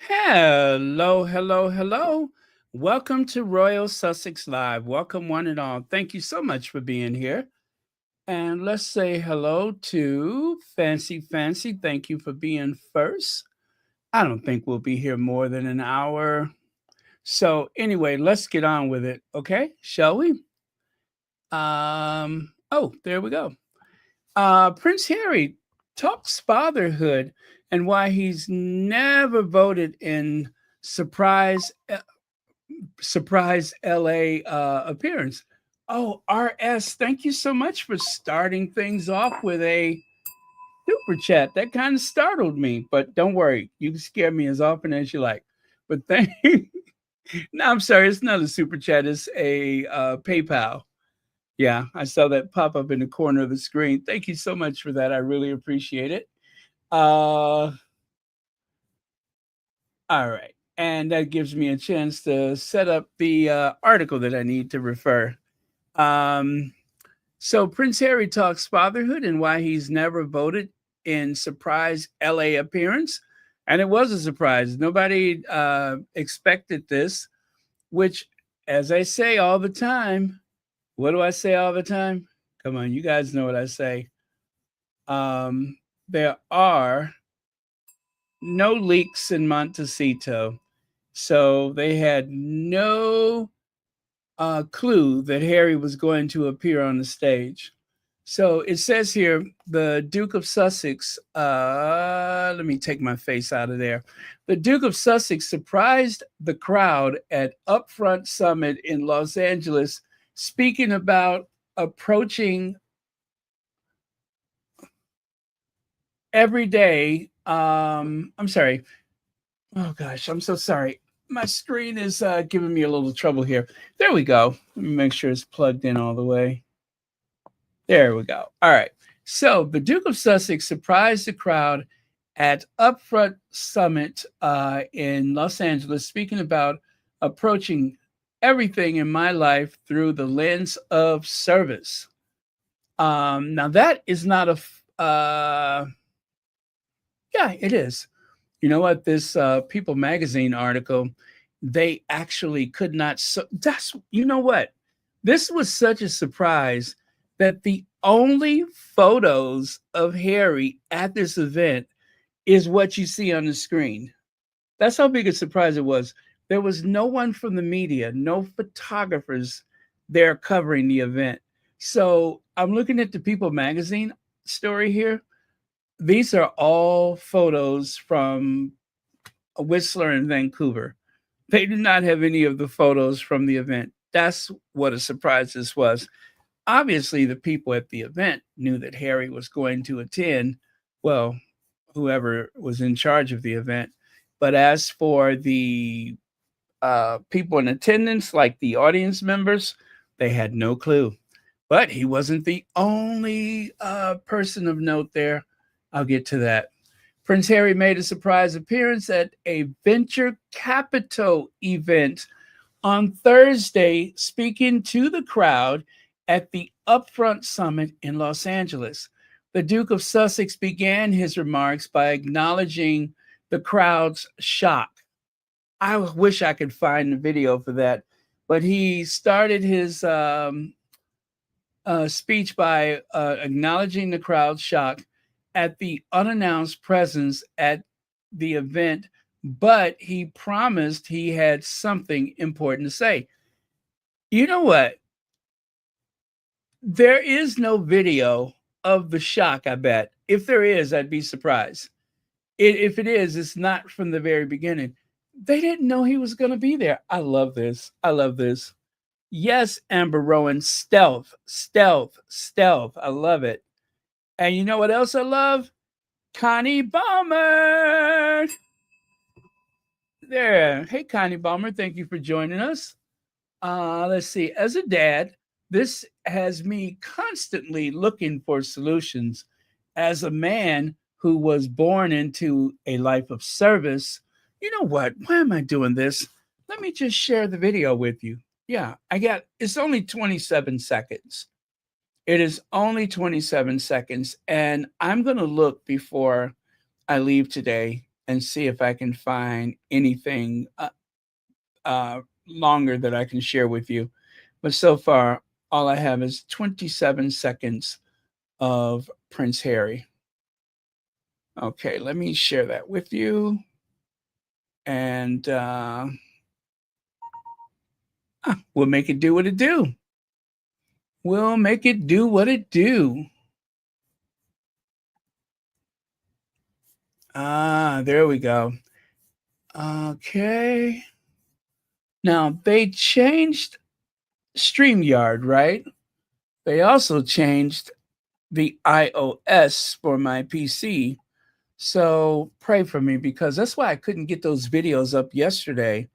Hello, hello, hello. Welcome to Royal Sussex Live. Welcome, one and all. Thank you so much for being here. And let's say hello to Fancy Fancy. Thank you for being first. I don't think we'll be here more than an hour. So, anyway, let's get on with it. Okay, shall we? Oh, there we go. Prince Harry talks fatherhood and why he's never voted in surprise LA appearance. Oh, RS, thank you so much for starting things off with a super chat. That kind of startled me, but don't worry, you can scare me as often as you like. But thank no, I'm sorry, it's not a super chat, it's a PayPal. Yeah, I saw that pop up in the corner of the screen. Thank you so much for that. I really appreciate it. Uh, all right. And that gives me a chance to set up the article that I need to refer. Um, so, Prince Harry talks fatherhood and why he's never voted in surprise LA appearance. And it was a surprise. Nobody expected this, which, as I say all the time, what do I say all the time? Come on, you guys know what I say. There are no leaks in Montecito. So they had no clue that Harry was going to appear on the stage. So it says here the Duke of Sussex, let me take my face out of there. The Duke of Sussex surprised the crowd at Upfront Summit in Los Angeles, speaking about approaching every day. I'm sorry. Oh gosh, I'm so sorry. My screen is giving me a little trouble here. There we go. Let me make sure it's plugged in all the way. There we go. All right. So the Duke of Sussex surprised the crowd at Upfront Summit in Los Angeles, speaking about approaching everything in my life through the lens of service. Now that is not yeah, it is. You know what? This People magazine article, they actually could not. So that's, you know what? This was such a surprise that the only photos of Harry at this event is what you see on the screen. That's how big a surprise it was. There was no one from the media, no photographers there covering the event. So I'm looking at the People magazine story here. These are all photos from Whistler and Vancouver. They do not have any of the photos from the event. That's what a surprise this was. Obviously, the people at the event knew that Harry was going to attend. Well, whoever was in charge of the event. But as for the people in attendance, like the audience members, they had no clue. But he wasn't the only person of note there. I'll get to that. Prince Harry made a surprise appearance at a venture capital event on Thursday, speaking to the crowd at the Upfront Summit in Los Angeles. The Duke of Sussex began his remarks by acknowledging the crowd's shock. I wish I could find the video for that, but he started his speech by acknowledging the crowd's shock at the unannounced presence at the event, but he promised he had something important to say. You know what? There is no video of the shock, I bet. If there is, I'd be surprised. If it is, it's not from the very beginning. They didn't know he was going to be there. I love this. I love this. Yes, Amber Rowan, stealth, stealth, stealth. I love it. And you know what else I love? Connie Balmer. There. Hey, Connie Balmer. Thank you for joining us. Let's see. As a dad, this has me constantly looking for solutions. As a man who was born into a life of service, you know what? Why am I doing this? Let me just share the video with you. Yeah, it's only 27 seconds. It is only 27 seconds. And I'm going to look before I leave today and see if I can find anything longer that I can share with you. But so far, all I have is 27 seconds of Prince Harry. Okay, let me share that with you. And we'll make it do what it do. We'll make it do what it do. There we go. Okay. Now, they changed StreamYard, right? They also changed the iOS for my PC. So pray for me, because that's why I couldn't get those videos up yesterday,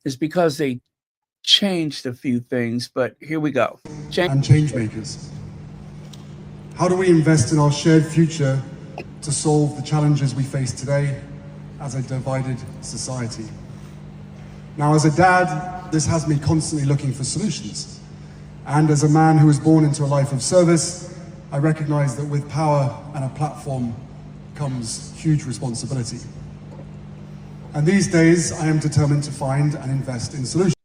is because they changed a few things. But here we go. And change makers. How do we invest in our shared future to solve the challenges we face today as a divided society? Now, as a dad, this has me constantly looking for solutions. And as a man who was born into a life of service, I recognize that with power and a platform comes huge responsibility. And these days, I am determined to find and invest in solutions.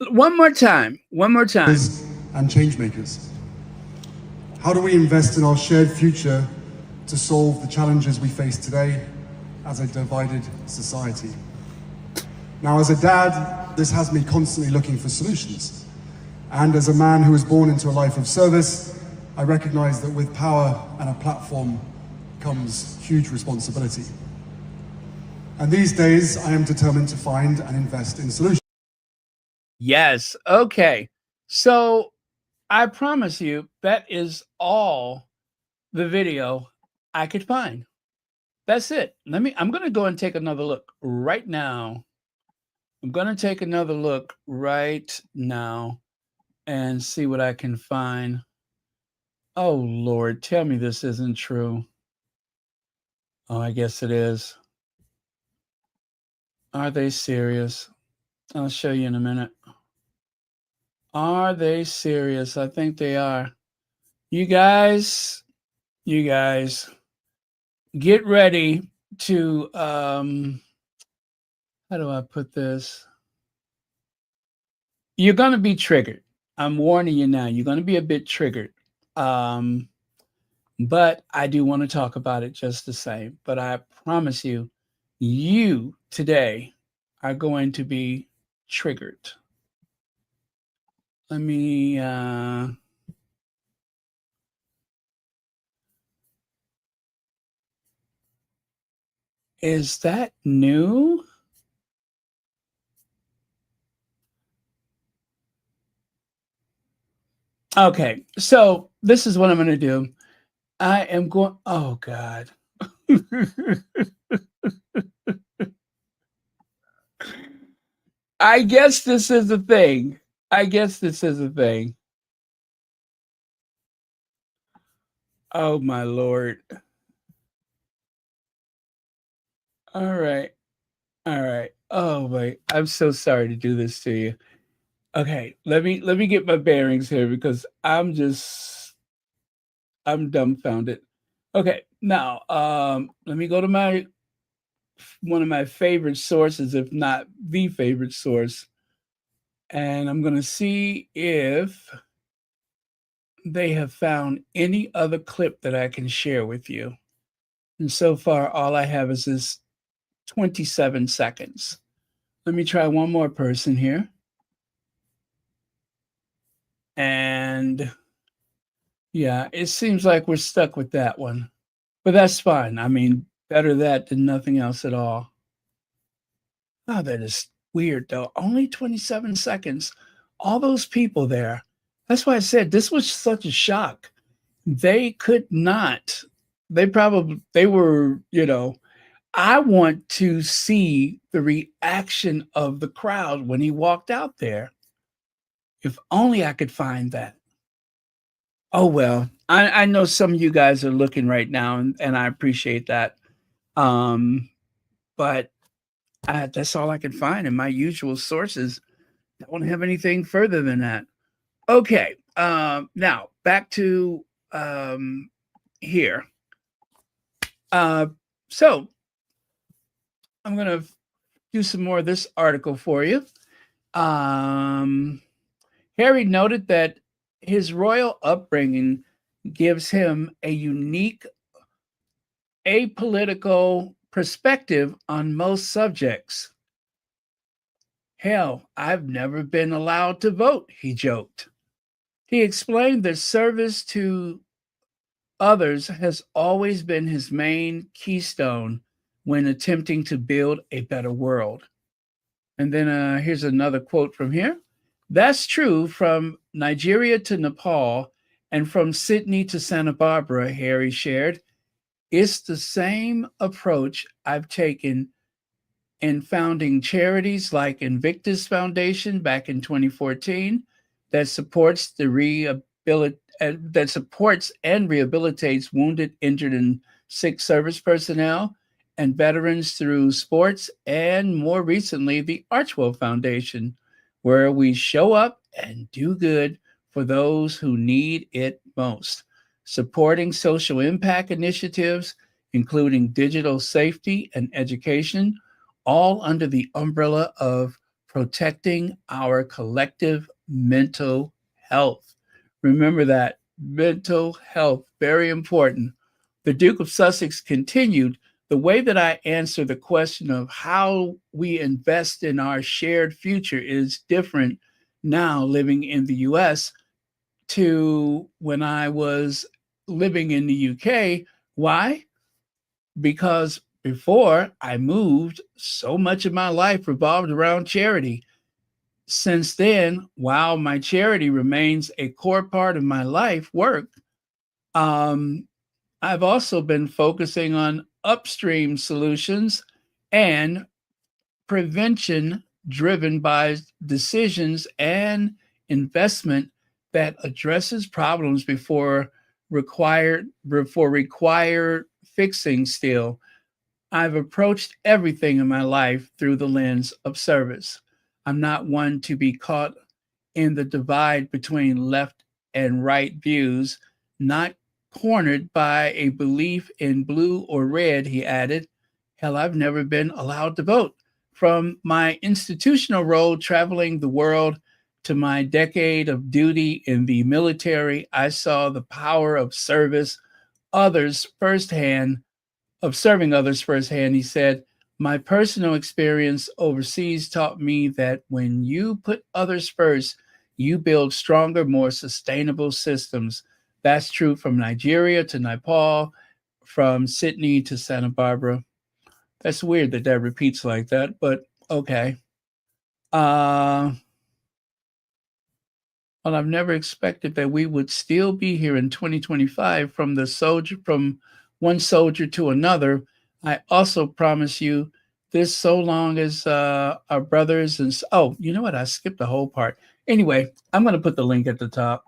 One more time. And change makers. How do we invest in our shared future to solve the challenges we face today as a divided society? Now, as a dad, this has me constantly looking for solutions. And as a man who was born into a life of service, I recognize that with power and a platform comes huge responsibility. And these days, I am determined to find and invest in solutions. Yes. Okay. So I promise you that is all the video I could find. That's it. I'm going to go and take another look right now. I'm going to take another look right now and see what I can find. Oh, Lord, tell me this isn't true. Oh, I guess it is. Are they serious? I'll show you in a minute. Are they serious? I think they are. You guys, get ready to, how do I put this? You're going to be triggered. I'm warning you now. You're going to be a bit triggered. But I do want to talk about it just the same. But I promise you, you today are going to be triggered. Let me is that new? Okay, so this is what I'm going to do. I am going, oh God. I guess this is a thing. Oh my Lord. All right. Oh my, I'm so sorry to do this to you. Okay, let me get my bearings here, because I'm dumbfounded. Okay, now let me go to one of my favorite sources, if not the favorite source, and I'm gonna see if they have found any other clip that I can share with you. And so far, all I have is this 27 seconds. Let me try one more person here. And yeah, it seems like we're stuck with that one. But that's fine. I mean, better that than nothing else at all. Oh, that is weird, though. Only 27 seconds. All those people there. That's why I said this was such a shock. They could not. They were, I want to see the reaction of the crowd when he walked out there. If only I could find that. Oh, well, I know some of you guys are looking right now, and I appreciate that. But that's all I can find in my usual sources. I don't have anything further than that. Okay, now back to here. So I'm going to do some more of this article for you. Harry noted that his royal upbringing gives him a unique apolitical perspective on most subjects. Hell, I've never been allowed to vote, he joked. He explained that service to others has always been his main keystone when attempting to build a better world. And then here's another quote from here. That's true from Nigeria to Nepal and from Sydney to Santa Barbara, Harry shared. It's the same approach I've taken in founding charities like Invictus Foundation back in 2014 that supports that supports and rehabilitates wounded, injured, and sick service personnel and veterans through sports, and more recently, the Archwell Foundation, where we show up and do good for those who need it most, supporting social impact initiatives, including digital safety and education, all under the umbrella of protecting our collective mental health. Remember that mental health, very important. The Duke of Sussex continued, the way that I answer the question of how we invest in our shared future is different now living in the US to when I was living in the UK. Why? Because before I moved, so much of my life revolved around charity. Since then, while my charity remains a core part of my life work, I've also been focusing on upstream solutions and prevention driven by decisions and investment that addresses problems before require fixing still. I've approached everything in my life through the lens of service. I'm not one to be caught in the divide between left and right views, not cornered by a belief in blue or red, he added. Hell, I've never been allowed to vote. From my institutional role traveling the world to my decade of duty in the military, I saw the power of serving others firsthand. He said, my personal experience overseas taught me that when you put others first, you build stronger, more sustainable systems. That's true from Nigeria to Nepal, from Sydney to Santa Barbara. That's weird that that repeats like that, but okay. Well, I've never expected that we would still be here in 2025 from one soldier to another. I also promise you this so long as our brothers and you know what? I skipped the whole part. Anyway, I'm going to put the link at the top.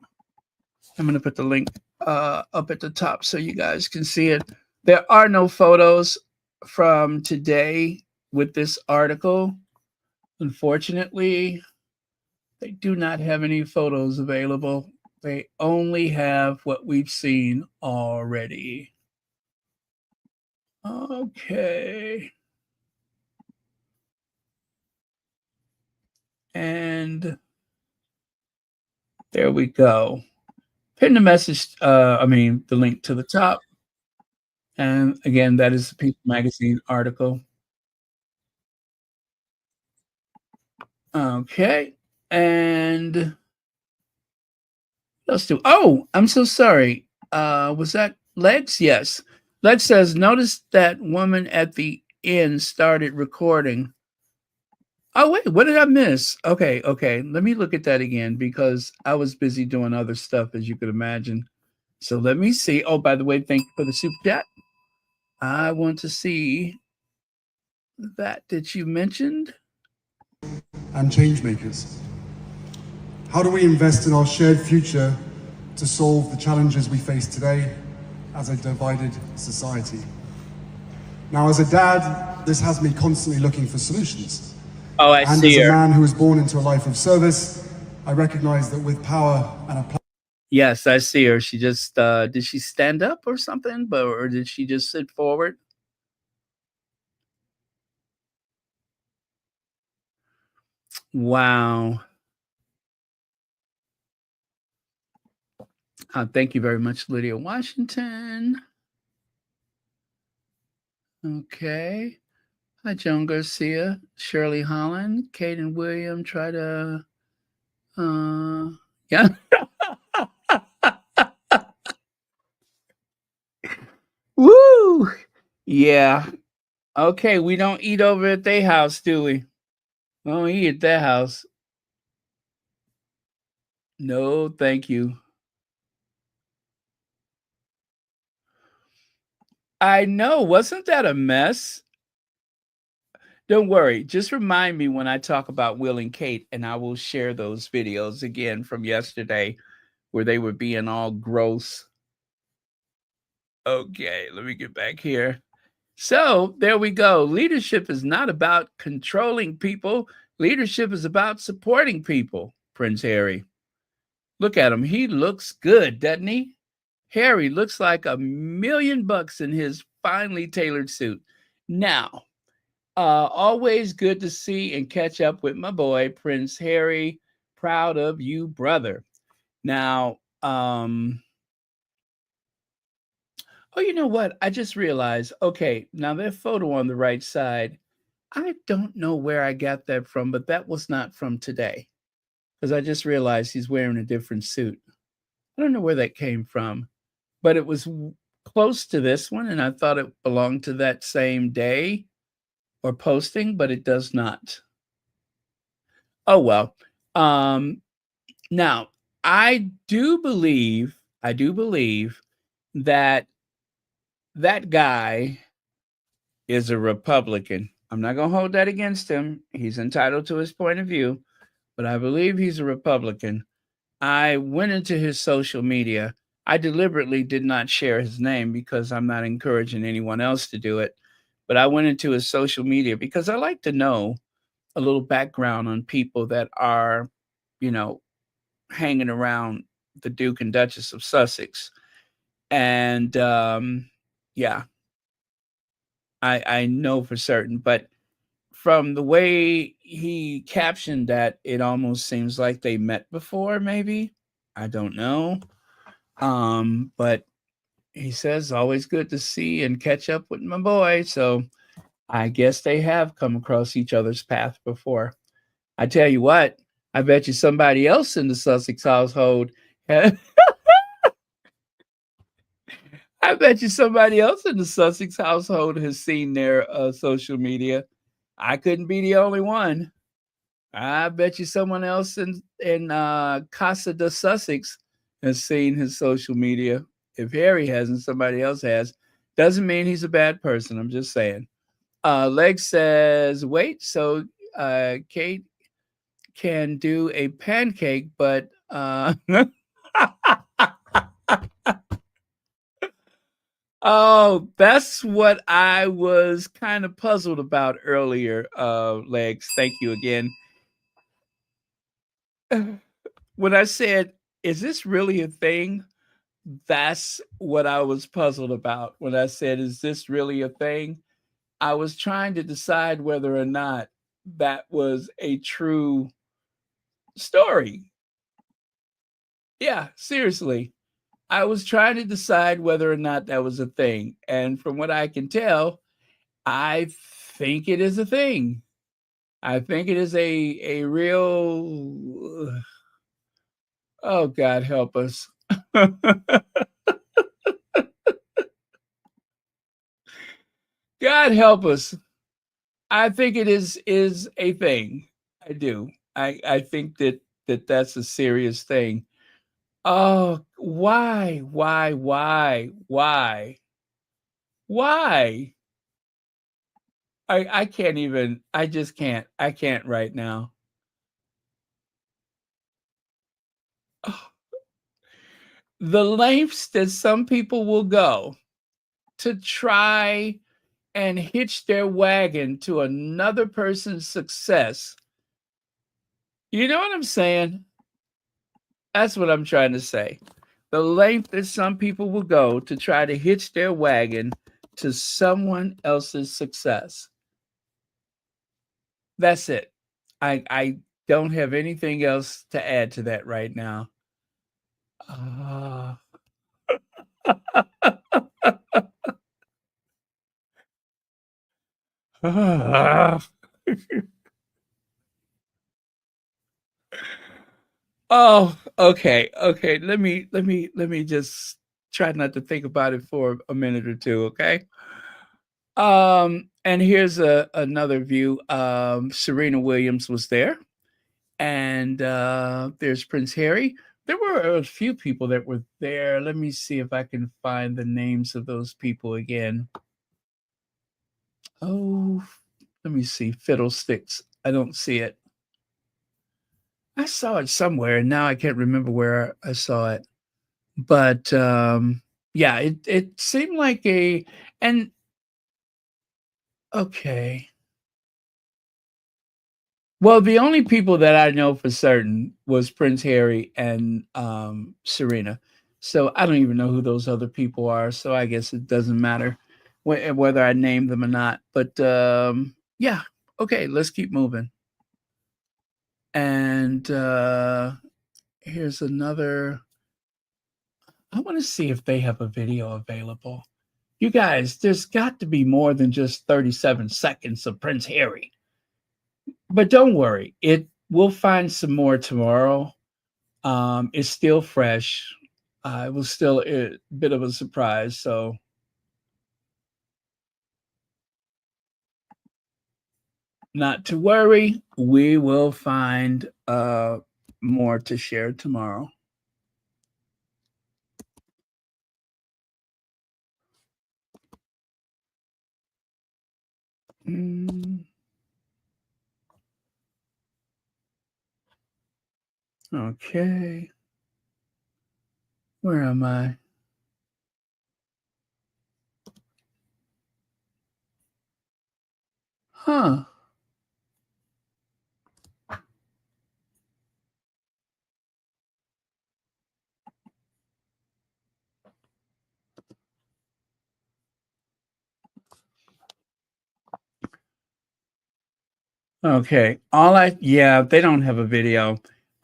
I'm going to put the link up at the top so you guys can see it. There are no photos from today with this article. Unfortunately, they do not have any photos available. They only have what we've seen already. Okay. And there we go. Pin the message, the link to the top. And again, that is the People Magazine article. Okay. And let's do. Oh, I'm so sorry. Was that Lex? Yes. Lex says, notice that woman at the end started recording. Oh, wait, what did I miss? Okay. Let me look at that again because I was busy doing other stuff, as you could imagine. So let me see. Oh, by the way, thank you for the super chat. I want to see that you mentioned. And change makers. How do we invest in our shared future to solve the challenges we face today as a divided society? Now, as a dad, this has me constantly looking for solutions. Oh, I and see as her. a man who was born into a life of service, I recognize that with power and a Yes, I see her. She just did she stand up or something, or did she just sit forward? Wow. Thank you very much, Lydia Washington. Okay. Hi, Joan Garcia, Shirley Holland, Caden William. Try to, yeah. Woo! Yeah. Okay, we don't eat over at their house, do we? We don't eat at their house. No, thank you. I know. Wasn't that a mess? Don't worry. Just remind me when I talk about Will and Kate, and I will share those videos again from yesterday where they were being all gross. Okay, let me get back here. So there we go. Leadership is not about controlling people. Leadership is about supporting people, Prince Harry. Look at him. He looks good, doesn't he? Harry looks like $1,000,000 in his finely tailored suit. Now, always good to see and catch up with my boy, Prince Harry. Proud of you, brother. Now, oh, you know what? I just realized, okay, now that photo on the right side, I don't know where I got that from, but that was not from today. Because I just realized he's wearing a different suit. I don't know where that came from, but it was close to this one, and I thought it belonged to that same day or posting, but it does not. Oh well. Now I do believe that that guy is a Republican. I'm not going to hold that against him. He's entitled to his point of view, but I believe he's a Republican. I went into his social media. I deliberately did not share his name because I'm not encouraging anyone else to do it. But I went into his social media because I like to know a little background on people that are, you know, hanging around the Duke and Duchess of Sussex. And yeah, I know for certain. But from the way he captioned that, it almost seems like they met before, maybe. I don't know. But he says always good to see and catch up with my boy. So I guess they have come across each other's path before. I tell you what, I bet you somebody else in the Sussex household I bet you somebody else in the Sussex household has seen their social media. I couldn't be the only one. I bet you someone else in Casa de Sussex has seen his social media. If Harry hasn't, somebody else has. Doesn't mean he's a bad person. I'm just saying. Leg says, wait, so Kate can do a pancake, but oh, that's what I was kind of puzzled about earlier, Legs. Thank you again. When I said, is this really a thing? That's what I was puzzled about. When I said, is this really a thing? I was trying to decide whether or not that was a true story. Yeah, seriously. I was trying to decide whether or not that was a thing. And from what I can tell, I think it is a thing. I think it is a real oh God help us. God help us. I think it is a thing. I do. I think that's a serious thing. Oh, why? I can't even. I just can't. I can't right now. Oh, the lengths that some people will go to try and hitch their wagon to another person's success. You know what I'm saying? That's what I'm trying to say. The length that some people will go to try to hitch their wagon to someone else's success. That's it. I don't have anything else to add to that right now. Uh, oh, okay, okay. Let me just try not to think about it for a minute or two, okay? And here's another view. Serena Williams was there, and there's Prince Harry. There were a few people that were there. Let me see if I can find the names of those people again. Oh, let me see. Fiddlesticks. I don't see it. I saw it somewhere, and now I can't remember where I saw it. But yeah, it seemed like a and okay. Well, the only people that I know for certain was Prince Harry and Serena. So I don't even know who those other people are. So I guess it doesn't matter whether I name them or not. But yeah, okay, let's keep moving. And here's another. I want to see if they have a video available. You guys, there's got to be more than just 37 seconds of Prince Harry. But don't worry, it we'll find some more tomorrow. It's still fresh. It was still a bit of a surprise. So not to worry, we will find more to share tomorrow. Mm, okay. Where am I? Huh. Okay. Yeah, they don't have a video.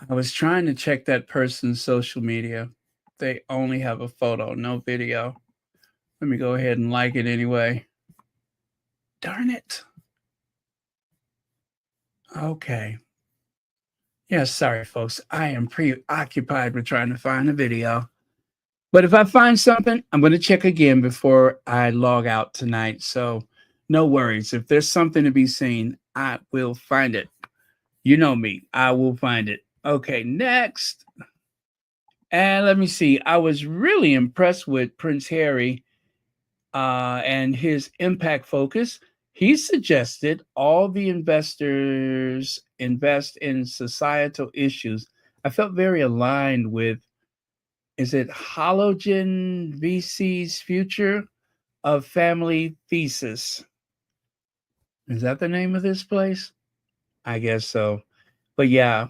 I was trying to check that person's social media. They only have a photo, no video. Let me go ahead and like it anyway. Darn it. Okay. Yeah, sorry, folks. I am preoccupied with trying to find a video. But if I find something, I'm going to check again before I log out tonight. So no worries. If there's something to be seen, I will find it. You know me, I will find it. Okay, next. And let me see. I was really impressed with Prince Harry and his impact focus. He suggested all the investors invest in societal issues. I felt very aligned with, is it Halogen VC's future of family thesis? Is that the name of this place? I guess so. But yeah,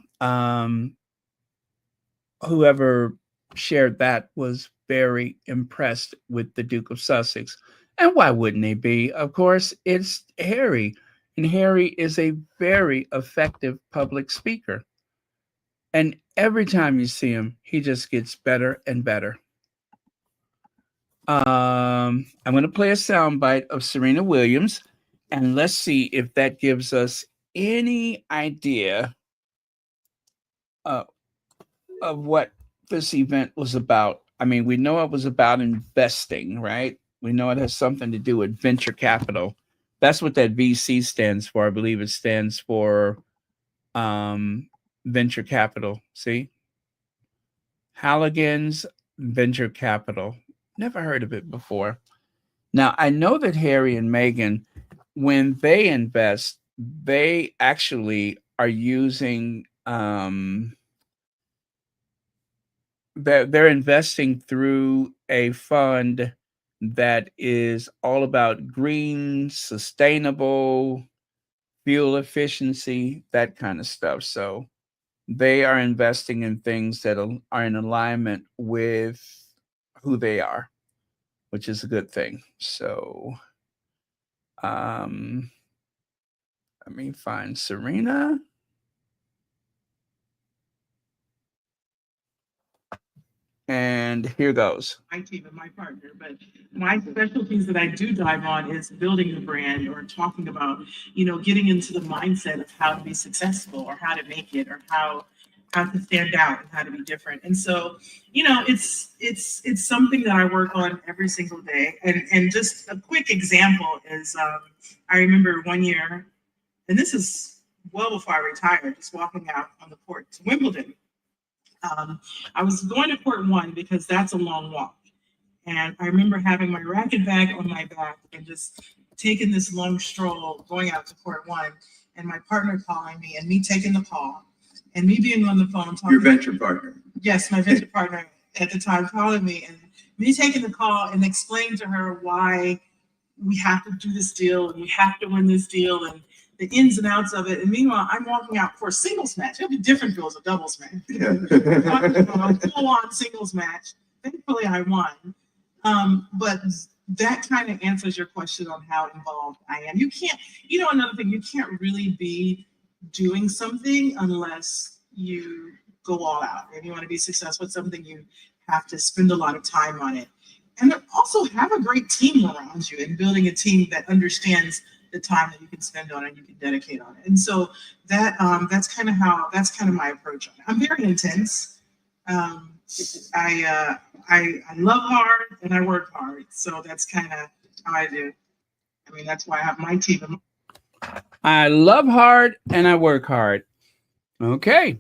whoever shared that was very impressed with the Duke of Sussex. And why wouldn't he be? Of course, it's Harry. And Harry is a very effective public speaker. And every time you see him, he just gets better and better. I'm going to play a soundbite of Serena Williams, and let's see if that gives us any idea uh, of what this event was about. I mean, we know it was about investing, right? We know it has something to do with venture capital. That's what that VC stands for. I believe it stands for um, venture capital. See? Halligan's Venture Capital. Never heard of it before. Now, I know that Harry and Meghan, when they invest, they actually are using they're investing through a fund that is all about green, sustainable, fuel efficiency, that kind of stuff. So they are investing in things that are in alignment with who they are, which is a good thing. So um, let me find Serena. And here goes. My team and my partner, but my specialties that I do dive on is building the brand or talking about, getting into the mindset of how to be successful or how to make it or how to stand out and how to be different. And so, it's something that I work on every single day. And just a quick example is I remember one year, and this is well before I retired, just walking out on the court to Wimbledon. I was going to court one because that's a long walk. And I remember having my racket bag on my back and just taking this long stroll going out to court one, and my partner calling me and me taking the call and me being on the phone talking. Your venture partner. Yes, my venture partner at the time calling me and me taking the call and explaining to her why we have to do this deal and we have to win this deal and the ins and outs of it. And meanwhile, I'm walking out for a singles match. It'll be different if it was a doubles match. Yeah. A full-on singles match. Thankfully, I won. But that kind of answers your question on how involved I am. You can't, another thing, you can't really be doing something unless you go all out. If you want to be successful at something, you have to spend a lot of time on it. And also have a great team around you and building a team that understands the time that you can spend on it and you can dedicate on it. And so that's kind of my approach on it. I'm very intense. I love hard and I work hard. So that's kind of how I do. I mean, that's why I have my team. I love hard and I work hard. Okay.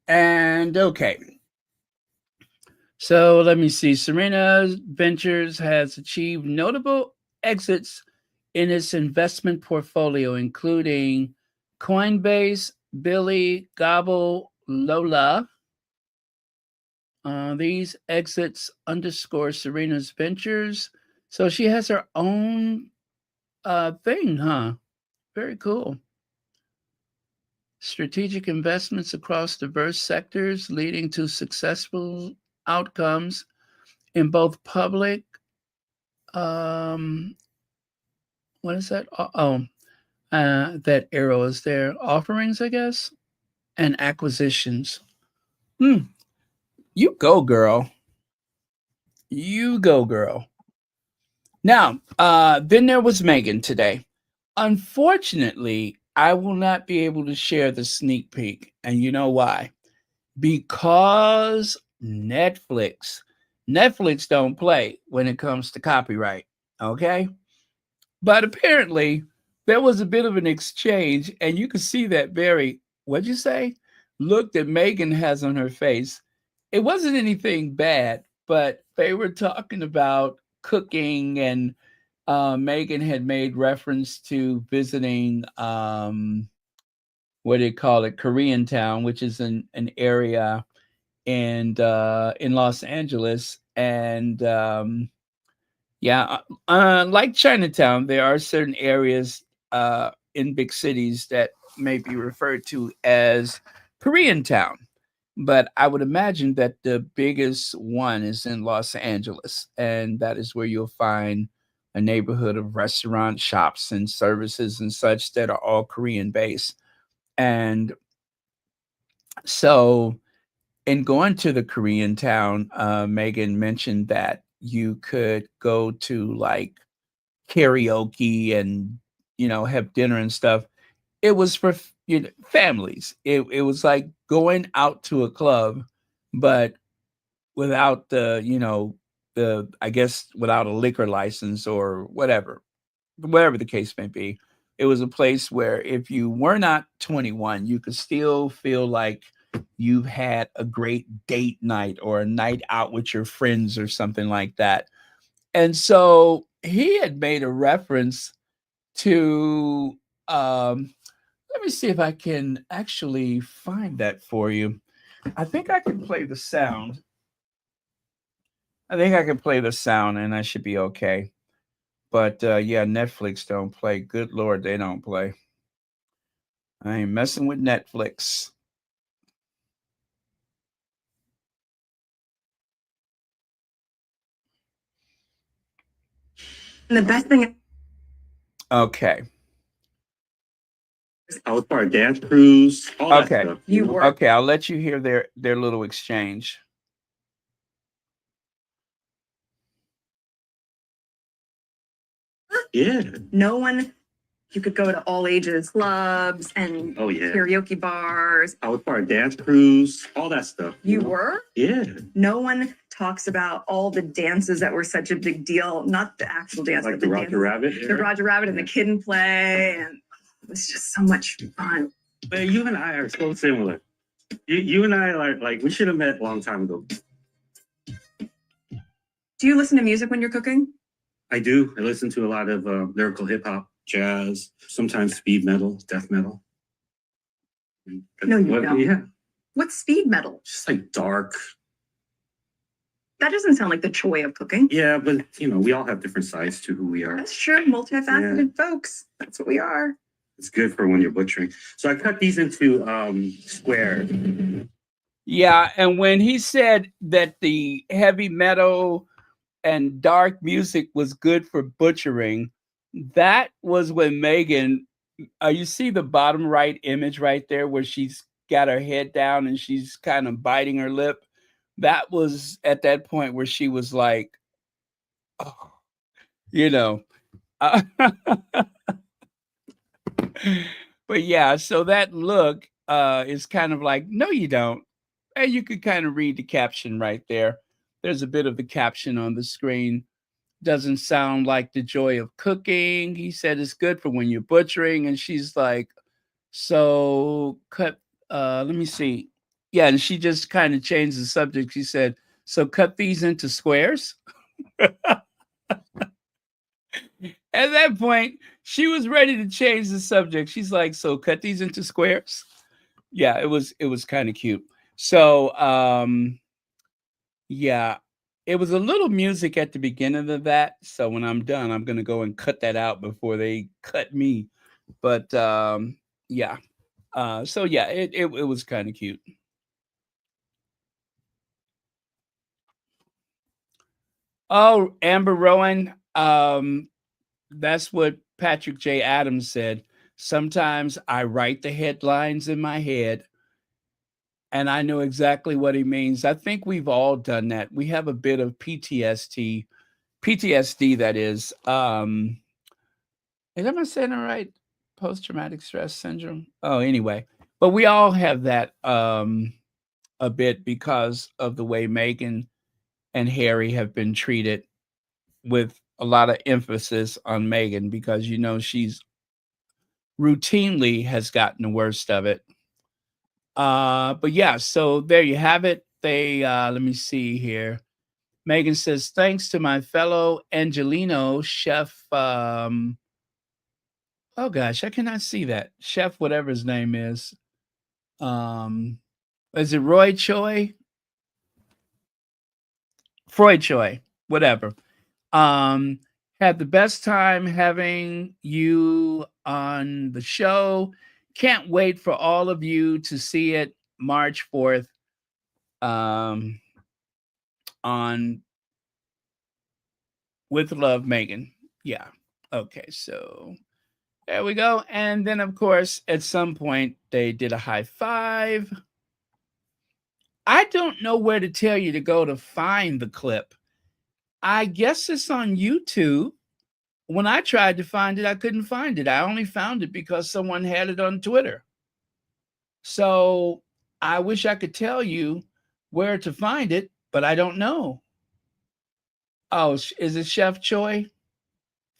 And okay. So let me see. Serena Ventures has achieved notable exits in its investment portfolio, including Coinbase, Billy, Gobble, Lola. These exits underscore Serena's ventures. So she has her own thing, huh? Very cool. Strategic investments across diverse sectors leading to successful outcomes in both public, what is that? That arrow is there. Offerings, I guess, and acquisitions. You go, girl. You go, girl. Now, then there was Meghan today. Unfortunately, I will not be able to share the sneak peek. And you know why? Because Netflix don't play when it comes to copyright. Okay. But apparently there was a bit of an exchange, and you can see that very, what'd you say? Look that Meghan has on her face. It wasn't anything bad, but they were talking about cooking, and Meghan had made reference to visiting what do you call it, Koreatown, which is an area in Los Angeles. And like Chinatown, there are certain areas in big cities that may be referred to as Koreatown. But I would imagine that the biggest one is in Los Angeles, and that is where you'll find a neighborhood of restaurants, shops, and services and such that are all Korean based. And so, in going to the Korean town, Meghan mentioned that you could go to like karaoke and have dinner and stuff. It was for families. It was like going out to a club, but without the I guess without a liquor license or whatever the case may be. It was a place where if you were not 21, you could still feel like you've had a great date night or a night out with your friends or something like that. And so he had made a reference to let me see if I can actually find that for you. I think I can play the sound. And I should be okay. But yeah, Netflix don't play. Good Lord, they don't play. I ain't messing with Netflix. And the best thing. Okay. I was part of dance crews, all that Okay. stuff. You were. Okay, I'll let you hear their little exchange. Yeah. No one, you could go to all ages clubs and Oh yeah. karaoke bars. I was part of dance crews, all that stuff. You were? Yeah. No one talks about all the dances that were such a big deal. Not the actual dance, Like but the the Roger dances. Rabbit. The era. Roger Rabbit and the Kid and Play, and it was just so much fun. But you and I are so similar. You and I are like we should have met a long time ago. Do you listen to music when you're cooking? I do. I listen to a lot of lyrical hip hop, jazz, sometimes speed metal, death metal. No, you don't. Yeah, What's speed metal? just like dark. That doesn't sound like the joy of cooking. Yeah, but you know, we all have different sides to who we are. That's true. Multifaceted folks. That's what we are. It's good for when you're butchering. So I cut these into squares. Yeah, and when he said that the heavy metal and dark music was good for butchering, that was when Meghan, you see the bottom right image right there where she's got her head down and she's kind of biting her lip. That was at that point where she was like, oh, you know. But yeah, so that look is kind of like, no, you don't. And you could kind of read the caption right there. There's a bit of the caption on the screen. Doesn't sound like the joy of cooking. He said it's good for when you're butchering. And she's like, so cut, let me see. Yeah, and she just kind of changed the subject. She said, so cut these into squares. At that point, she was ready to change the subject. She's like, so cut these into squares. Yeah, it was kind of cute. So yeah, it was a little music at the beginning of that. So when I'm done, I'm gonna go and cut that out before they cut me. But yeah. So yeah, it was kind of cute. Oh, Amber Rowan. That's what Patrick J. Adams said. Sometimes I write the headlines in my head and I know exactly what he means. I think we've all done that. We have a bit of PTSD that is. Am I saying it right? Post-traumatic stress syndrome. Oh, anyway. But we all have that a bit because of the way Meghan and Harry have been treated, with a lot of emphasis on Meghan because she's routinely has gotten the worst of it. But yeah, so there you have it. They let me see here. Meghan says, thanks to my fellow Angelino chef. Oh gosh, I cannot see that. Chef, whatever his name is. Is it Roy Choi? Freud Choi, whatever. Had the best time having you on the show. Can't wait for all of you to see it March 4th on With Love, Meghan. Yeah. Okay, so there we go. And then, of course, at some point, they did a high five. I don't know where to tell you to go to find the clip. I guess it's on YouTube. When I tried to find it, I couldn't find it. I only found it because someone had it on Twitter. So I wish I could tell you where to find it, but I don't know. Oh, is it Chef Choi?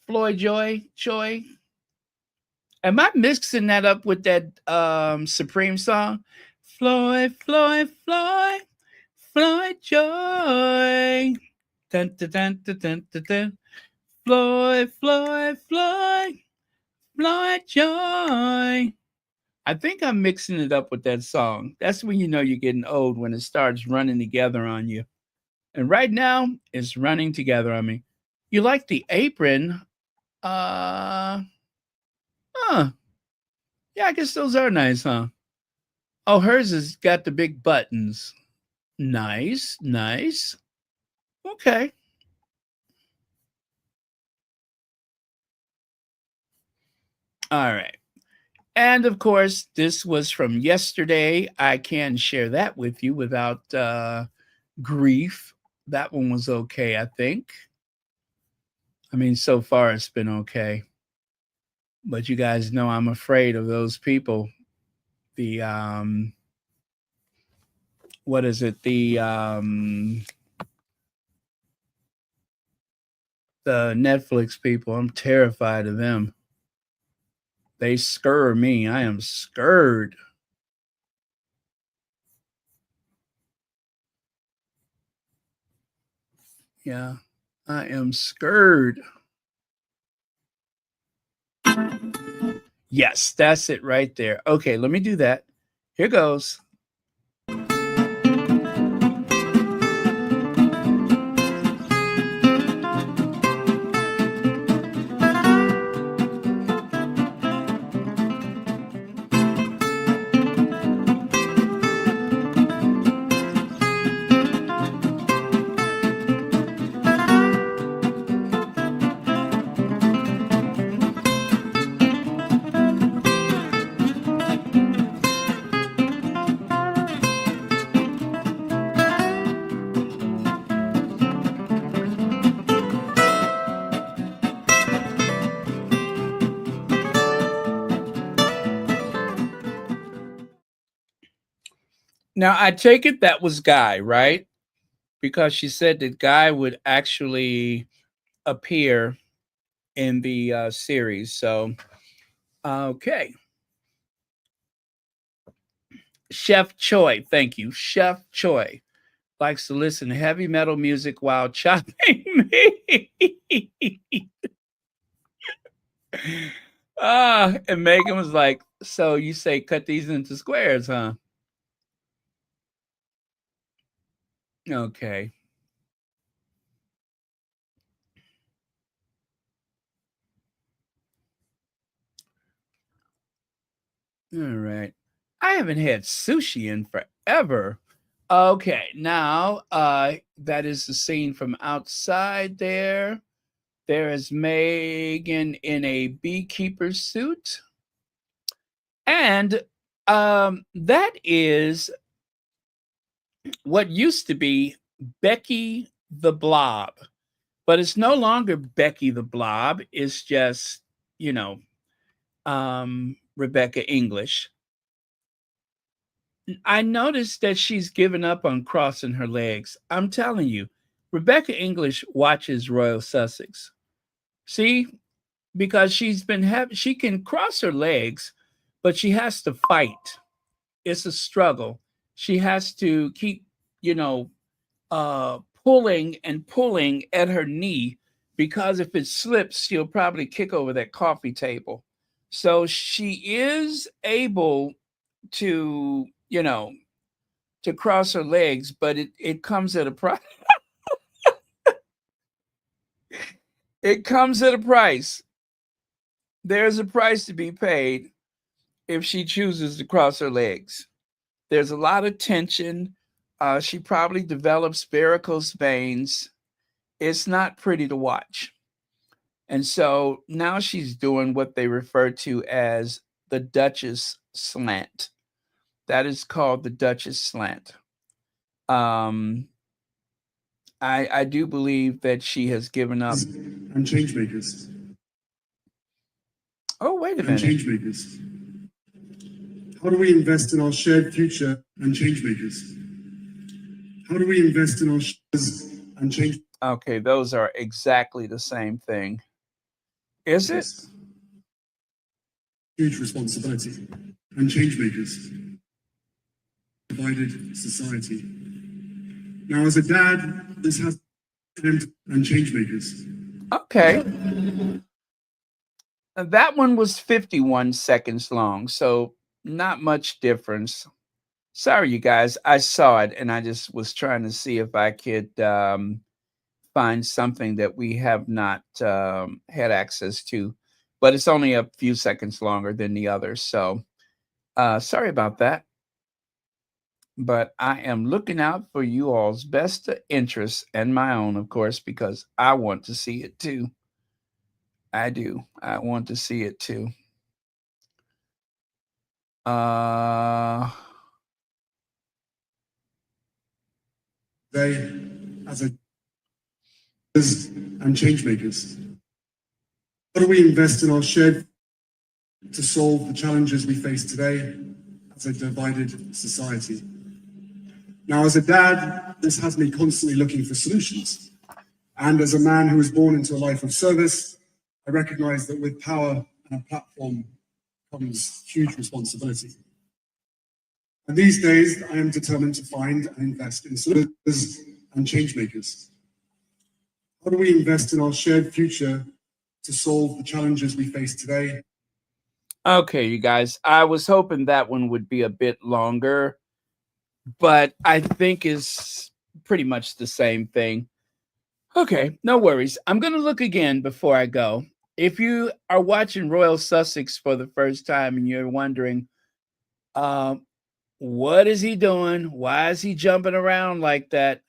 Floyd Choi? Am I mixing that up with that Supreme song? Floyd Joy. Dun, dun, dun, dun, dun, dun, dun. Floyd Joy. I think I'm mixing it up with that song. That's when you know you're getting old, when it starts running together on you. And right now, it's running together on me. You like the apron? Yeah, I guess those are nice, huh? Oh, hers has got the big buttons. Nice. Okay. All right. And of course, this was from yesterday. I can share that with you without grief. That one was okay, I think. I mean, so far it's been okay. But you guys know I'm afraid of those people. The what is it? The Netflix people. I'm terrified of them. They scare me. I am scared. Yeah, I am scared. Yes, that's it right there. Okay, let me do that. Here goes. Now, I take it that was Guy, right? Because she said that Guy would actually appear in the series. So, okay. Chef Choi, thank you. Chef Choi likes to listen to heavy metal music while chopping meat. And Megan was like, so you say cut these into squares, huh? Okay. All right. I haven't had sushi in forever. Okay, now that is the scene from outside there. There is Megan in a beekeeper suit. And that is what used to be Becky the Blob. But it's no longer Becky the Blob. It's just, you know, Rebecca English. I noticed that she's given up on crossing her legs. I'm telling you, Rebecca English watches Royal Sussex. See, because she can cross her legs, but she has to fight. It's a struggle. She has to keep, you know, pulling and pulling at her knee because if it slips, she'll probably kick over that coffee table. So she is able to, you know, to cross her legs, but it comes at a price. It comes at a price. There's a price to be paid if she chooses to cross her legs. There's a lot of tension. She probably develops varicose veins. It's not pretty to watch. And so now she's doing what they refer to as the Duchess slant. That is called the Duchess slant. I do believe that she has given up. And change makers. Oh, wait a And minute. change makers. How do we invest in our shared future and change makers? How do we invest in our shares and change? Okay, those are exactly the same thing. Is it? Huge responsibility and change makers. Divided society. Now, as a dad, this has and change makers. Okay. That one was 51 seconds long, so not much difference. Sorry, you guys. I saw it and I just was trying to see if I could find something that we have not had access to, but it's only a few seconds longer than the others. So sorry about that. But I am looking out for you all's best interests and my own, of course, because I want to see it too. I do. I want to see it too. Uh, Today, as a and change makers, how do we invest in our shared to solve the challenges we face today as a divided society? Now, as a dad, this has me constantly looking for solutions. And as a man who was born into a life of service, I recognize that with power and a platform comes huge responsibility. And these days, I am determined to find and invest in solutions and change makers. How do we invest in our shared future to solve the challenges we face today? okay, you guys, I was hoping that one would be a bit longer, but I think is pretty much the same thing. Okay, no worries. I'm going to look again before I go. If you are watching Royal Sussex for the first time and you're wondering, what is he doing? Why is he jumping around like that?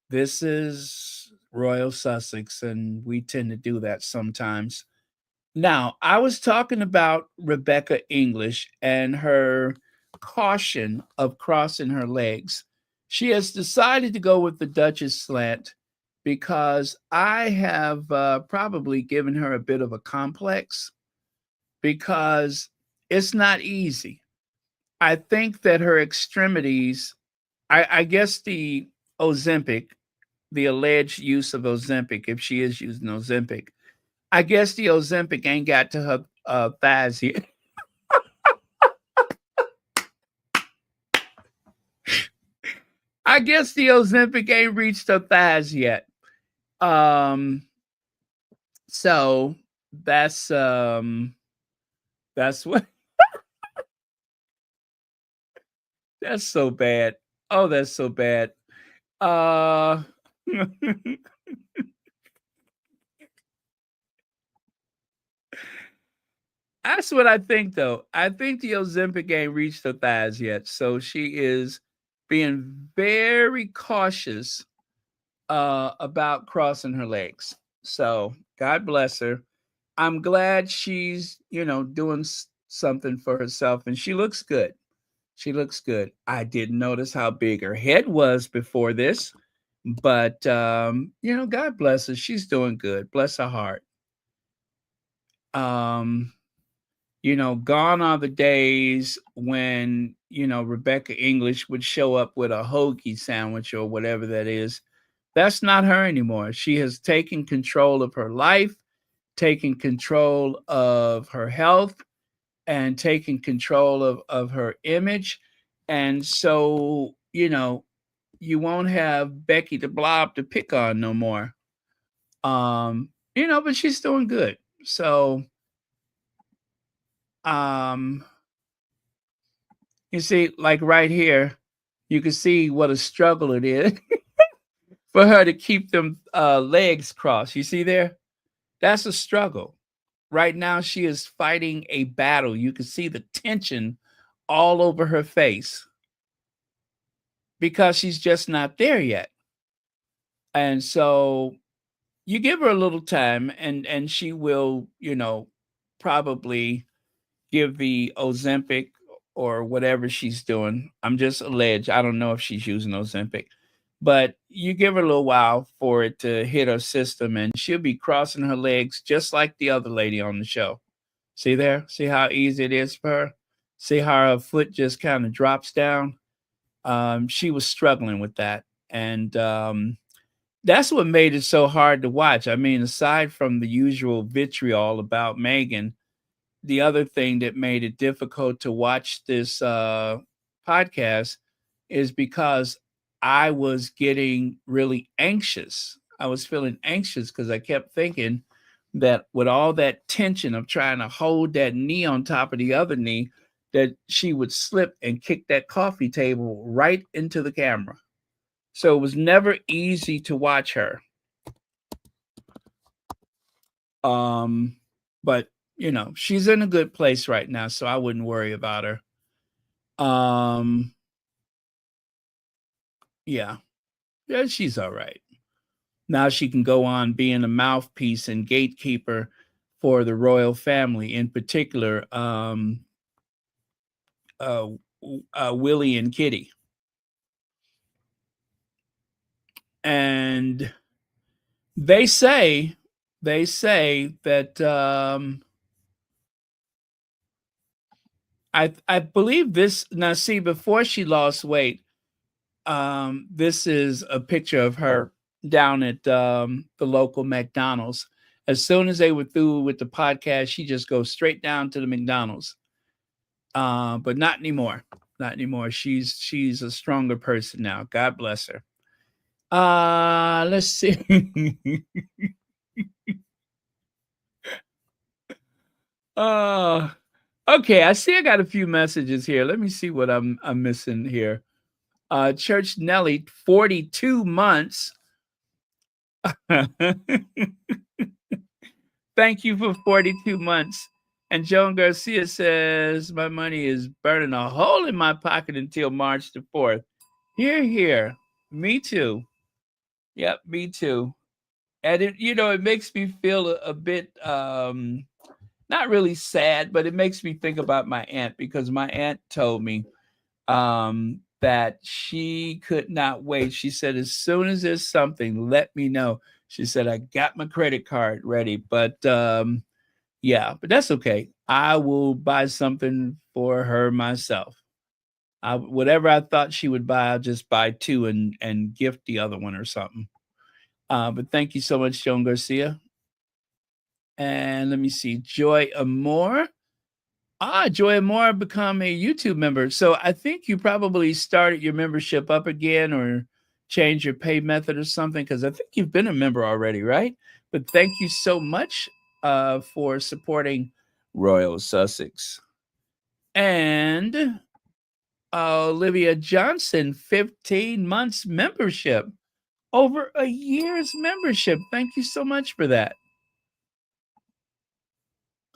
This is Royal Sussex, and we tend to do that sometimes. Now, I was talking about Rebecca English and her caution of crossing her legs. She has decided to go with the Duchess slant because I have probably given her a bit of a complex because it's not easy. I think that her extremities, I guess the Ozempic, the alleged use of Ozempic, if she is using Ozempic, I guess the Ozempic ain't got to her thighs yet. I guess the Ozempic ain't reached her thighs yet. So that's what that's so bad. Oh, that's so bad. Uh That's what I think, though. I think the Ozempic ain't reached her thighs yet, so she is being very cautious about crossing her legs. So God bless her. I'm glad she's doing something for herself, and she looks good. She looks good. I didn't notice how big her head was before this, but God bless her. She's doing good. Bless her heart. Um, gone are the days when, Rebecca English would show up with a hoagie sandwich or whatever that is. That's not her anymore. She has taken control of her life, taken control of her health, and taken control of her image. And so, you won't have Becky the Blob to pick on no more. But she's doing good. So, um, you see, like right here, you can see what a struggle it is for her to keep them legs crossed. You see there? That's a struggle. Right now, she is fighting a battle. You can see the tension all over her face because she's just not there yet. And so you give her a little time and she will, probably give the Ozempic or whatever she's doing. I'm just alleged. I don't know if she's using Ozempic, but you give her a little while for it to hit her system and she'll be crossing her legs just like the other lady on the show. See there? See how easy it is for her? See how her foot just kind of drops down? She was struggling with that. And that's what made it so hard to watch. I mean, aside from the usual vitriol about Meghan, the other thing that made it difficult to watch this podcast is because I was getting really anxious. I was feeling anxious because I kept thinking that with all that tension of trying to hold that knee on top of the other knee, that she would slip and kick that coffee table right into the camera. So it was never easy to watch her. But she's in a good place right now, so I wouldn't worry about her. Yeah, she's all right. Now she can go on being a mouthpiece and gatekeeper for the royal family, in particular, Willie and Kitty. And they say that I believe this. Now, see, before she lost weight, this is a picture of her down at the local McDonald's. As soon as they were through with the podcast, she just goes straight down to the McDonald's. But not anymore. Not anymore. She's a stronger person now. God bless her. Let's see. Okay, I see I got a few messages here. Let me see what I'm missing here. Church Nelly, 42 months. Thank you for 42 months. And Joan Garcia says, my money is burning a hole in my pocket until March the 4th. Here, here. Me too. Yep, me too. And it makes me feel a bit not really sad, but it makes me think about my aunt, because my aunt told me that she could not wait. She said, as soon as there's something, let me know. She said, I got my credit card ready, but yeah, but that's okay. I will buy something for her myself. Whatever I thought she would buy, I'll just buy two and gift the other one or something. But thank you so much, Joan Garcia. And let me see, Joy Amore. Joy Amore become a YouTube member. So I think you probably started your membership up again or changed your pay method or something, because I think you've been a member already, right? But thank you so much for supporting Royal Sussex. And Olivia Johnson, 15 months membership. Over a year's membership. Thank you so much for that.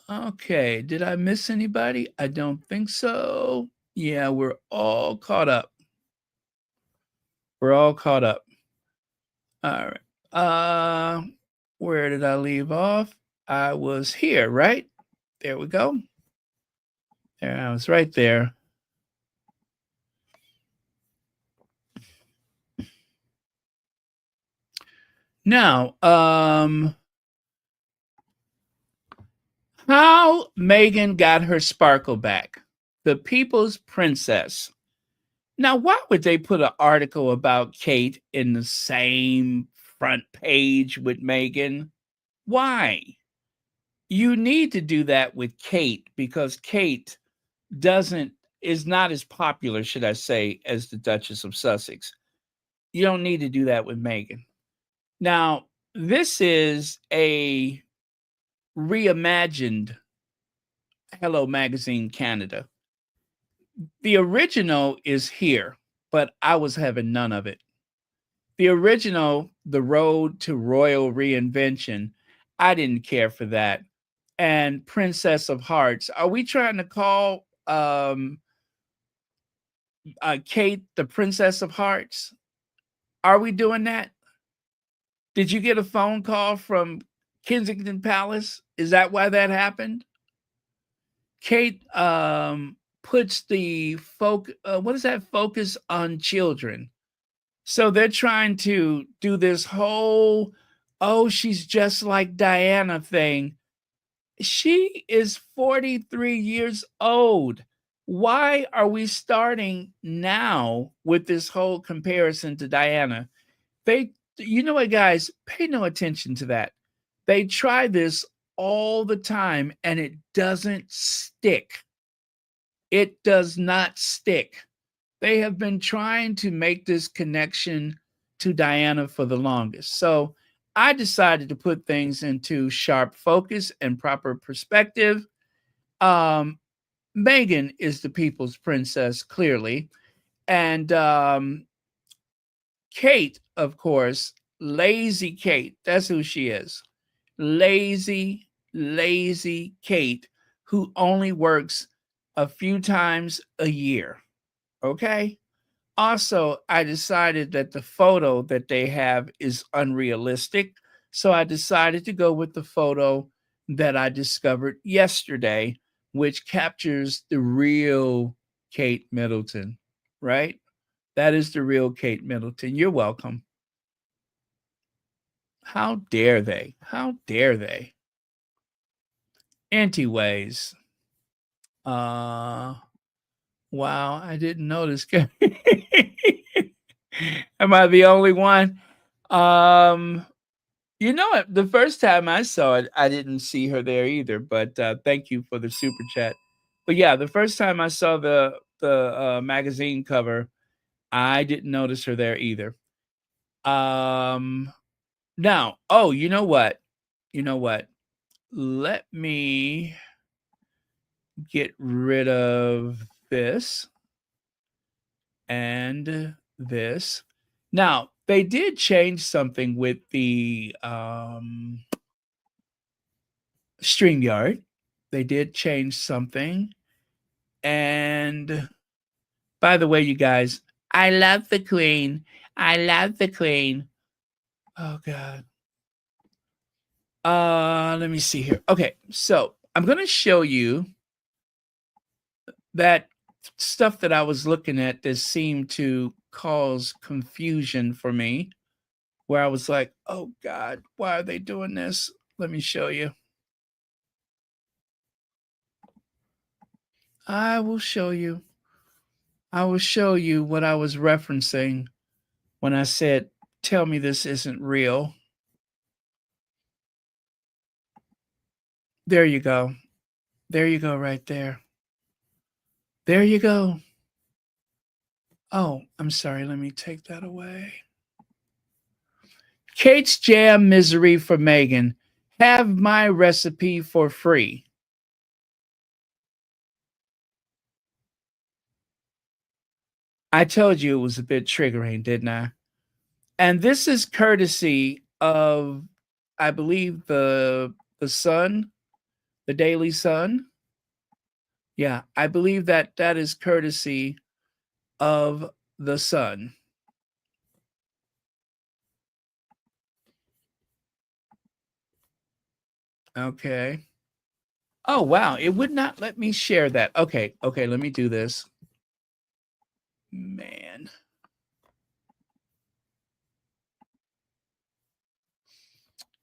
Okay, did I miss anybody? I don't think so. Yeah, we're all caught up. We're all caught up. All right. Where did I leave off? I was here, right? There we go. There, I was right there. Now, how Meghan got her sparkle back. The People's Princess. Now, why would they put an article about Kate in the same front page with Meghan? Why? You need to do that with Kate, because Kate is not as popular, should I say, as the Duchess of Sussex. You don't need to do that with Meghan. Now, this is a reimagined Hello Magazine Canada. The original is here, but I was having none of it. The original, The Road to Royal Reinvention, I didn't care for that. And Princess of Hearts. Are we trying to call Kate the Princess of Hearts? Are we doing that? Did you get a phone call from Kensington Palace? Is that why that happened? Kate puts the focus on children. So they're trying to do this whole, she's just like Diana thing. She is 43 years old. Why are we starting now with this whole comparison to Diana? You know what, guys, pay no attention to that. They try this all the time and it doesn't stick. It does not stick. They have been trying to make this connection to Diana for the longest. So I decided to put things into sharp focus and proper perspective. Meghan is the people's princess, clearly. And Kate, of course, lazy Kate. That's who she is. Lazy Kate, who only works a few times a year. Okay? Also, I decided that the photo that they have is unrealistic. So I decided to go with the photo that I discovered yesterday, which captures the real Kate Middleton, right? That is the real Kate Middleton. You're welcome. How dare they? How dare they? Anyways, wow, I didn't notice. Am I the only one? You know what? The first time I saw it, I didn't see her there either. But thank you for the super chat. But yeah, the first time I saw the magazine cover, I didn't notice her there either. Now, oh, you know what? You know what? Let me get rid of this and this. Now, they did change something with the StreamYard. They did change something. And by the way, you guys, I love the Queen. I love the Queen. Oh, God. Let me see here. Okay, so I'm going to show you that stuff that I was looking at that seemed to cause confusion for me, where I was like, oh God, why are they doing this? Let me show you. I will show you. I will show you what I was referencing when I said, tell me this isn't real. There you go. There you go right there. There you go. Oh, I'm sorry. Let me take that away. Kate's Jam Misery for Meghan. Have my recipe for free. I told you it was a bit triggering, didn't I? And this is courtesy of, I believe, the Sun, the Daily Sun. Yeah, I believe that is courtesy of the Sun. Okay. Oh, wow. It would not let me share that. Okay. Okay. Let me do this. Man.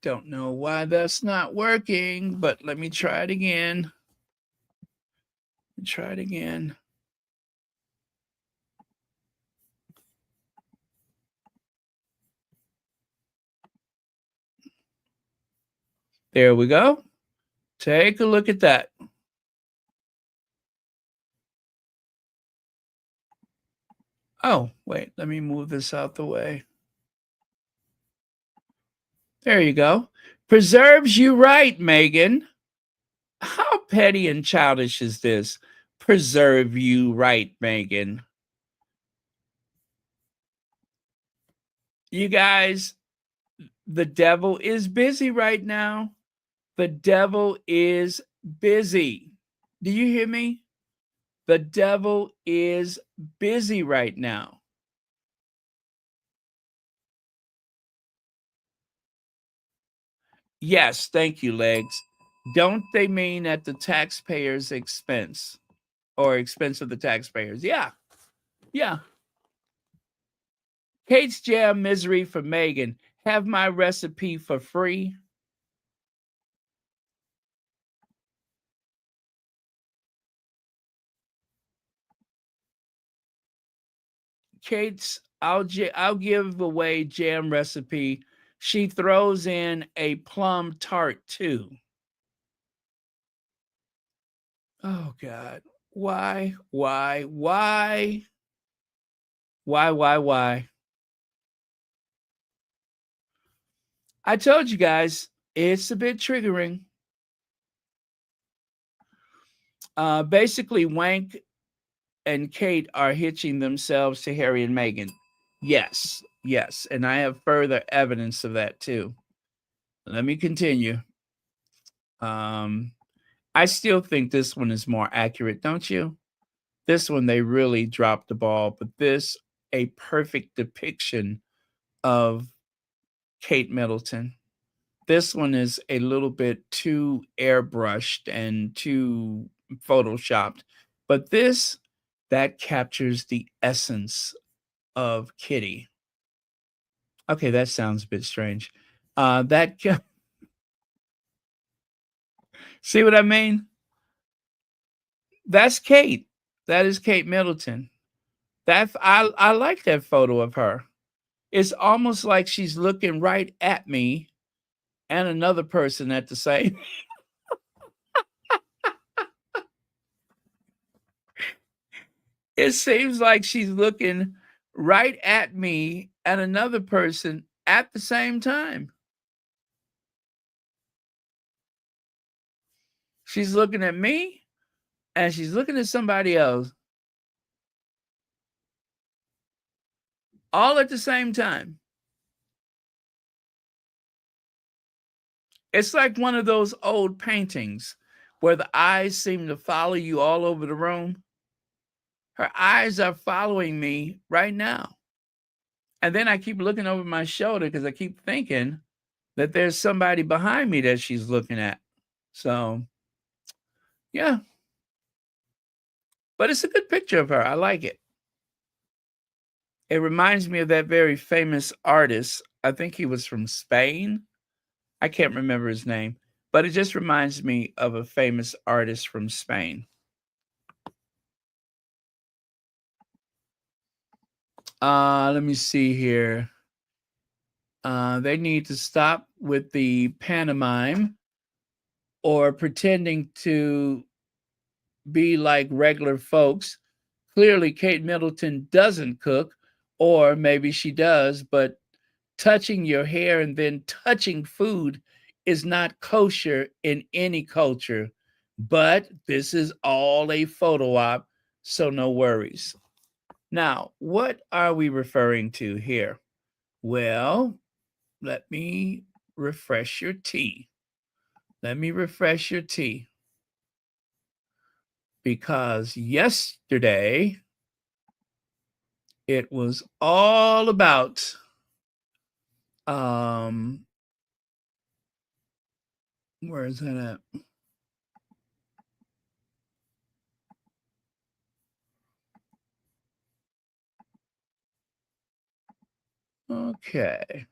Don't know why that's not working, but let me try it again. Try it again. There we go. Take a look at that. Oh, wait, let me move this out the way. There you go. Preserves you right, Meghan. How petty and childish is this? Preserve you right, Meghan. You guys, the devil is busy right now. The devil is busy. Do you hear me? The devil is busy right now. Yes, thank you, Legs. Don't they mean at the taxpayers' expense or expense of the taxpayers? Yeah, yeah. Kate's Jam Misery for Meghan. Have my recipe for free. Kate's, I'll give away jam recipe. She throws in a plum tart too. Oh God. Why? Why? I told you guys, it's a bit triggering. Basically, Wank and Kate are hitching themselves to Harry and Meghan. Yes, yes. And I have further evidence of that too. Let me continue. I still think this one is more accurate, don't you? This one, they really dropped the ball, but this, a perfect depiction of Kate Middleton. This one is a little bit too airbrushed and too photoshopped, but this that captures the essence of Kitty. Okay, that sounds a bit strange. See what I mean? That's Kate. That is Kate Middleton. I like that photo of her. It's almost like she's looking right at me and another person at the same. It seems like she's looking right at me and another person at the same time. She's looking at me and she's looking at somebody else. All at the same time. It's like one of those old paintings where the eyes seem to follow you all over the room. Her eyes are following me right now. And then I keep looking over my shoulder because I keep thinking that there's somebody behind me that she's looking at. So, yeah. But it's a good picture of her. I like it. It reminds me of that very famous artist. I think he was from Spain. I can't remember his name, but it just reminds me of a famous artist from Spain. Let me see here. They need to stop with the pantomime or pretending to be like regular folks. Clearly, Kate Middleton doesn't cook, or maybe she does, but touching your hair and then touching food is not kosher in any culture. But this is all a photo op, so no worries. Now, what are we referring to here? Well, let me refresh your tea. Let me refresh your tea. Because yesterday, it was all about where is that at? Okay.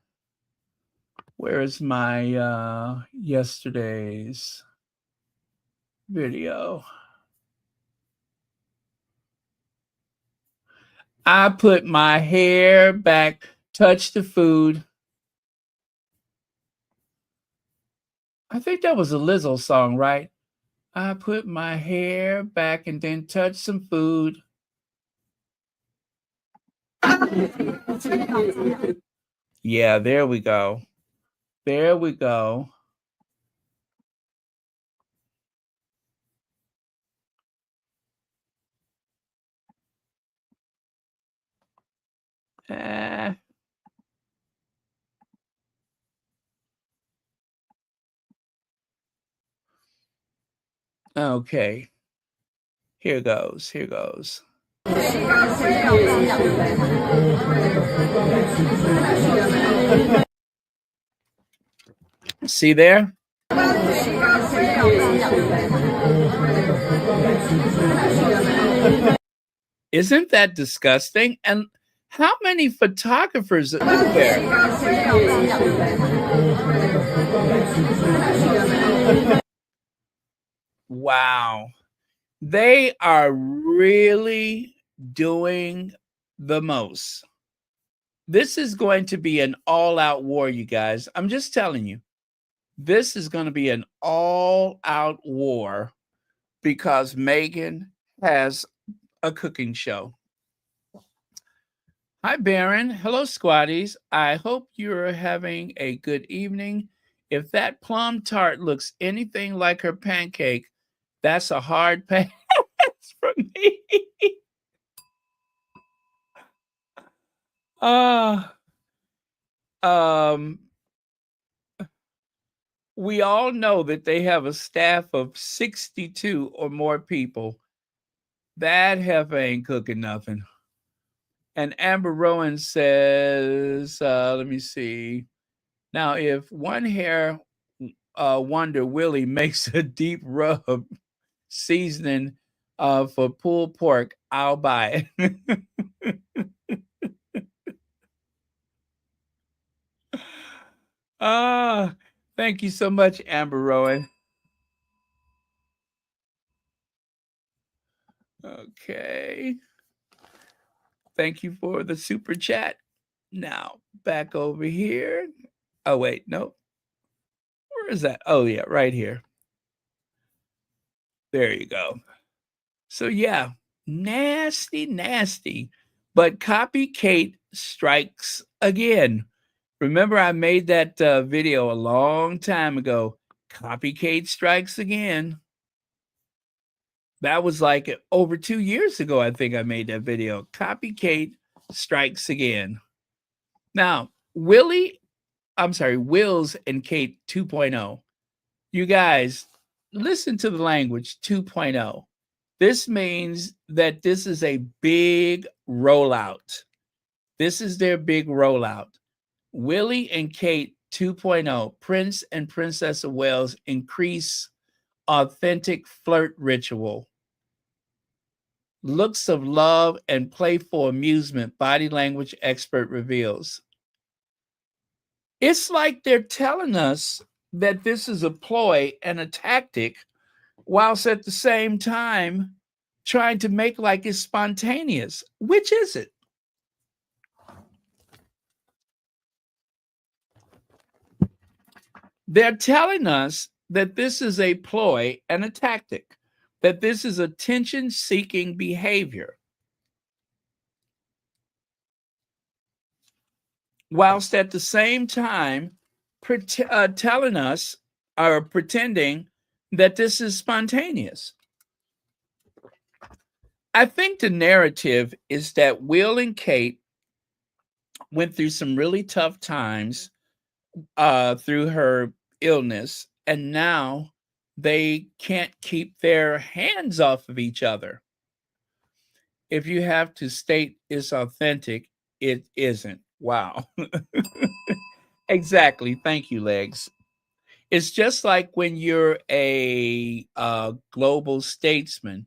Where is my yesterday's video? I put my hair back, touch the food. I think that was a Lizzo song, right? I put my hair back and then touch some food. Yeah, there we go. There we go. Okay. Here goes. Here goes. See there? Isn't that disgusting? And how many photographers are there? Wow. They are really doing the most. This is going to be an all-out war, you guys. I'm just telling you. This is going to be an all-out war because Meghan has a cooking show. Hi, Baron. Hello, Squatties. I hope you're having a good evening. If that plum tart looks anything like her pancake, that's a hard pass for me. We all know that they have a staff of 62 or more people. That heifer ain't cooking nothing. And Amber Rowan says, let me see. Now, if one hair wonder Willie makes a deep rub seasoning for pulled pork, I'll buy it. Ah, thank you so much, Amber Rowan. Okay. Thank you for the super chat. Now, back over here. Oh, wait, no. Where is that? Oh, yeah, right here. There you go. So, yeah, nasty, nasty. But Copy Kate strikes again. Remember, I made that video a long time ago. Copy Kate strikes again. That was like over 2 years ago, I think I made that video. Copy Kate strikes again. Now, Wills and Kate 2.0. You guys, listen to the language 2.0. This means that this is a big rollout. This is their big rollout. Willie and Kate 2.0, Prince and Princess of Wales increase authentic flirt ritual. Looks of love and playful amusement, body language expert reveals. It's like they're telling us that this is a ploy and a tactic, whilst at the same time trying to make like it's spontaneous. Which is it? They're telling us that this is a ploy and a tactic, that this is attention-seeking behavior, whilst at the same time telling us or pretending that this is spontaneous. I think the narrative is that Will and Kate went through some really tough times through her illness, and now they can't keep their hands off of each other. If you have to state it's authentic, it isn't. Wow. Exactly. Thank you, Legs. It's just like when you're a global statesman.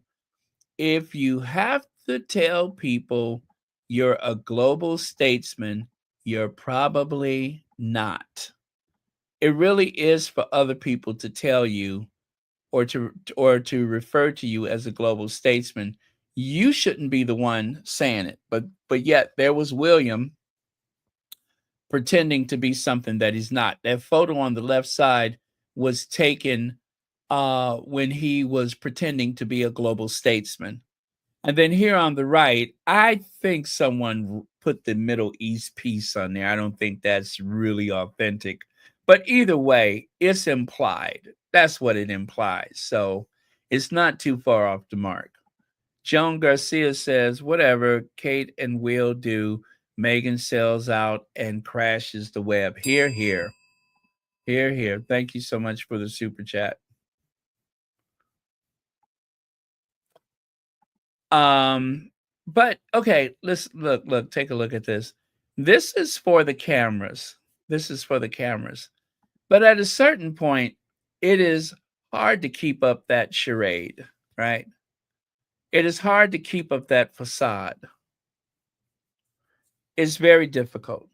If you have to tell people you're a global statesman, you're probably not. It really is for other people to tell you or to refer to you as a global statesman. You shouldn't be the one saying it. But yet there was William pretending to be something that he's not. That photo on the left side was taken when he was pretending to be a global statesman. And then here on the right, I think someone put the Middle East piece on there. I don't think that's really authentic. But either way, it's implied. That's what it implies. So it's not too far off the mark. Joan Garcia says, whatever Kate and Will do, Meghan sells out and crashes the web. Here, here. Here, here. Thank you so much for the super chat. But okay, let's look, take a look at this. This is for the cameras. This is for the cameras. But at a certain point, it is hard to keep up that charade, right? It is hard to keep up that facade. It's very difficult.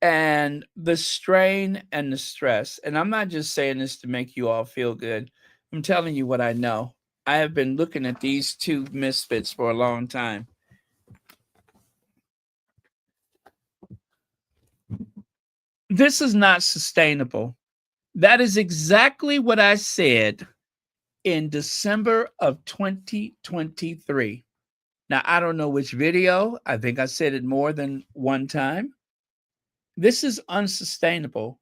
And the strain and the stress, and I'm not just saying this to make you all feel good. I'm telling you what I know. I have been looking at these two misfits for a long time. This is not sustainable. That is exactly what I said in December of 2023. Now, I don't know which video. I think I said it more than one time. This is unsustainable.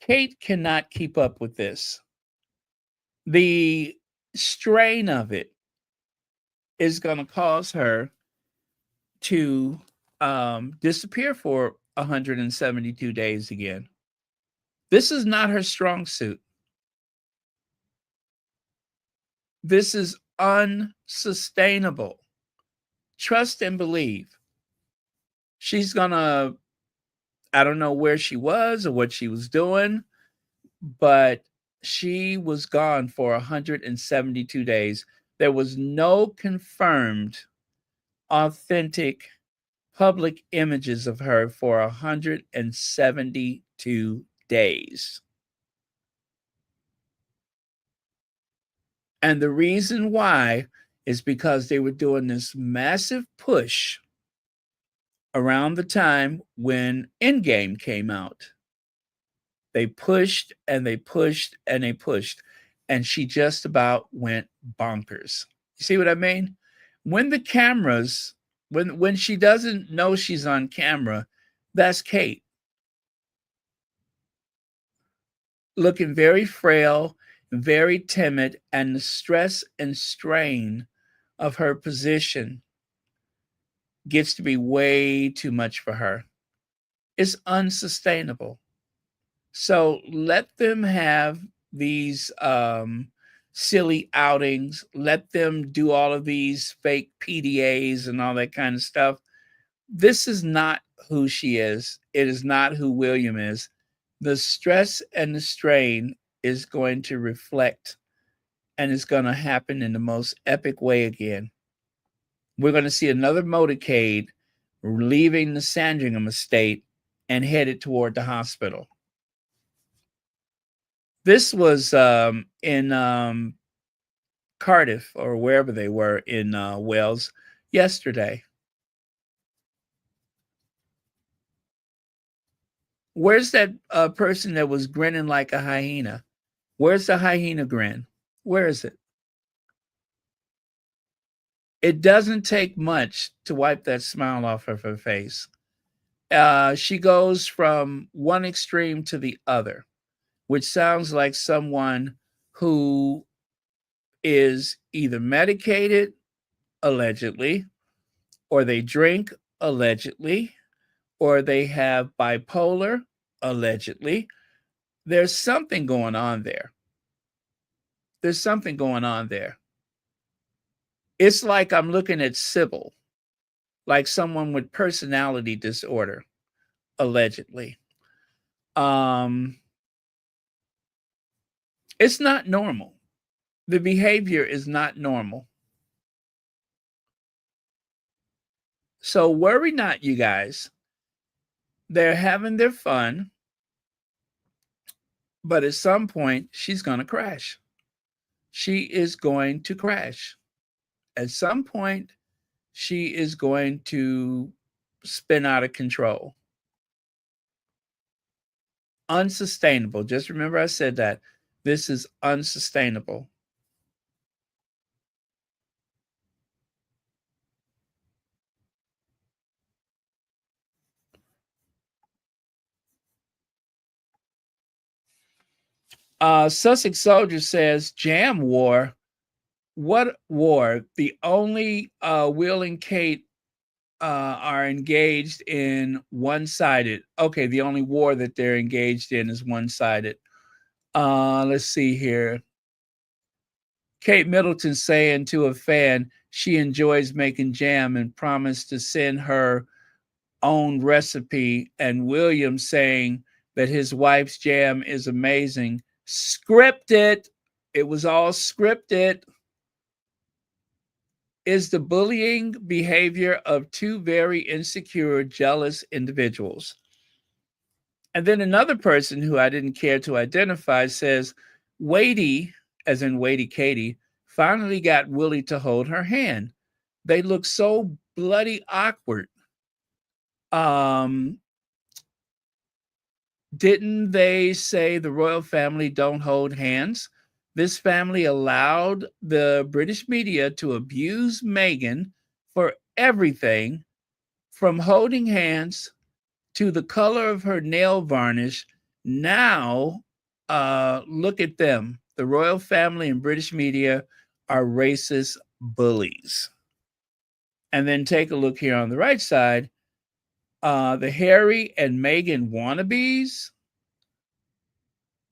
Kate cannot keep up with this. The strain of it is going to cause her to disappear for 172 days again. This is not her strong suit. This is unsustainable. Trust and believe. She's going to, I don't know where she was or what she was doing, but she was gone for 172 days. There was no confirmed, authentic public images of her for 172 days. And the reason why is because they were doing this massive push around the time when Endgame came out. They pushed and they pushed and they pushed, and she just about went bonkers. You see what I mean? When the cameras, when she doesn't know she's on camera, that's Kate. Looking very frail, very timid, and the stress and strain of her position gets to be way too much for her. It's unsustainable. So let them have these silly outings. Let them do all of these fake PDAs and all that kind of stuff. This is not who she is. It is not who William is. The stress and the strain is going to reflect, and it's going to happen in the most epic way again. We're going to see another motorcade leaving the Sandringham estate and headed toward the hospital. This was in Cardiff or wherever they were in Wales yesterday. Where's that person that was grinning like a hyena? Where's the hyena grin? Where is it? It doesn't take much to wipe that smile off of her face. She goes from one extreme to the other, which sounds like someone who is either medicated, allegedly, or they drink, allegedly, or they have bipolar, allegedly. There's something going on there. There's something going on there. It's like I'm looking at Sybil, like someone with personality disorder, allegedly. It's not normal. The behavior is not normal. So worry not, you guys. They're having their fun, but at some point, she's going to crash. She is going to crash. At some point, she is going to spin out of control. Unsustainable. Just remember I said that. This is unsustainable. Sussex Soldier says, Jam War. What war? The only Will and Kate are engaged in one-sided. Okay, the only war that they're engaged in is one-sided. Let's see here. Kate Middleton saying to a fan she enjoys making jam and promised to send her own recipe, and William saying that his wife's jam is amazing. Scripted. It was all scripted. Is the bullying behavior of two very insecure, jealous individuals. And then another person who I didn't care to identify says, Wadey, as in Wadey Katie, finally got Willie to hold her hand. They look so bloody awkward. Didn't they say the royal family don't hold hands? This family allowed the British media to abuse Meghan for everything from holding hands to the color of her nail varnish. Now, look at them. The royal family and British media are racist bullies. And then take a look here on the right side. The Harry and Meghan wannabes,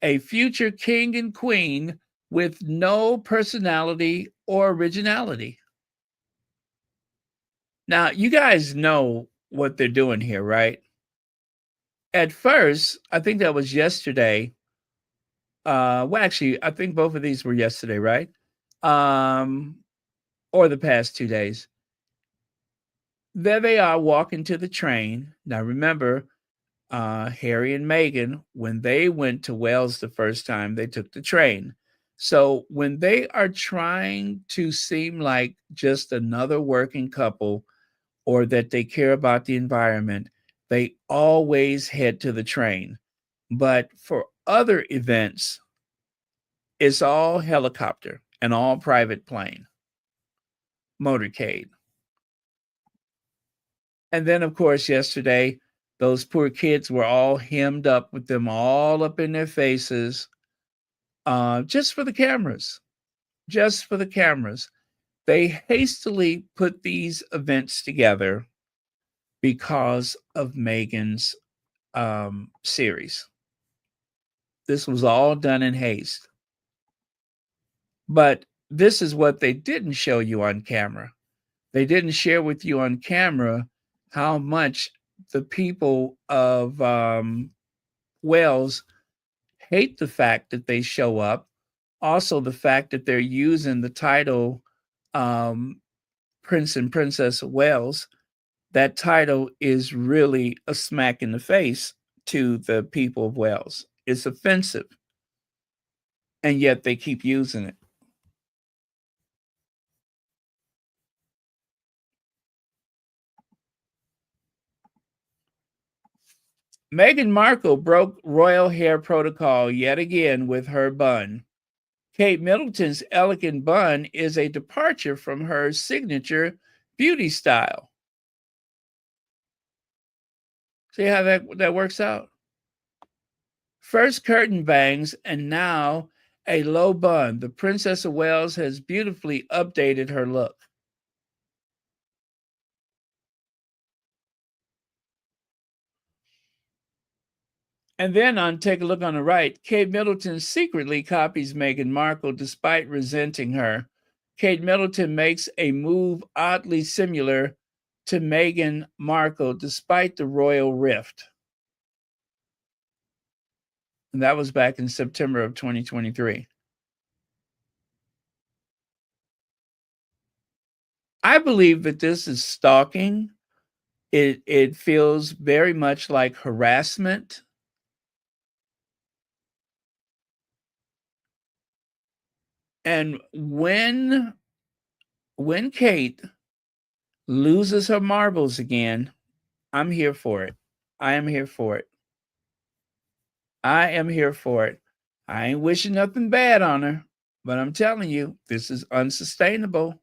a future king and queen with no personality or originality. Now, you guys know what they're doing here, right? At first, I think that was yesterday. Well, actually, I think both of these were yesterday, right? or the past 2 days. There they are walking to the train. Now remember, Harry and Meghan, when they went to Wales the first time, they took the train. So when they are trying to seem like just another working couple or that they care about the environment, they always head to the train. But for other events, it's all helicopter and all private plane, motorcade. And then, of course, yesterday, those poor kids were all hemmed up with them all up in their faces, just for the cameras, just for the cameras. They hastily put these events together because of Meghan's series. This was all done in haste. But this is what they didn't show you on camera. They didn't share with you on camera how much the people of Wales hate the fact that they show up. Also, the fact that they're using the title Prince and Princess of Wales. That title is really a smack in the face to the people of Wales. It's offensive. And yet they keep using it. Meghan Markle broke royal hair protocol yet again with her bun. Kate Middleton's elegant bun is a departure from her signature beauty style. See how that works out? First curtain bangs and now a low bun. The Princess of Wales has beautifully updated her look. And then take a look on the right. Kate Middleton secretly copies Meghan Markle despite resenting her. Kate Middleton makes a move oddly similar to Meghan Markle despite the royal rift. And that was back in September of 2023. I believe that this is stalking. It feels very much like harassment. And when Kate loses her marbles again, I'm here for it. I am here for it. I am here for it. I ain't wishing nothing bad on her, but I'm telling you, this is unsustainable.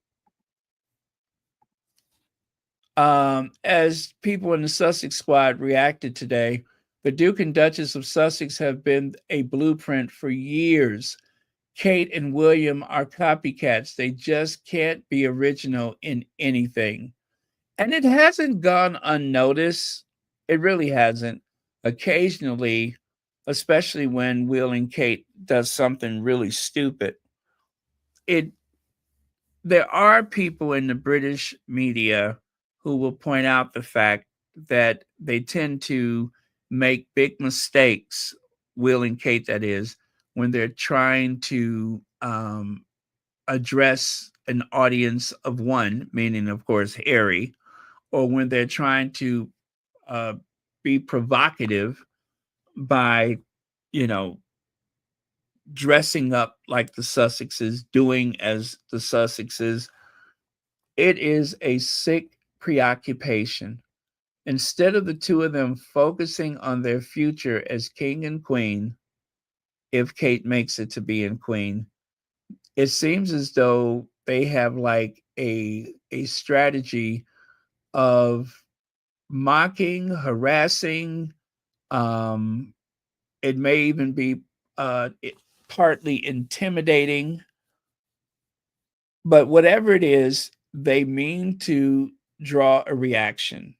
As people in the Sussex squad reacted today, the Duke and Duchess of Sussex have been a blueprint for years. Kate and William are copycats. They just can't be original in anything. And it hasn't gone unnoticed. It really hasn't. Occasionally, especially when Will and Kate does something really stupid, there are people in the British media who will point out the fact that they tend to make big mistakes, Will and Kate, that is, when they're trying to address an audience of one, meaning, of course, Harry, or when they're trying to be provocative by, dressing up like the Sussexes, doing as the Sussexes. It is a sick preoccupation. Instead of the two of them focusing on their future as king and queen, if Kate makes it to being queen, it seems as though they have like a strategy of mocking, harassing. It may even be partly intimidating. But whatever it is, they mean to draw a reaction.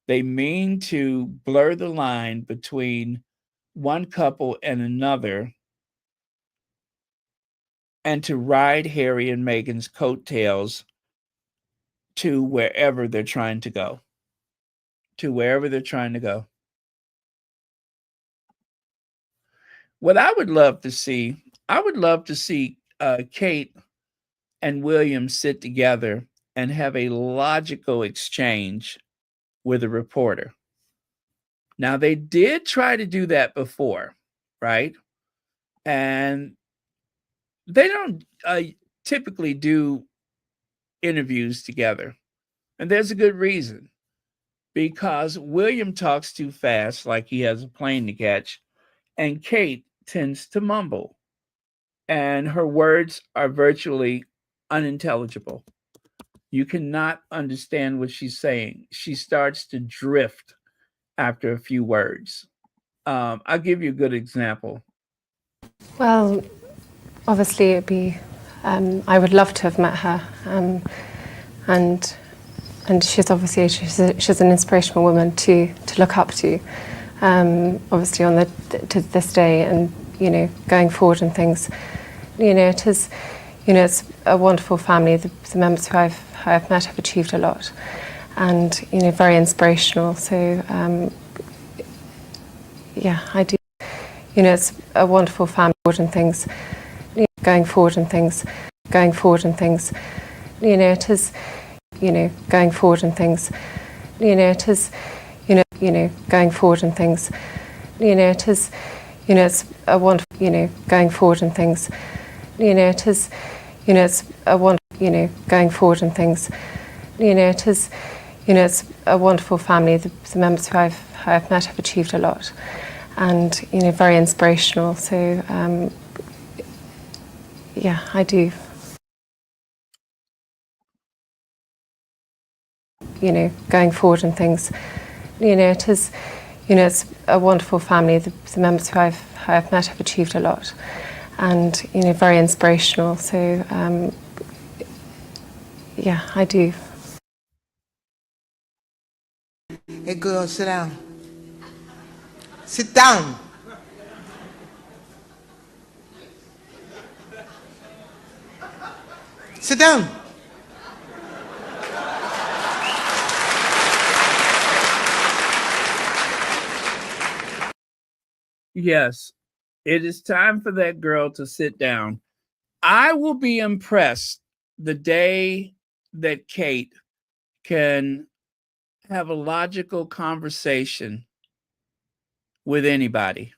They mean to blur the line between one couple and another and to ride Harry and Meghan's coattails to wherever they're trying to go. To wherever they're trying to go. What I would love to see Kate and Williams sit together and have a logical exchange with a reporter. Now, they did try to do that before, right? And they don't typically do interviews together. And there's a good reason, because William talks too fast, like he has a plane to catch, and Kate tends to mumble, and her words are virtually unintelligible. You cannot understand what she's saying. She starts to drift after a few words. I'll give you a good example. Well, obviously it'd be, I would love to have met her, and she's obviously, she's an inspirational woman to look up to, obviously to this day, and, you know, going forward and things. You know, it is, you know, it's a wonderful family. The members who I've met have achieved a lot, and, you know, very inspirational. So, yeah, I do. You know, it's a wonderful family and things, you know, going forward and things. You know, it is, you know, going forward and things. You know, it is, you know, going forward and things. You know, it is, you know, it's a wonderful, you know, going forward and things. You know, it is, you know, it's a wonderful, you know, going forward and things. You know, it is, you know, it's a wonderful family. The members who I've met have achieved a lot, and, you know, very inspirational. So, yeah, I do. You know, going forward and things. You know, it is, you know, it's a wonderful family. The members who I've met have achieved a lot, and, you know, very inspirational. So, yeah, I do. Hey girl, sit down. Sit down. Sit down. Yes, it is time for that girl to sit down. I will be impressed the day that Kate can have a logical conversation with anybody.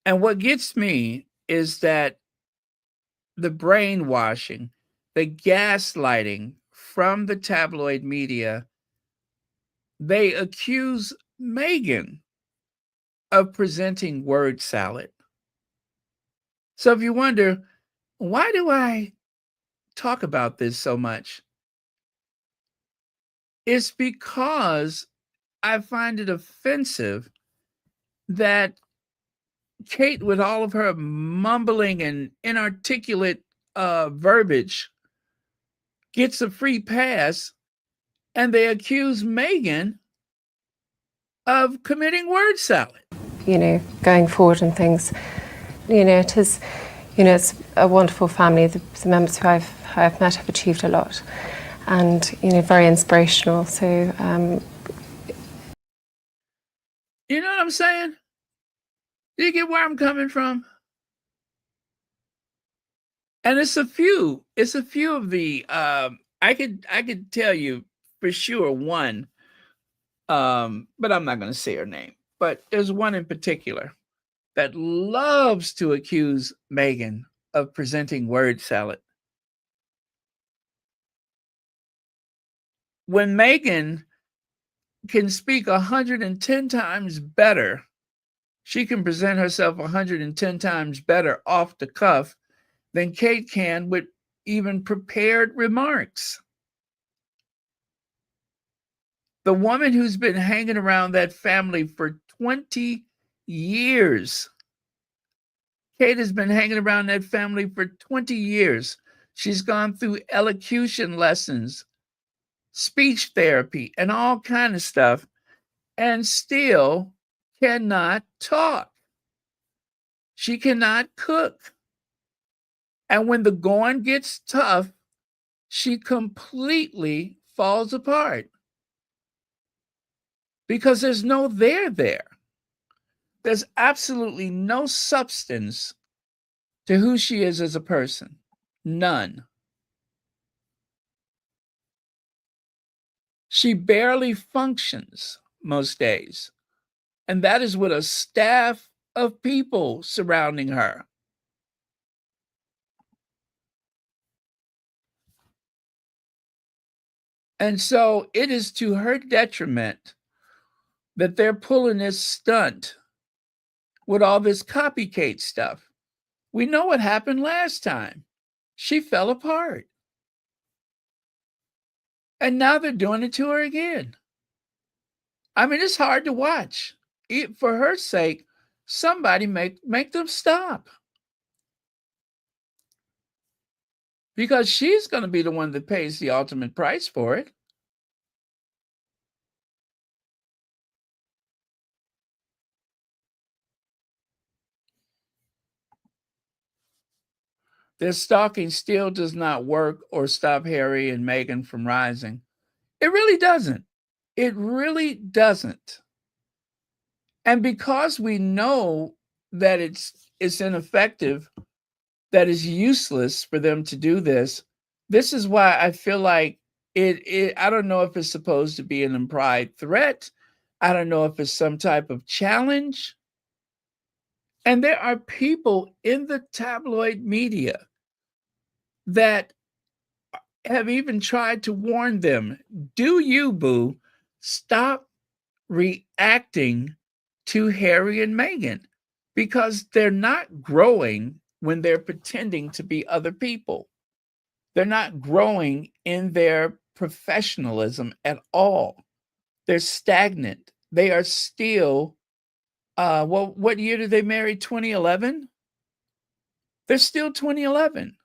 And what gets me is that the brainwashing, the gaslighting from the tabloid media, they accuse Meghan of presenting word salad. So if you wonder, why do I talk about this so much? It's because I find it offensive that Kate, with all of her mumbling and inarticulate verbiage, gets a free pass, and they accuse Meghan of committing word salad. You know, going forward and things. You know, it is, you know, it's a wonderful family. The members who I've met have achieved a lot, and, you know, very inspirational. So, you know what I'm saying? Do you get where I'm coming from? And it's a few of the I could tell you for sure one, but I'm not going to say her name. But there's one in particular that loves to accuse Meghan of presenting word salad. When Meghan can speak 110 times better, she can present herself 110 times better off the cuff than Kate can with even prepared remarks. The woman who's been hanging around that family for 20 years. Kate has been hanging around that family for 20 years. She's gone through elocution lessons, speech therapy, and all kind of stuff, and still cannot talk. She cannot cook. And when the going gets tough, she completely falls apart. Because there's no there. There's absolutely no substance to who she is as a person. None. She barely functions most days. And that is with a staff of people surrounding her. And so it is to her detriment that they're pulling this stunt with all this copycat stuff. We know what happened last time. She fell apart. And now they're doing it to her again. I mean, it's hard to watch. For her sake, somebody make them stop. Because she's going to be the one that pays the ultimate price for it. Their stalking still does not work or stop Harry and Meghan from rising. It really doesn't. It really doesn't. And because we know that it's ineffective, that it's useless for them to do this, this is why I feel like I don't know if it's supposed to be an implied threat. I don't know if it's some type of challenge. And there are people in the tabloid media that have even tried to warn them, do you, boo, stop reacting to Harry and Meghan, because they're not growing when they're pretending to be other people. They're not growing in their professionalism at all. They're stagnant. They are still, what year did they marry? 2011? They're still 2011.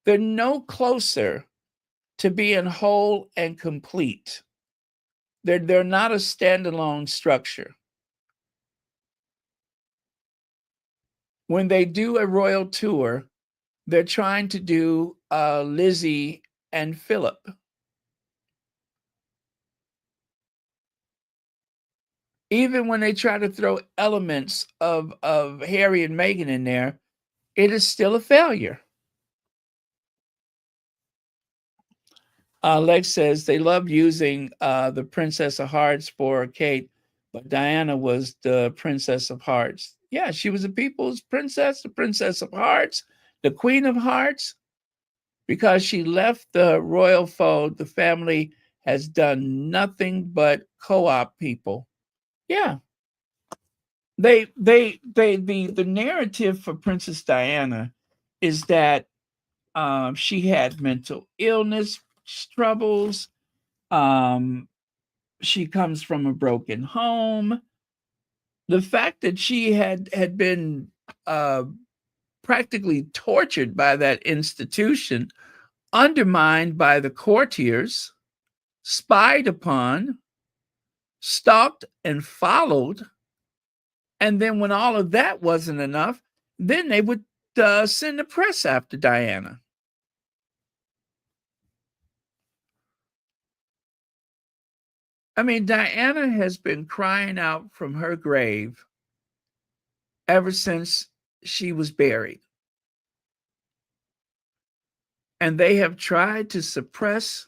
They're no closer to being whole and complete. They're not a standalone structure. When they do a royal tour, they're trying to do Lizzie and Philip. Even when they try to throw elements of Harry and Meghan in there, it is still a failure. Lex says they love using the Princess of Hearts for Kate, but Diana was the Princess of Hearts. Yeah, she was a people's princess, the Princess of Hearts, the Queen of Hearts. Because she left the royal fold, the family has done nothing but co-op people. Yeah. The narrative for Princess Diana is that she had mental illness troubles. She comes from a broken home. The fact that she had been practically tortured by that institution, undermined by the courtiers, spied upon, stalked and followed. And then when all of that wasn't enough, then they would send the press after Diana. I mean, Diana has been crying out from her grave ever since she was buried. And they have tried to suppress,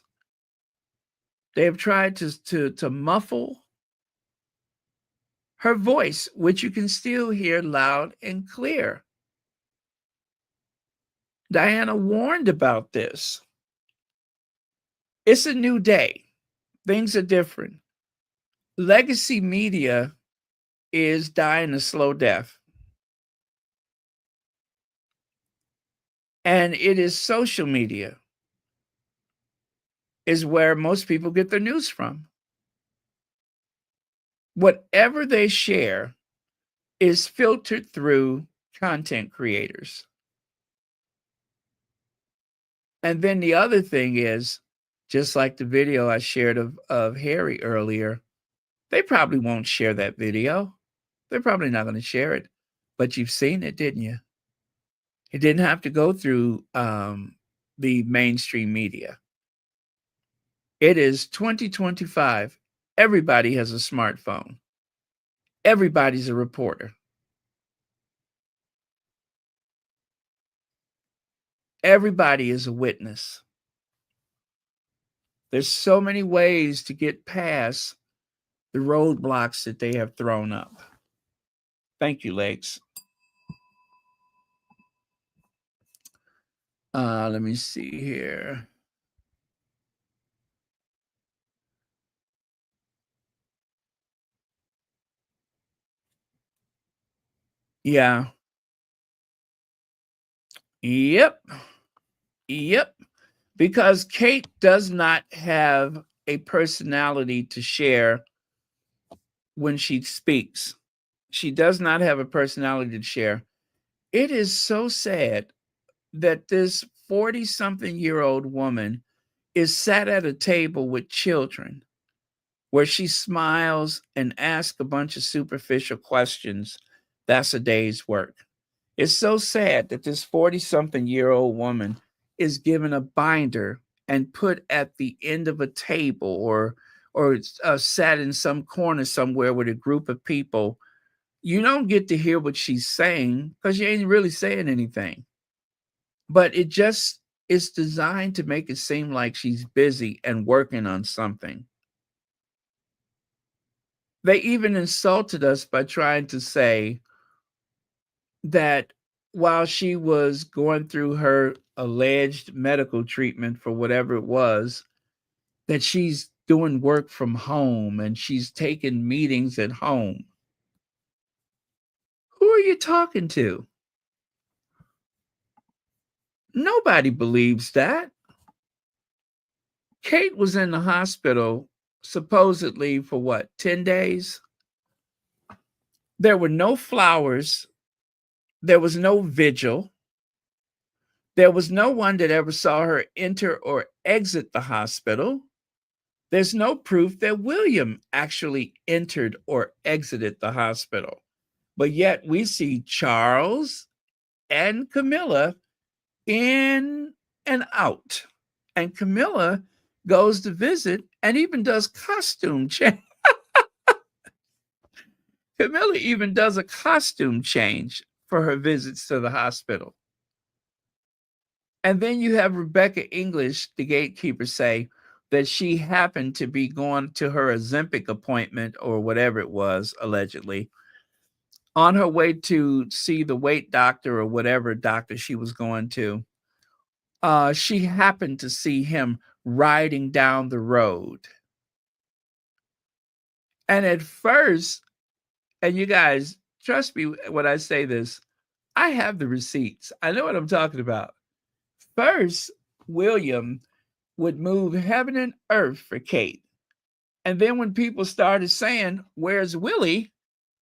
they have tried to muffle her voice, which you can still hear loud and clear. Diana warned about this. It's a new day. Things are different. Legacy media is dying a slow death. And it is social media is where most people get their news from. Whatever they share is filtered through content creators. And then the other thing is, just like the video I shared of Harry earlier, they probably won't share that video. They're probably not going to share it. But you've seen it, didn't you? It didn't have to go through the mainstream media. It is 2025. Everybody has a smartphone. Everybody's a reporter. Everybody is a witness. There's so many ways to get past the roadblocks that they have thrown up. Thank you, Legs. Let me see here. Yeah. Yep. Because Kate does not have a personality to share when she speaks. She does not have a personality to share. It is so sad that this 40-something-year-old woman is sat at a table with children where she smiles and asks a bunch of superficial questions. That's a day's work. It's so sad that this 40-something-year-old woman is given a binder and put at the end of a table or sat in some corner somewhere with a group of people. You don't get to hear what she's saying because she ain't really saying anything. But it just is designed to make it seem like she's busy and working on something. They even insulted us by trying to say that while she was going through her alleged medical treatment for whatever it was, that she's doing work from home and she's taking meetings at home. Who are you talking to? Nobody believes that. Kate was in the hospital supposedly for what, 10 days? There were no flowers. There was no vigil. There was no one that ever saw her enter or exit the hospital. There's no proof that William actually entered or exited the hospital. But yet we see Charles and Camilla in and out. And Camilla goes to visit and even does costume change. Camilla even does a costume change for her visits to the hospital. And then you have Rebecca English, the gatekeeper, say that she happened to be going to her Ozempic appointment or whatever it was, allegedly, on her way to see the weight doctor or whatever doctor she was going to. She happened to see him riding down the road. And at first, and you guys, trust me when I say this, I have the receipts. I know what I'm talking about. First, William would move heaven and earth for Kate. And then when people started saying, "Where's Willie?"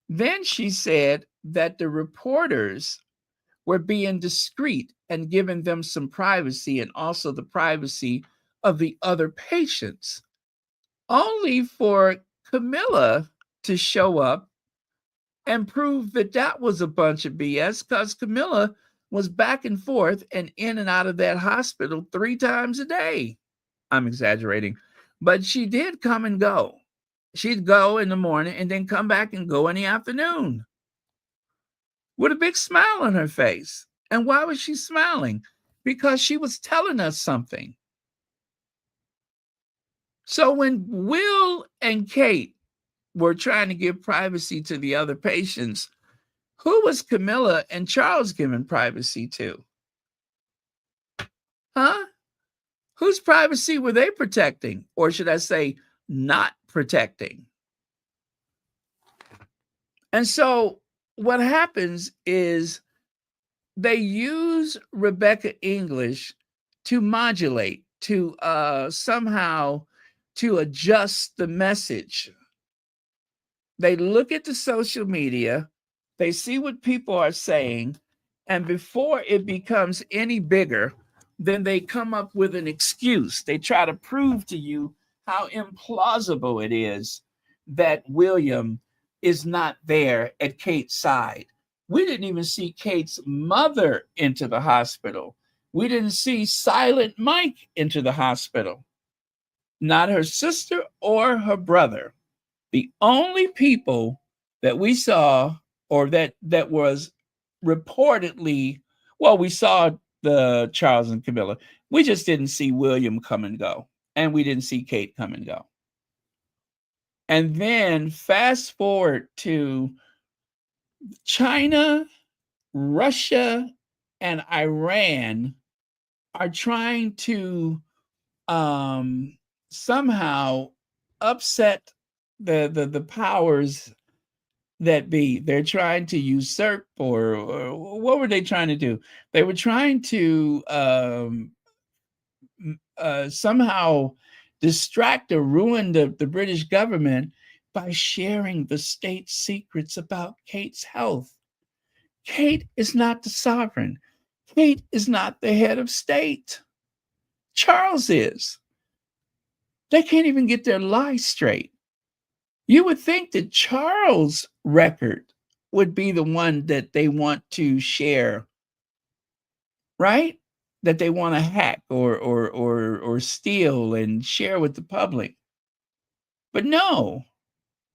then she said that the reporters were being discreet and giving them some privacy and also the privacy of the other patients, only for Camilla to show up and prove that that was a bunch of BS because Camilla was back and forth and in and out of that hospital 3 times a day. I'm exaggerating, but she did come and go. She'd go in the morning and then come back and go in the afternoon with a big smile on her face. And why was she smiling? Because she was telling us something. So when Will and Kate were trying to give privacy to the other patients, who was Camilla and Charles giving privacy to? Huh? Whose privacy were they protecting? Or should I say, not protecting? And so what happens is they use Rebecca English to modulate, to somehow to adjust the message. They look at the social media, they see what people are saying, and before it becomes any bigger, then they come up with an excuse. They try to prove to you how implausible it is that William is not there at Kate's side. We didn't even see Kate's mother into the hospital. We didn't see Silent Mike into the hospital. Not her sister or her brother. The only people that we saw or that was reportedly, well, we saw the Charles and Camilla. We just didn't see William come and go, and we didn't see Kate come and go. And then fast forward to China, Russia, and Iran are trying to somehow upset the powers that be. They're trying to usurp, or what were they trying to do? They were trying to somehow distract or ruin the British government by sharing the state secrets about Kate's health. Kate is not the sovereign. Kate is not the head of state. Charles is. They can't even get their lies straight. You would think that Charles' record would be the one that they want to share, right? That they want to hack or steal and share with the public. But no,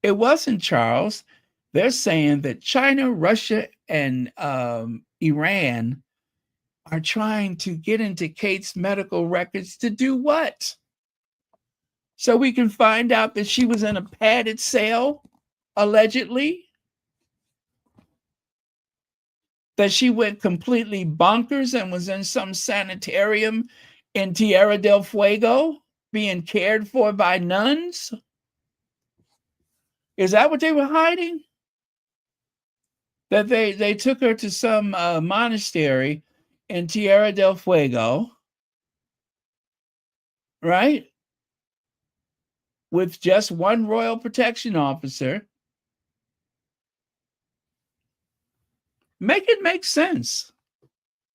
it wasn't Charles. They're saying that China, Russia, and Iran are trying to get into Kate's medical records to do what? So we can find out that she was in a padded cell, allegedly. That she went completely bonkers and was in some sanitarium in Tierra del Fuego being cared for by nuns? Is that what they were hiding? That they took her to some monastery in Tierra del Fuego, right? With just one royal protection officer. Make it make sense.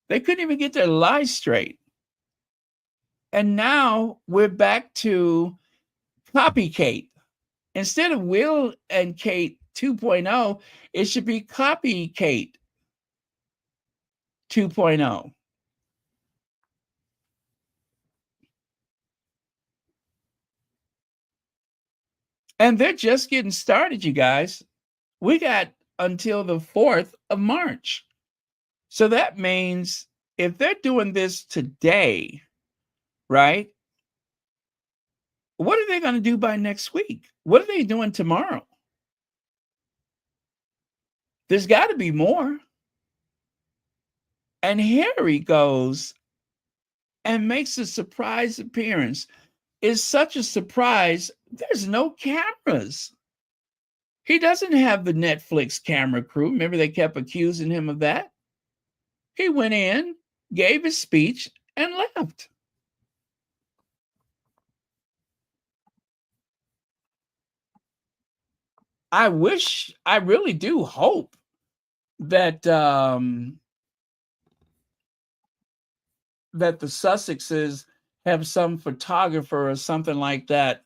They couldn't even get their lies straight. And now we're back to Copy Kate. Instead of Will and Kate 2.0, it should be Copy Kate 2.0. And they're just getting started, you guys. We got until the 4th of March. So that means if they're doing this today, right? What are they going to do by next week? What are they doing tomorrow? There's got to be more. And Harry goes and makes a surprise appearance. It's such a surprise, there's no cameras. He doesn't have the Netflix camera crew. Remember, they kept accusing him of that? He went in, gave his speech, and left. I really do hope that that the Sussexes have some photographer or something like that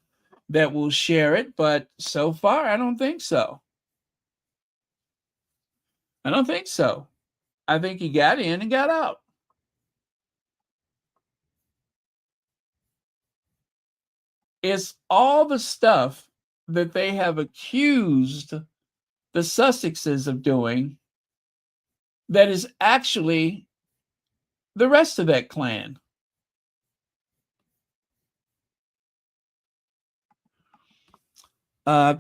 that will share it, but so far I don't think so. I don't think so. I think he got in and got out. It's all the stuff that they have accused the Sussexes of doing that is actually the rest of that clan.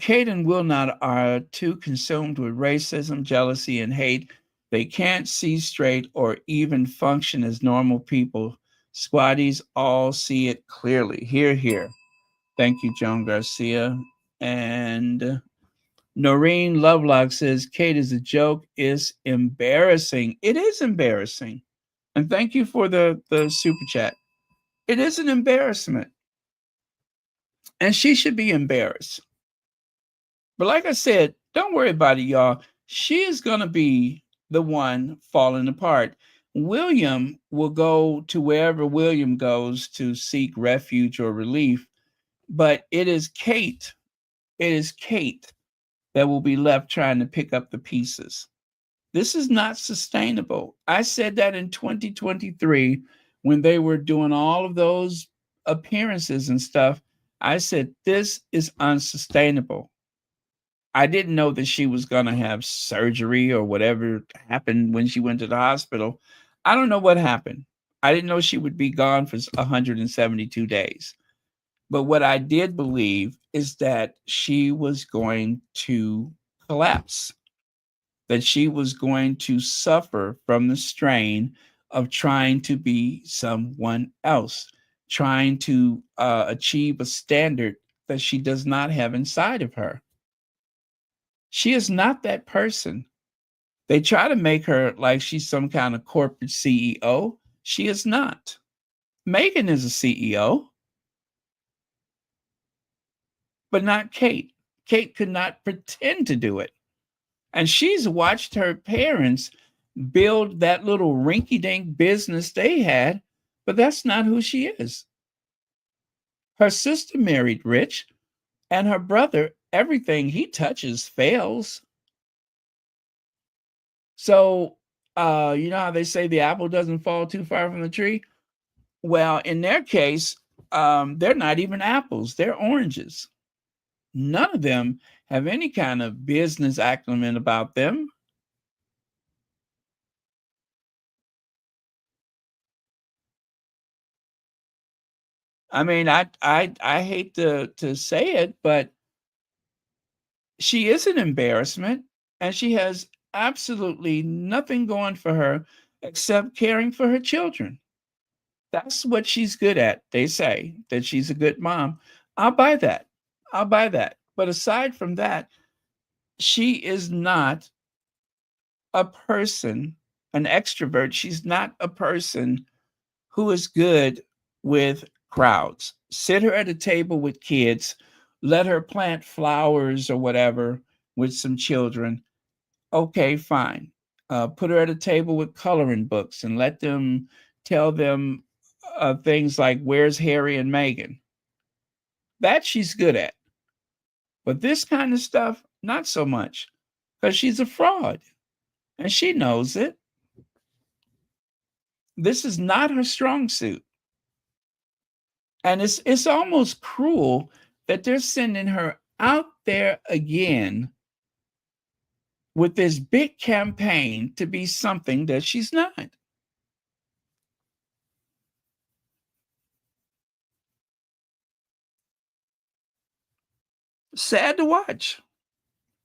Kate and Wilnot are too consumed with racism, jealousy, and hate. They can't see straight or even function as normal people. Squatties all see it clearly. Hear, hear. Thank you, Joan Garcia. And Noreen Lovelock says, Kate is a joke. Is embarrassing. It is embarrassing. And thank you for the super chat. It is an embarrassment. And she should be embarrassed. But like I said, don't worry about it, y'all. She is going to be the one falling apart. William will go to wherever William goes to seek refuge or relief. But it is Kate. It is Kate that will be left trying to pick up the pieces. This is not sustainable. I said that in 2023 when they were doing all of those appearances and stuff. I said, this is unsustainable. I didn't know that she was going to have surgery or whatever happened when she went to the hospital. I don't know what happened. I didn't know she would be gone for 172 days. But what I did believe is that she was going to collapse, that she was going to suffer from the strain of trying to be someone else, trying to achieve a standard that she does not have inside of her. She is not that person. They try to make her like she's some kind of corporate CEO. She is not. Meghan is a CEO, but not Kate. Kate could not pretend to do it. And she's watched her parents build that little rinky-dink business they had, but that's not who she is. Her sister married rich, and her brother, everything he touches fails. So, you know how they say the apple doesn't fall too far from the tree? Well, in their case, they're not even apples, they're oranges. None of them have any kind of business acumen about them. I mean, I hate to say it, but she is an embarrassment, and she has absolutely nothing going for her except caring for her children. That's what she's good at. They say that she's a good mom. I'll buy that. I'll buy that. But aside from that, she is not a person, an extrovert. She's not a person who is good with crowds. Sit her at a table with kids, let her plant flowers or whatever with some children. Okay, fine. Put her at a table with coloring books and let them tell them things like, where's Harry and Meghan? That she's good at. But this kind of stuff, not so much, because she's a fraud and she knows it. This is not her strong suit. And it's almost cruel that they're sending her out there again with this big campaign to be something that she's not. Sad to watch.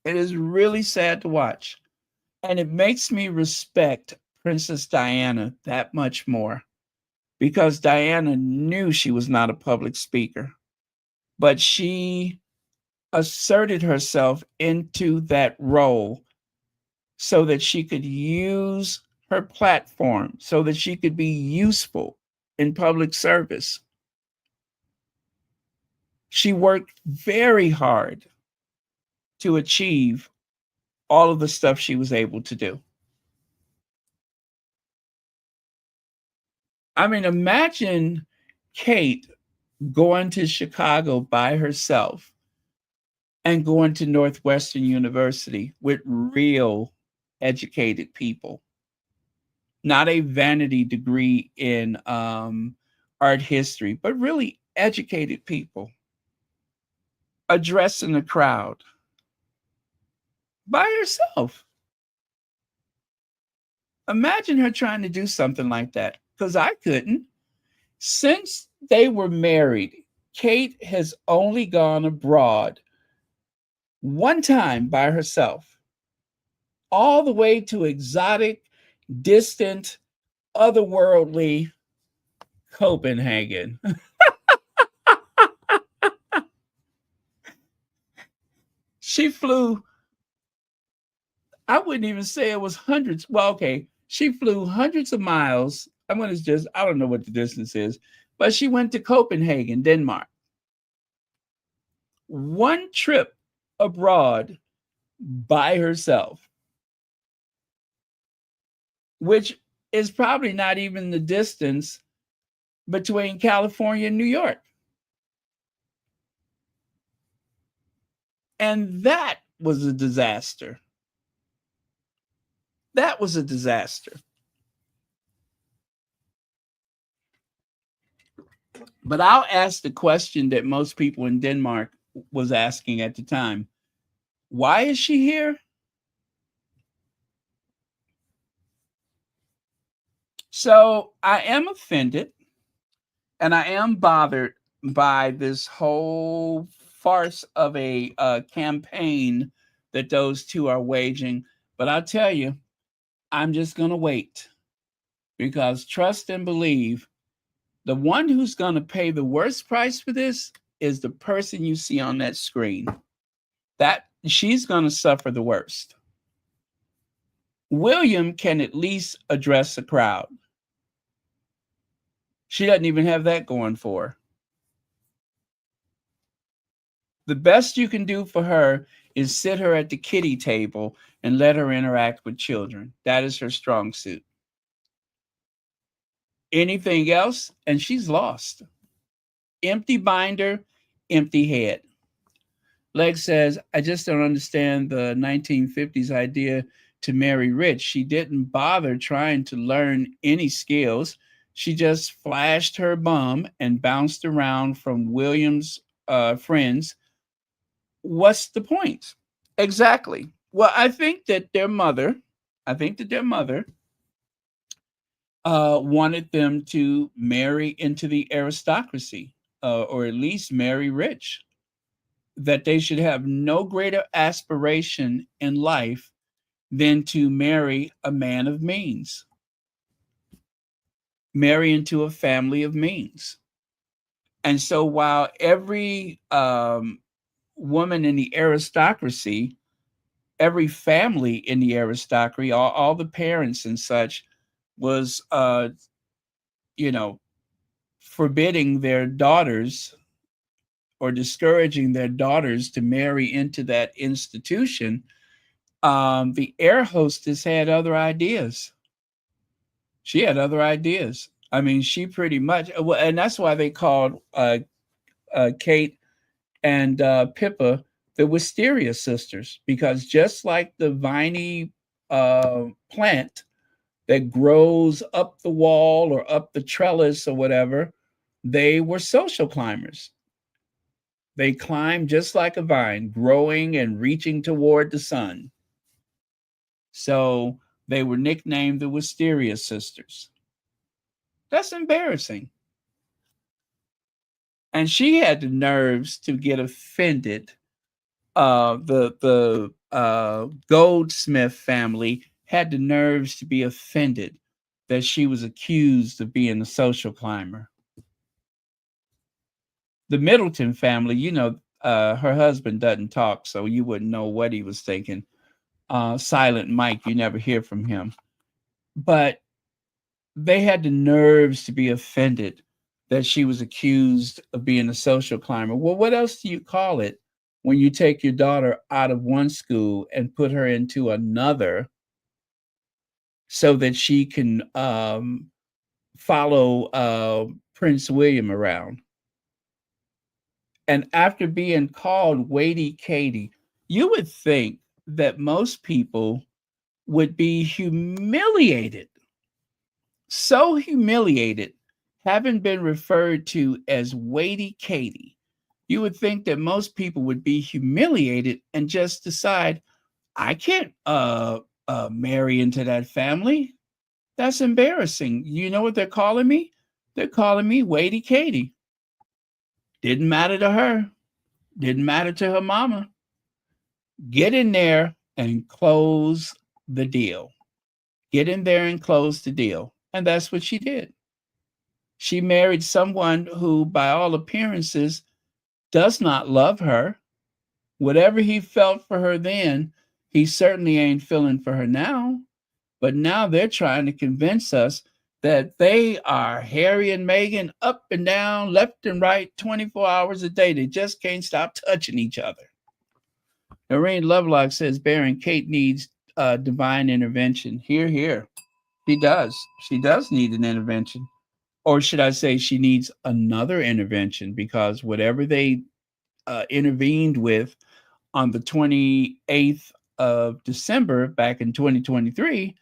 It is really sad to watch. And it makes me respect Princess Diana that much more because Diana knew she was not a public speaker, but she asserted herself into that role so that she could use her platform, so that she could be useful in public service. She worked very hard to achieve all of the stuff she was able to do. I mean, imagine Kate going to Chicago by herself and going to Northwestern University with real educated people, not a vanity degree in art history, but really educated people addressing the crowd by herself. Imagine her trying to do something like that, because I couldn't. Since they were married, Kate has only gone abroad one time by herself, all the way to exotic, distant, otherworldly Copenhagen. She flew, I wouldn't even say it was hundreds. Well, okay, she flew hundreds of miles. I don't know what the distance is, but she went to Copenhagen, Denmark. One trip abroad by herself, which is probably not even the distance between California and New York. And that was a disaster. That was a disaster. But I'll ask the question that most people in Denmark was asking at the time. Why is she here? So I am offended and I am bothered by this whole farce of a campaign that those two are waging. But I'll tell you, I'm just going to wait because trust and believe the one who's going to pay the worst price for this is the person you see on that screen. That she's going to suffer the worst. William can at least address the crowd. She doesn't even have that going for her. The best you can do for her is sit her at the kiddie table and let her interact with children. That is her strong suit. Anything else, and she's lost. Empty binder, empty head. Leg says, I just don't understand the 1950s idea to marry rich. She didn't bother trying to learn any skills. She just flashed her bum and bounced around from William's friends. What's the point? Exactly. Well, I think that their mother wanted them to marry into the aristocracy, or at least marry rich. That they should have no greater aspiration in life than to marry a man of means, marry into a family of means. And so while every woman in the aristocracy, every family in the aristocracy, all the parents and such was, forbidding their daughters or discouraging their daughters to marry into that institution, the air hostess had other ideas. She had other ideas. I mean, she pretty much, and that's why they called Kate and Pippa the Wisteria sisters, because just like the viney plant that grows up the wall or up the trellis or whatever, they were social climbers. They climbed just like a vine, growing and reaching toward the sun. So they were nicknamed the Wisteria sisters. That's embarrassing. And she had the nerves to get offended. The Goldsmith family had the nerves to be offended that she was accused of being a social climber. The Middleton family, her husband doesn't talk, so you wouldn't know what he was thinking. Silent Mike, you never hear from him. But they had the nerves to be offended that she was accused of being a social climber. Well, what else do you call it when you take your daughter out of one school and put her into another so that she can follow Prince William around? And after being called Waity Katie, you would think that most people would be humiliated, so humiliated, having been referred to as Waity Katie. You would think that most people would be humiliated and just decide, I can't marry into that family. That's embarrassing. You know what they're calling me? They're calling me Waity Katie. Didn't matter to her. Didn't matter to her mama. Get in there and close the deal. Get in there and close the deal. And that's what she did. She married someone who, by all appearances, does not love her. Whatever he felt for her then, he certainly ain't feeling for her now. But now they're trying to convince us that they are Harry and Meghan up and down, left and right, 24 hours a day. They just can't stop touching each other. Noreen Lovelock says, Baron, Kate needs divine intervention. Hear, hear. She does. She does need an intervention. Or should I say she needs another intervention, because whatever they intervened with on the 28th of December back in 2023,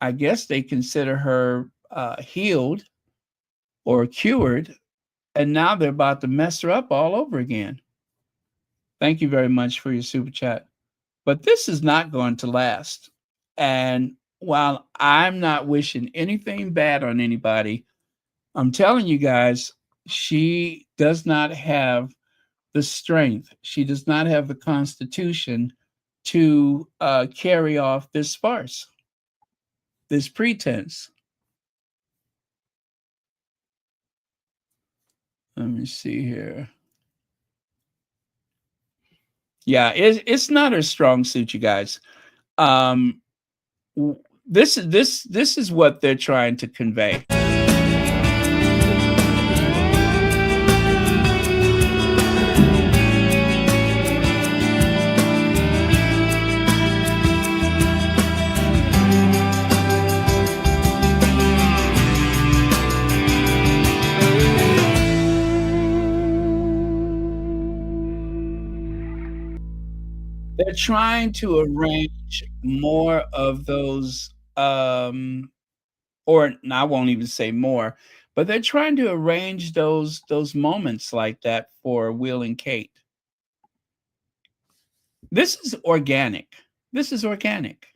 I guess they consider her healed or cured, and now they're about to mess her up all over again. Thank you very much for your super chat. But this is not going to last. And while I'm not wishing anything bad on anybody, I'm telling you guys, she does not have the strength. She does not have the constitution to carry off this farce, this pretense. Let me see here. Yeah, it's not her strong suit, you guys. Um, this is what they're trying to convey. They're trying to arrange more of those, or I won't even say more, but they're trying to arrange those moments like that for Will and Kate. This is organic. This is organic.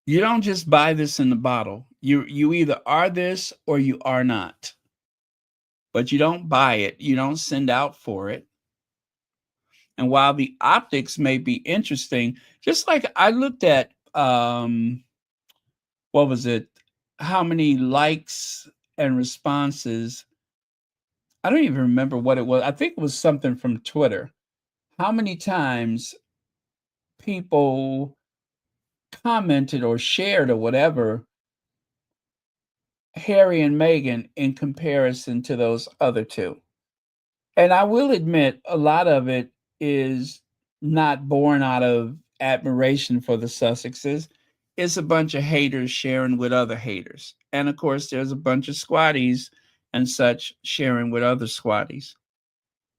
You don't just buy this in the bottle. You either are this or you are not. But you don't buy it. You don't send out for it. And while the optics may be interesting, just like I looked at what was it? How many likes and responses? I don't even remember what it was. I think it was something from Twitter. How many times people commented or shared or whatever Harry and Meghan in comparison to those other two. And I will admit a lot of it is not born out of admiration for the Sussexes. It's a bunch of haters sharing with other haters. And of course, there's a bunch of squatties and such sharing with other squatties.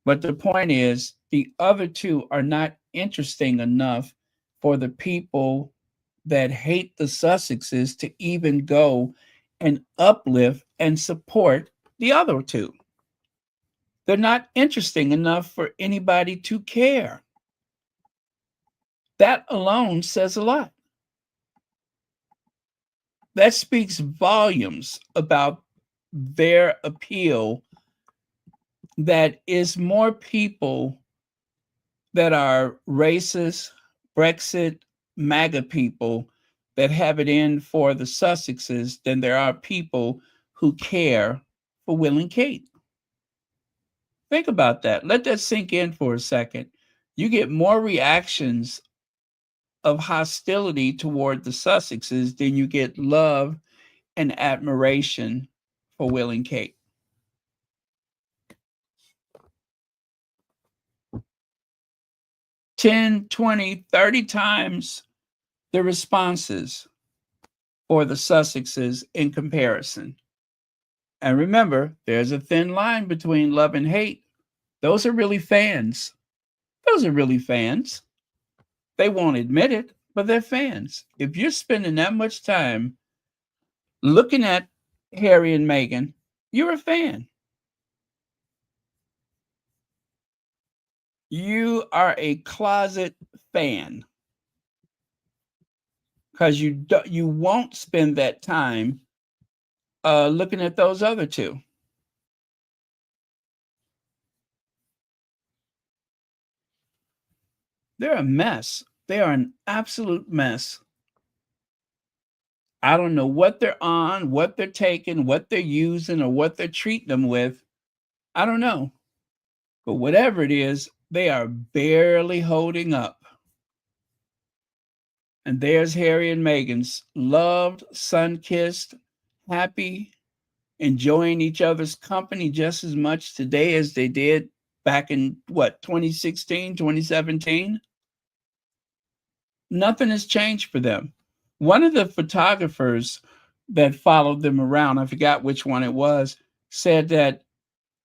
But the point is, the other two are not interesting enough for the people that hate the Sussexes to even go and uplift and support the other two. They're not interesting enough for anybody to care. That alone says a lot. That speaks volumes about their appeal, that is more people that are racist, Brexit, MAGA people that have it in for the Sussexes than there are people who care for Will and Kate. Think about that. Let that sink in for a second. You get more reactions of hostility toward the Sussexes than you get love and admiration for Will and Kate. $10, $20, $30 times the responses for the Sussexes in comparison. And remember, there's a thin line between love and hate. Those are really fans. Those are really fans. They won't admit it, but they're fans. If you're spending that much time looking at Harry and Meghan, you're a fan. You are a closet fan because you won't spend that time looking at those other two. They're a mess. They are an absolute mess. I don't know what they're on, what they're taking, what they're using, or what they're treating them with. I don't know. But whatever it is, they are barely holding up. And there's Harry and Meghan's loved, sun-kissed, happy, enjoying each other's company just as much today as they did back in, 2016, 2017? Nothing has changed for them. One of the photographers that followed them around, I forgot which one it was, said that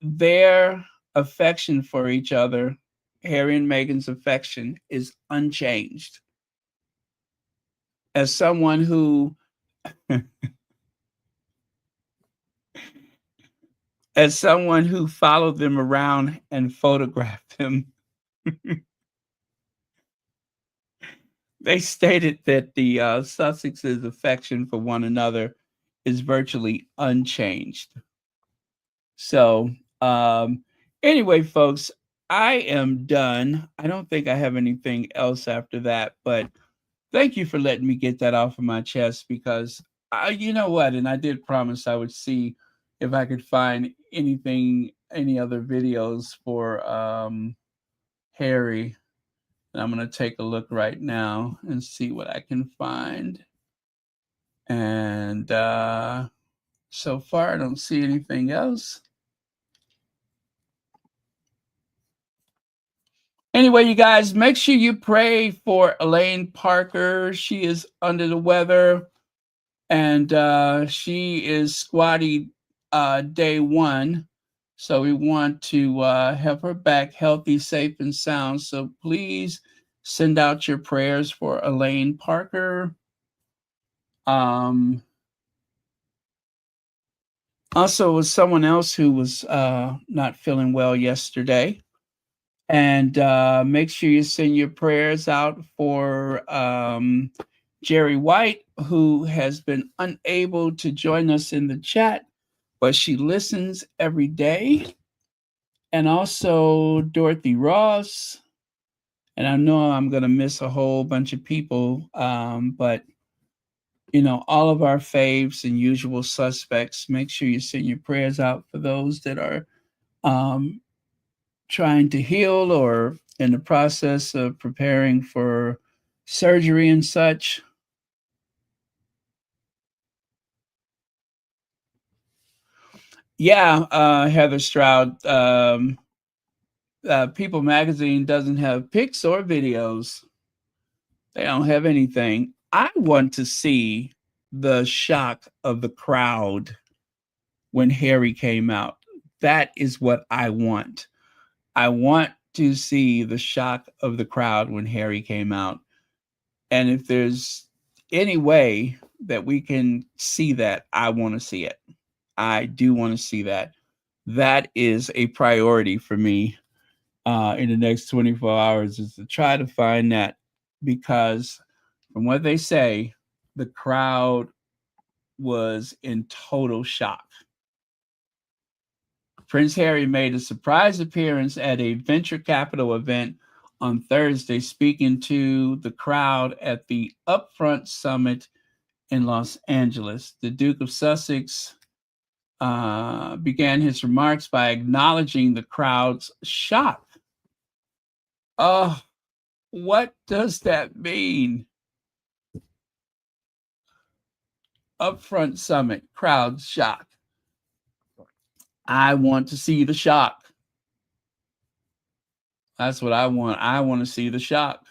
their affection for each other, Harry and Meghan's affection, is unchanged. As someone who followed them around and photographed them, they stated that the Sussex's affection for one another is virtually unchanged. So, anyway, folks, I am done. I don't think I have anything else after that, but thank you for letting me get that off of my chest because you know what? And I did promise I would see if I could find anything, any other videos for Harry. And I'm going to take a look right now and see what I can find. And so far, I don't see anything else. Anyway, you guys, make sure you pray for Elaine Parker. She is under the weather, and she is squatty day one. So we want to have her back healthy, safe, and sound. So please send out your prayers for Elaine Parker. Also, was someone else who was not feeling well yesterday. And make sure you send your prayers out for Jerry White, who has been unable to join us in the chat, but she listens every day. And also Dorothy Ross. And I know I'm going to miss a whole bunch of people, but you know, all of our faves and usual suspects, make sure you send your prayers out for those that are trying to heal or in the process of preparing for surgery and such. Yeah, Heather Stroud. People Magazine doesn't have pics or videos. They don't have anything. I want to see the shock of the crowd when Harry came out. That is what I want. I want to see the shock of the crowd when Harry came out. And if there's any way that we can see that, I want to see it. I do want to see that. That is a priority for me in the next 24 hours is to try to find that because from what they say, the crowd was in total shock. Prince Harry made a surprise appearance at a venture capital event on Thursday, speaking to the crowd at the Upfront Summit in Los Angeles. The Duke of Sussex began his remarks by acknowledging the crowd's shock. What does that mean? Upfront Summit, crowd shock. I want to see the shock. That's what I want. I want to see the shock.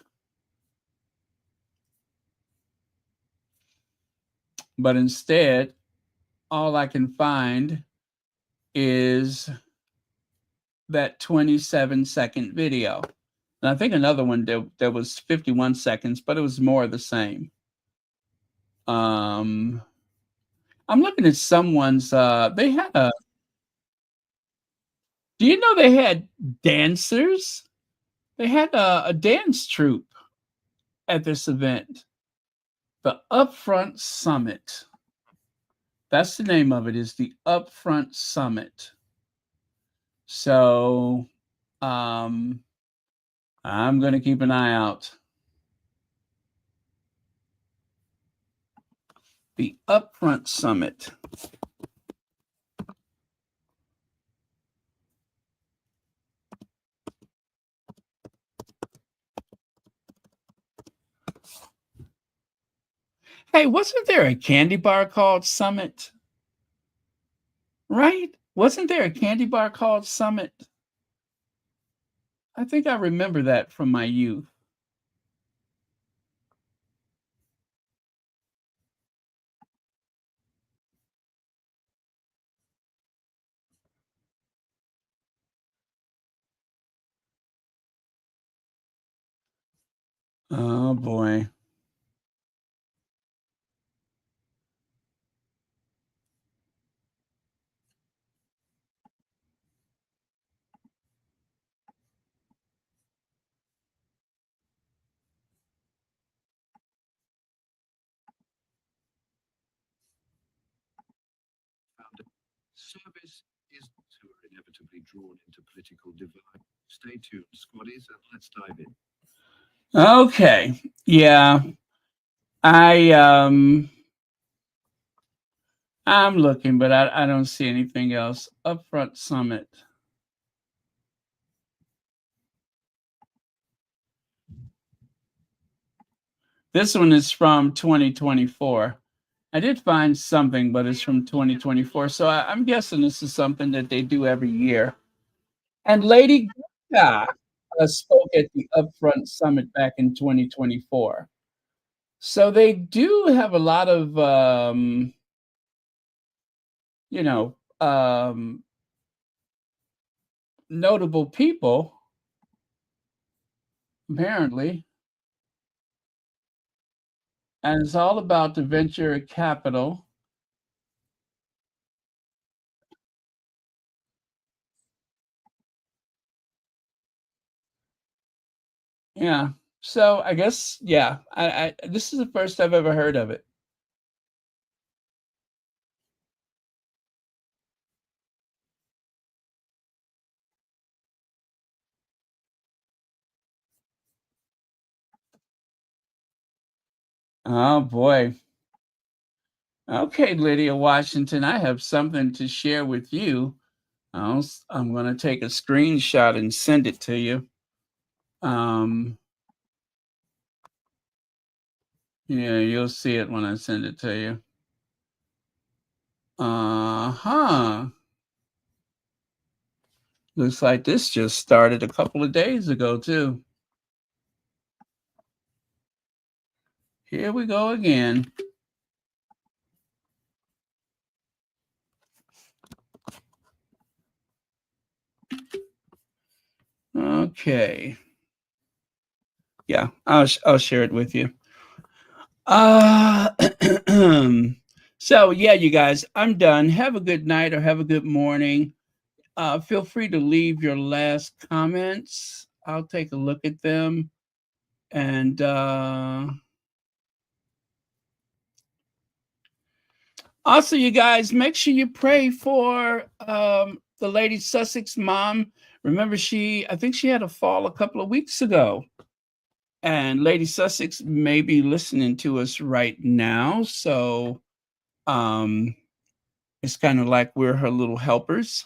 But instead, all I can find is that 27-second video. And I think another one that was 51 seconds, but it was more of the same. I'm looking at someone's, they had a, do you know they had dancers? They had a dance troupe at this event. The Upfront Summit. That's the name of it, is the Upfront Summit. So I'm going to keep an eye out. The Upfront Summit. Hey, wasn't there a candy bar called Summit? Right? Wasn't there a candy bar called Summit? I think I remember that from my youth. Oh boy. service is too inevitably drawn into political divide. Stay tuned, squaddies, and let's dive in. Okay. Yeah. I'm looking, but I don't see anything else. Upfront Summit. This one is from 2024. I did find something, but it's from 2024. So I'm guessing this is something that they do every year. And Lady Gaga spoke at the Upfront Summit back in 2024. So they do have a lot of, notable people, apparently. And it's all about the venture capital. Yeah. So I guess, yeah, I this is the first I've ever heard of it. Oh boy. Okay, Lydia Washington, I have something to share with you. I'm going to take a screenshot and send it to you. Yeah, you'll see it when I send it to you. Looks like this just started a couple of days ago, too. Here we go again. Okay. Yeah, I'll share it with you. So yeah, you guys, I'm done. Have a good night or have a good morning. Feel free to leave your last comments. I'll take a look at them. And also, you guys, make sure you pray for the lady Sussex mom. Remember, I think she had a fall a couple of weeks ago. And Lady Sussex may be listening to us right now. So it's kind of like we're her little helpers.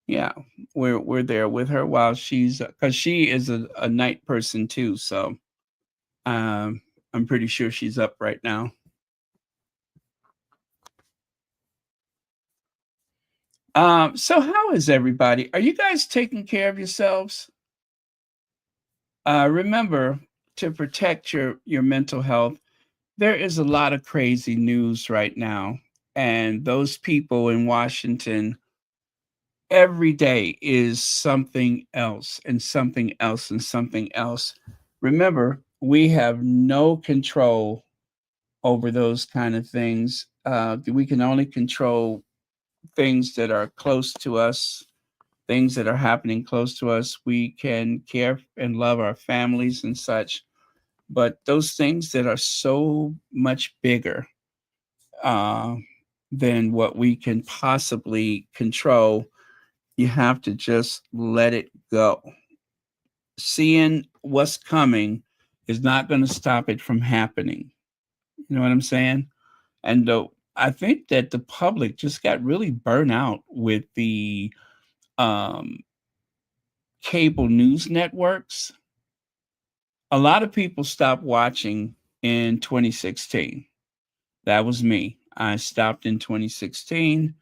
Yeah, we're there with her while because she is a night person too. So I'm pretty sure she's up right now. So how is everybody? Are you guys taking care of yourselves? Remember to protect your mental health. There is a lot of crazy news right now, and those people in Washington, every day is something else and something else and something else. Remember, we have no control over those kind of things. We can only control things that are close to us, things that are happening close to us. We can care and love our families and such. But those things that are so much bigger than what we can possibly control, you have to just let it go. Seeing what's coming is not going to stop it from happening. You know what I'm saying? And I think that the public just got really burnt out with the cable news networks. A lot of people stopped watching in 2016. That was me. I stopped in 2016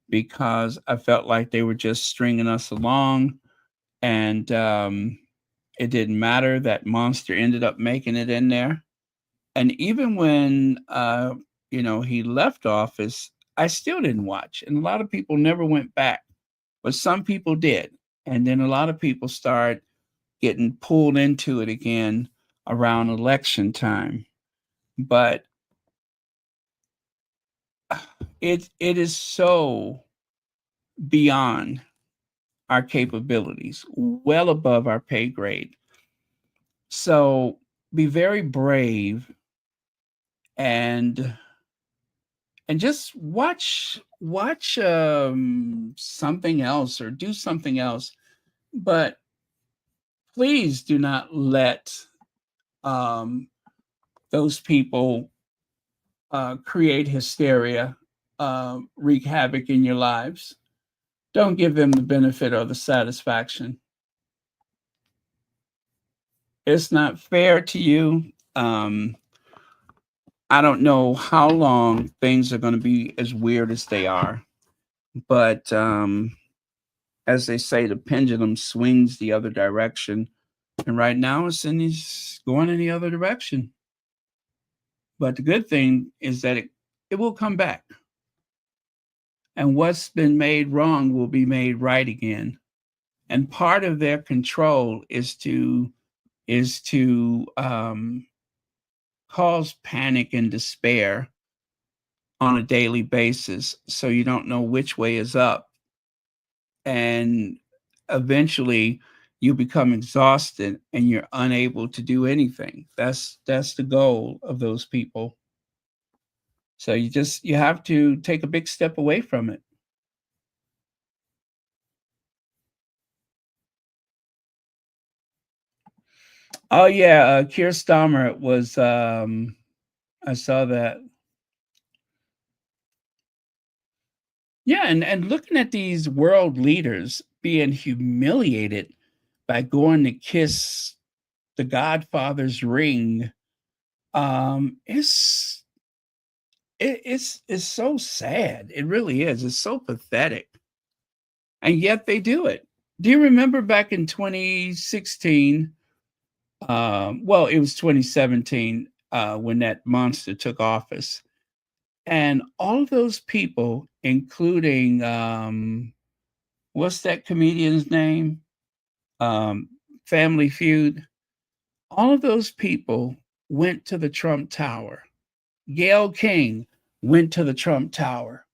because I felt like they were just stringing us along, and it didn't matter. That monster ended up making it in there. And even when he left office, I still didn't watch. And a lot of people never went back, but some people did. And then a lot of people started getting pulled into it again around election time. But it is so beyond our capabilities, well above our pay grade. So be very brave and and just watch something else or do something else. But please do not let um, those people create hysteria, wreak havoc in your lives. Don't give them the benefit or the satisfaction. It's not fair to you. I don't know how long things are going to be as weird as they are, but as they say, the pendulum swings the other direction, and right now it's going in the other direction. But the good thing is that it will come back, and what's been made wrong will be made right again. And part of their control is to cause panic and despair on a daily basis, so you don't know which way is up, and eventually you become exhausted and you're unable to do anything. That's the goal of those people. So you have to take a big step away from it. Oh yeah, Keir Starmer was. I saw that. Yeah, and looking at these world leaders being humiliated by going to kiss the Godfather's ring, it's so sad. It really is. It's so pathetic, and yet they do it. Do you remember back in 2016? Well, it was 2017 when that monster took office. And all of those people, including what's that comedian's name? Um, Family Feud. All of those people went to the Trump Tower. Gayle King went to the Trump Tower.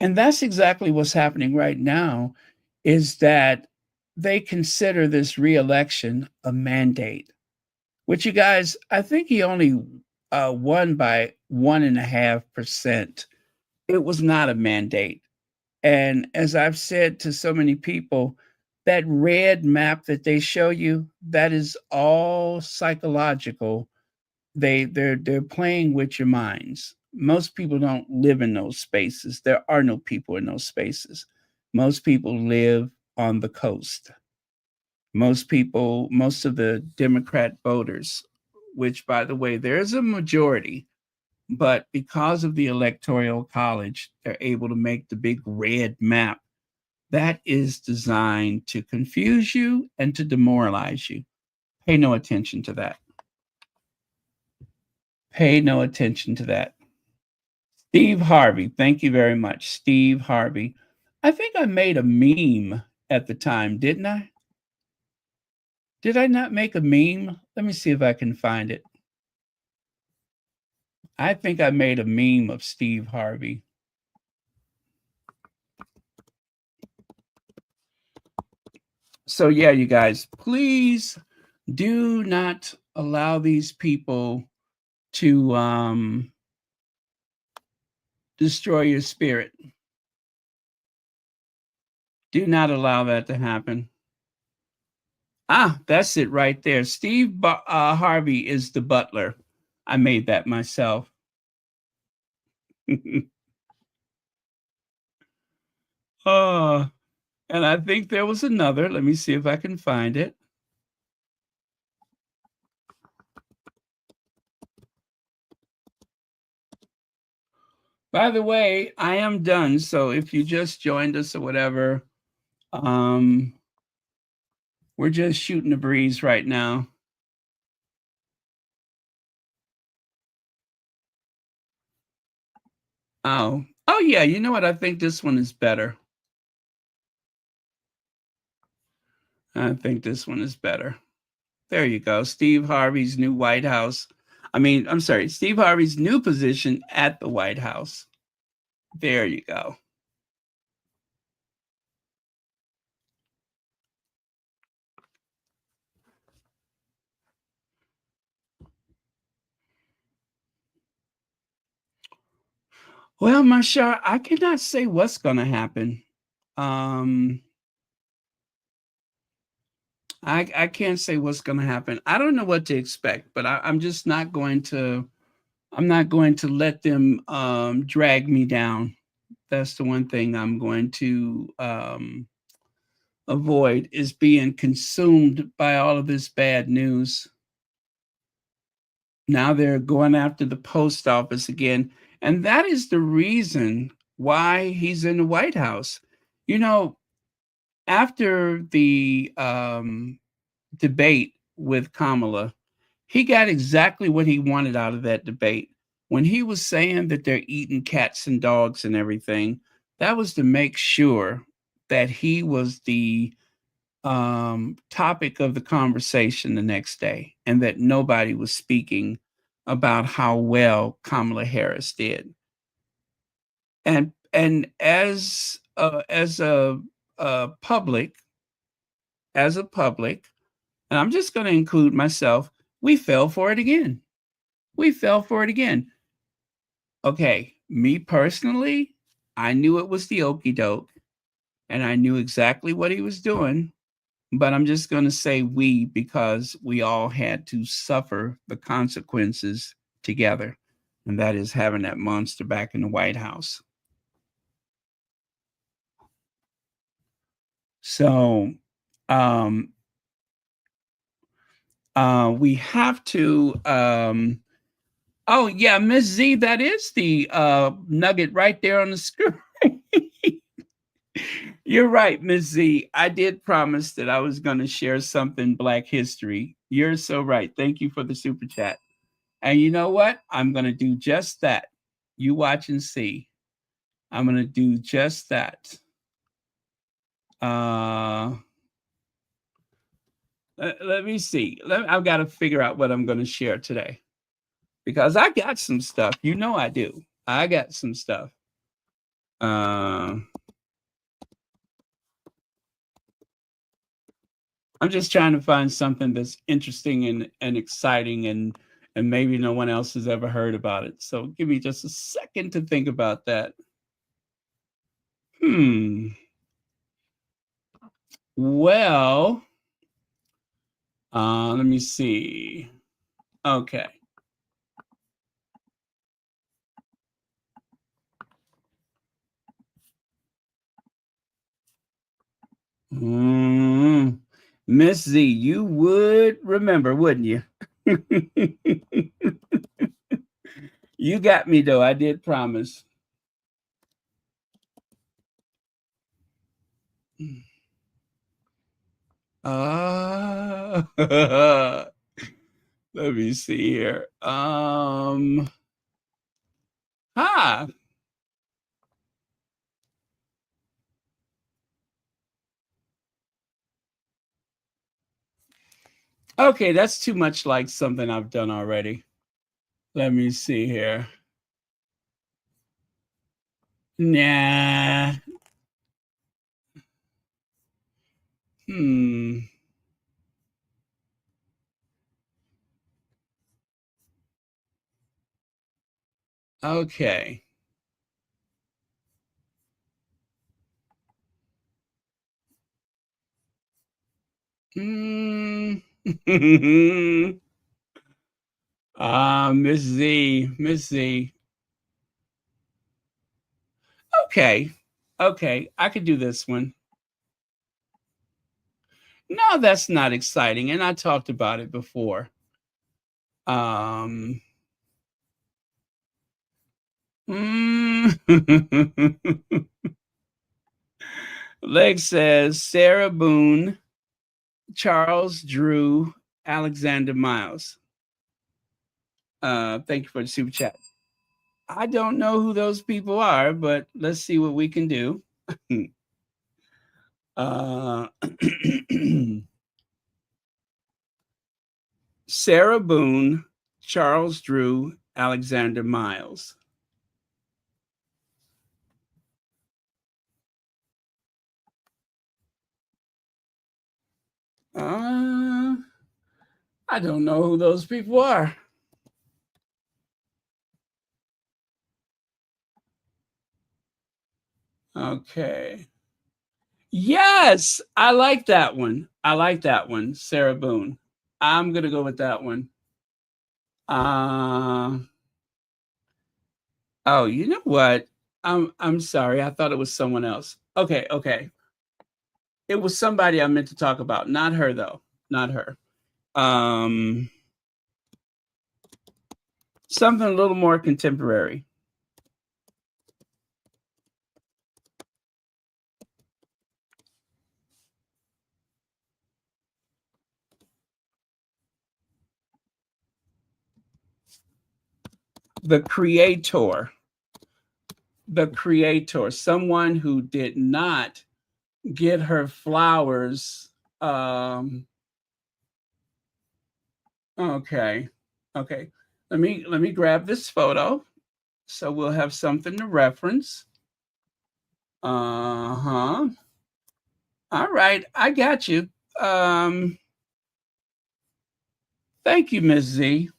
And that's exactly what's happening right now, is that they consider this reelection a mandate, which, you guys, I think he only won by 1.5%. It was not a mandate. And as I've said to so many people, that red map that they show you, that is all psychological. They're playing with your minds. Most people don't live in those spaces. There are no people in those spaces. Most people live on the coast. Most of the Democrat voters, which, by the way, there's a majority, but because of the Electoral College, they're able to make the big red map that is designed to confuse you and to demoralize you. Pay no attention to that. Pay no attention to that. Steve Harvey, thank you very much. Steve Harvey. I think I made a meme at the time, didn't I? Did I not make a meme? Let me see if I can find it. I think I made a meme of Steve Harvey. So yeah, you guys, please do not allow these people to destroy your spirit. Do not allow that to happen. Ah, that's it right there. Steve Harvey is the butler. I made that myself. Oh, and I think there was another. Let me see if I can find it. By the way, I am done. So if you just joined us or whatever, we're just shooting the breeze right now. Oh yeah. You know what? I think this one is better. I think this one is better. There you go. Steve Harvey's new White House. I'm sorry, Steve Harvey's new position at the White House. There you go. Well, Marshall, I cannot say what's going to happen. I can't say what's going to happen. I don't know what to expect, but I'm just not going to. I'm not going to let them drag me down. That's the one thing I'm going to avoid, is being consumed by all of this bad news. Now they're going after the post office again. And that is the reason why he's in the White House. You know, after the debate with Kamala, he got exactly what he wanted out of that debate. When he was saying that they're eating cats and dogs and everything, that was to make sure that he was the topic of the conversation the next day, and that nobody was speaking about how well Kamala Harris did. And as a public, and I'm just going to include myself, we fell for it again. We fell for it again. Okay, me personally, I knew it was the okie doke, and I knew exactly what he was doing. But I'm just going to say we, because we all had to suffer the consequences together. And that is having that monster back in the White House. So we have to, oh yeah, Miss Z, that is the nugget right there on the screen. You're right, Miss Z. I did promise that I was going to share something Black history. You're so right. Thank you for the super chat. And you know what? I'm going to do just that. You watch and see. I'm going to do just that. Let me see. I've got to figure out what I'm going to share today, because I got some stuff. You know I do. I got some stuff. I'm just trying to find something that's interesting and exciting, and maybe no one else has ever heard about it. So give me just a second to think about that. Well, let me see. Okay. Miss Z, you would remember, wouldn't you? You got me, though. I did promise. Let me see here. Okay, that's too much like something I've done already. Let me see here. Nah. Okay. Miss Z. Okay, I could do this one. No, that's not exciting, and I talked about it before. Leg says Sarah Boone, Charles Drew, Alexander Miles. Thank you for the super chat. I don't know who those people are, but let's see what we can do. Sarah Boone, Charles Drew, Alexander Miles. I don't know who those people are. Okay. Yes, I like that one. I like that one, Sarah Boone. I'm gonna go with that one. Oh, you know what? I'm sorry. I thought it was someone else. Okay, okay. It was somebody I meant to talk about. Not her though. Not her. Um, Something a little more contemporary. The creator. The creator. Someone who did not get her flowers. Okay. Okay. Let me grab this photo so we'll have something to reference. Uh-huh. All right, I got you. Thank you, Miss Z.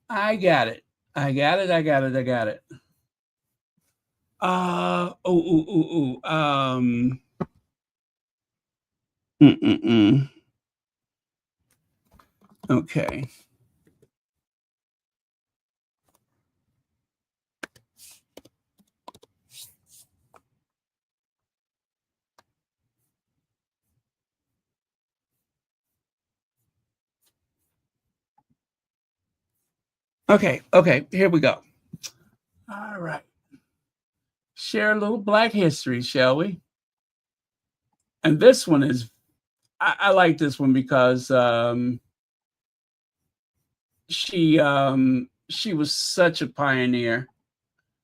I got it. I got it. I got it. I got it. Mm-mm-mm. Okay. Okay. Okay. Here we go. All right. Share a little Black history, shall we? And this one is, I like this one because she was such a pioneer.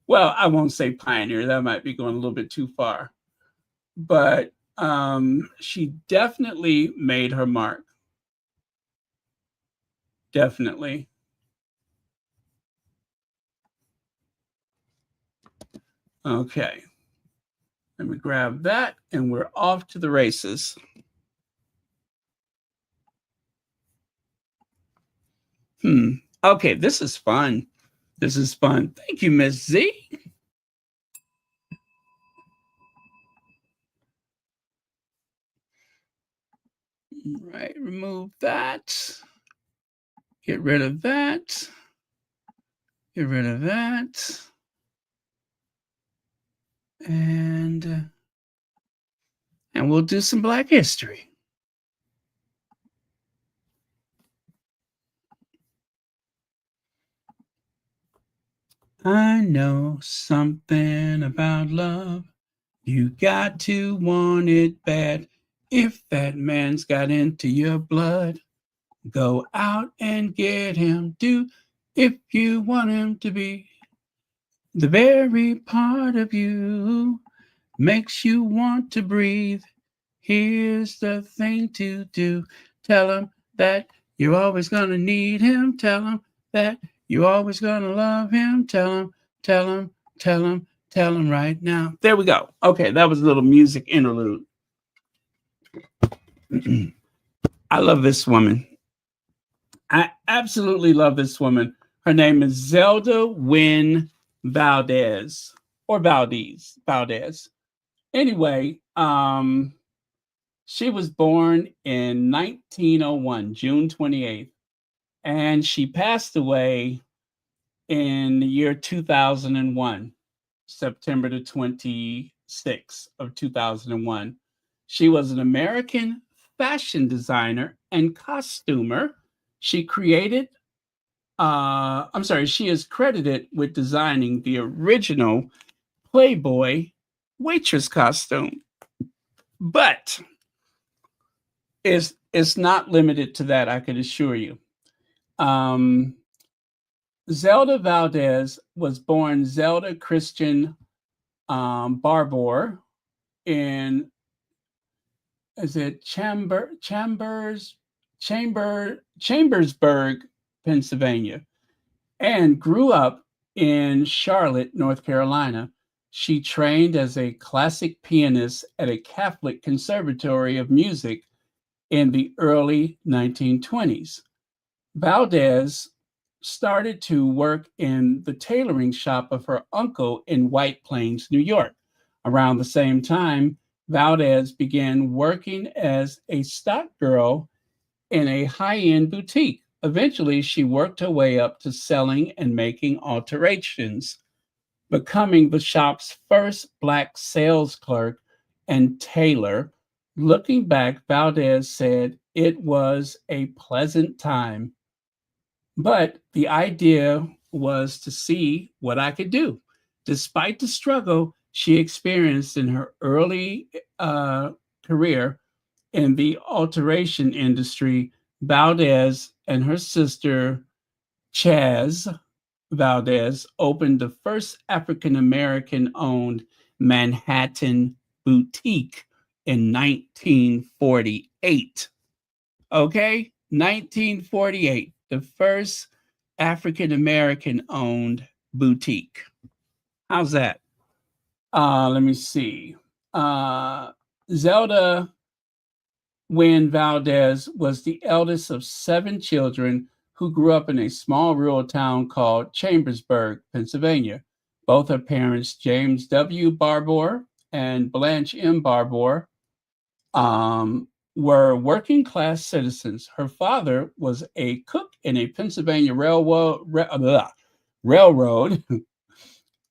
Well, I won't say pioneer. That might be going a little bit too far. But she definitely made her mark. Definitely. Okay. Let me grab that and we're off to the races. Okay, this is fun. This is fun. Thank you, Miss Z. Right, remove that. Get rid of that. Get rid of that. And we'll do some Black history. I know something about love. You got to want it bad. If that man's got into your blood, go out and get him. Do if you want him to be the very part of you makes you want to breathe. Here's the thing to do. Tell him that you're always gonna need him. Tell him that you're always gonna love him. Tell him, tell him, tell him, tell him right now. There we go. Okay, that was a little music interlude. I love this woman. I absolutely love this woman. Her name is Zelda Wynne Valdez or Valdez. Anyway, she was born in 1901, June 28th, and she passed away in the year 2001, September the 26th of 2001. She was an American fashion designer and costumer. She created, she is credited with designing the original Playboy waitress costume. But it's not limited to that, I can assure you. Zelda Valdez was born Zelda Christian Barbour in Chambersburg, Pennsylvania, and grew up in Charlotte, North Carolina. She trained as a classic pianist at a Catholic Conservatory of Music in the early 1920s. Valdez started to work in the tailoring shop of her uncle in White Plains, New York. Around the same time, Valdez began working as a stock girl in a high-end boutique. Eventually, she worked her way up to selling and making alterations, becoming the shop's first Black sales clerk and tailor. Looking back, Valdez said it was a pleasant time, but the idea was to see what I could do. Despite the struggle she experienced in her early career in the alteration industry, Valdez and her sister Chaz Valdez opened the first African American owned Manhattan boutique in 1948. Okay, 1948, the first African American owned boutique. How's that? Let me see. Zelda Wynn Valdez was the eldest of 7 children who grew up in a small rural town called Chambersburg, Pennsylvania. Both her parents, James W. Barbour and Blanche M. Barbour, were working class citizens. Her father was a cook in a Pennsylvania railroad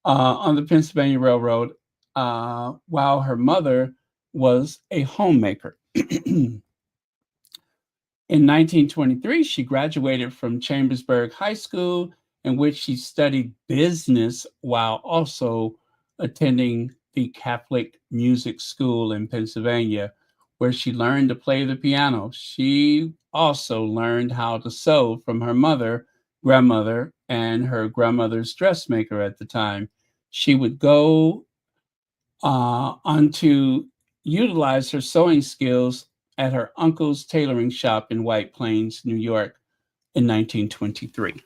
on the Pennsylvania Railroad, while her mother was a homemaker. In 1923, she graduated from Chambersburg High School, in which she studied business while also attending the Catholic Music School in Pennsylvania, where she learned to play the piano. She also learned how to sew from her grandmother, and her grandmother's dressmaker at the time. She would go on to utilize her sewing skills at her uncle's tailoring shop in White Plains, New York in 1923.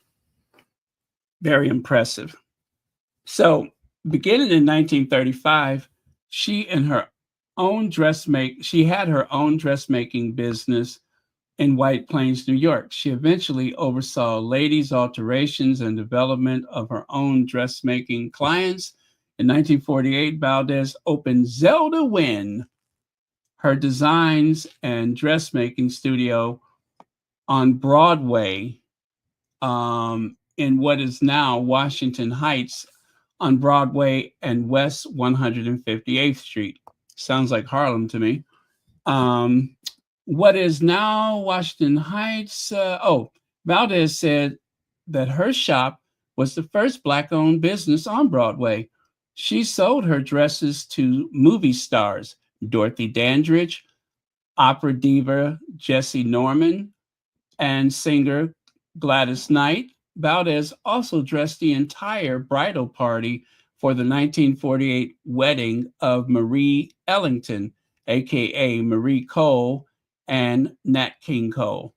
Very impressive. So, beginning in 1935, she had her own dressmaking business in White Plains, New York. She eventually oversaw ladies' alterations and development of her own dressmaking clients. In 1948, Valdez opened Zelda Wynn, her designs and dressmaking studio on Broadway, in what is now Washington Heights, on Broadway and West 158th Street. Sounds like Harlem to me. What is now Washington Heights? Valdez said that her shop was the first Black-owned business on Broadway. She sold her dresses to movie stars Dorothy Dandridge, opera diva Jessie Norman, and singer Gladys Knight. Valdez also dressed the entire bridal party for the 1948 wedding of Marie Ellington, aka Marie Cole, and Nat King Cole.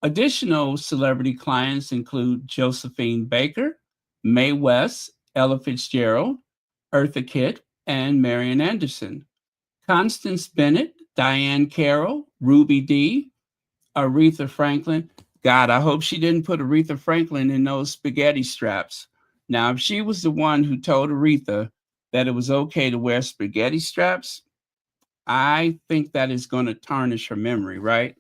Additional celebrity clients include Josephine Baker, Mae West, Ella Fitzgerald, Eartha Kitt, and Marian Anderson. Constance Bennett, Diane Carroll, Ruby Dee, Aretha Franklin. God, I hope she didn't put Aretha Franklin in those spaghetti straps. Now, if she was the one who told Aretha that it was okay to wear spaghetti straps, I think that is going to tarnish her memory, right?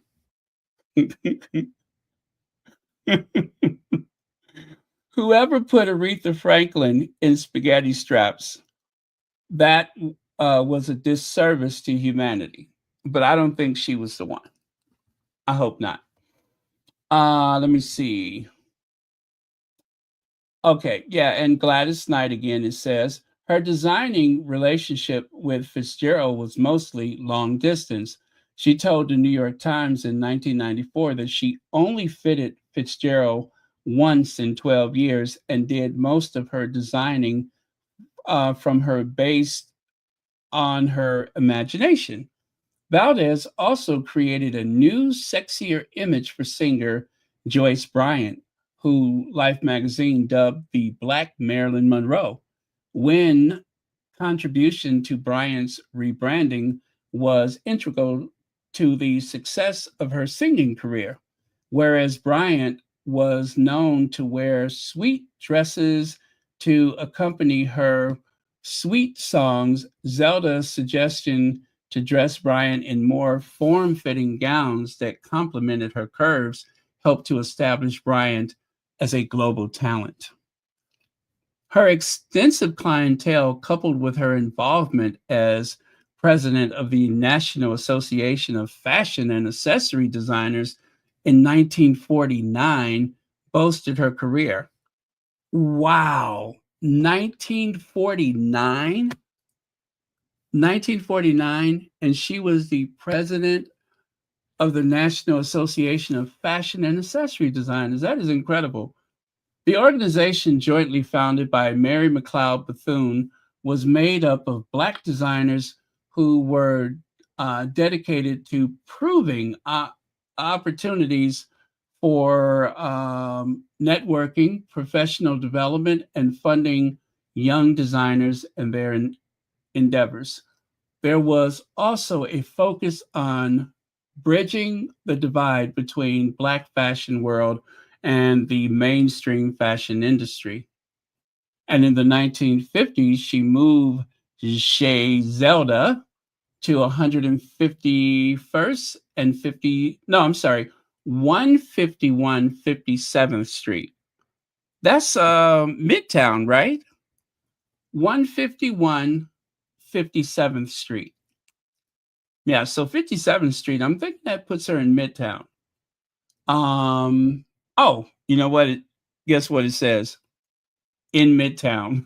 Whoever put Aretha Franklin in spaghetti straps, that was a disservice to humanity. But I don't think she was the one. I hope not. Let me see. Okay, yeah, and Gladys Knight again, it says, her designing relationship with Fitzgerald was mostly long distance. She told the New York Times in 1994 that she only fitted Fitzgerald once in 12 years and did most of her designing from her based on her imagination. Valdez also created a new, sexier image for singer Joyce Bryant, who Life magazine dubbed the Black Marilyn Monroe. When contribution to Bryant's rebranding was integral to the success of her singing career, whereas Bryant was known to wear sweet dresses to accompany her Sweet Songs, Zelda's suggestion to dress Bryant in more form-fitting gowns that complemented her curves helped to establish Bryant as a global talent. Her extensive clientele, coupled with her involvement as president of the National Association of Fashion and Accessory Designers in 1949, boosted her career. Wow, 1949? 1949, and she was the president of the National Association of Fashion and Accessory Designers. That is incredible. The organization, jointly founded by Mary McLeod Bethune, was made up of Black designers who were dedicated to proving opportunities for networking, professional development, and funding young designers and their endeavors. There was also a focus on bridging the divide between Black fashion world and the mainstream fashion industry. And in the 1950s, she moved Chez Zelda to 151st and 151 57th Street. That's Midtown, right? 151 57th Street. Yeah, so 57th Street, I'm thinking that puts her in Midtown. Oh, you know what? Guess what it says? In Midtown.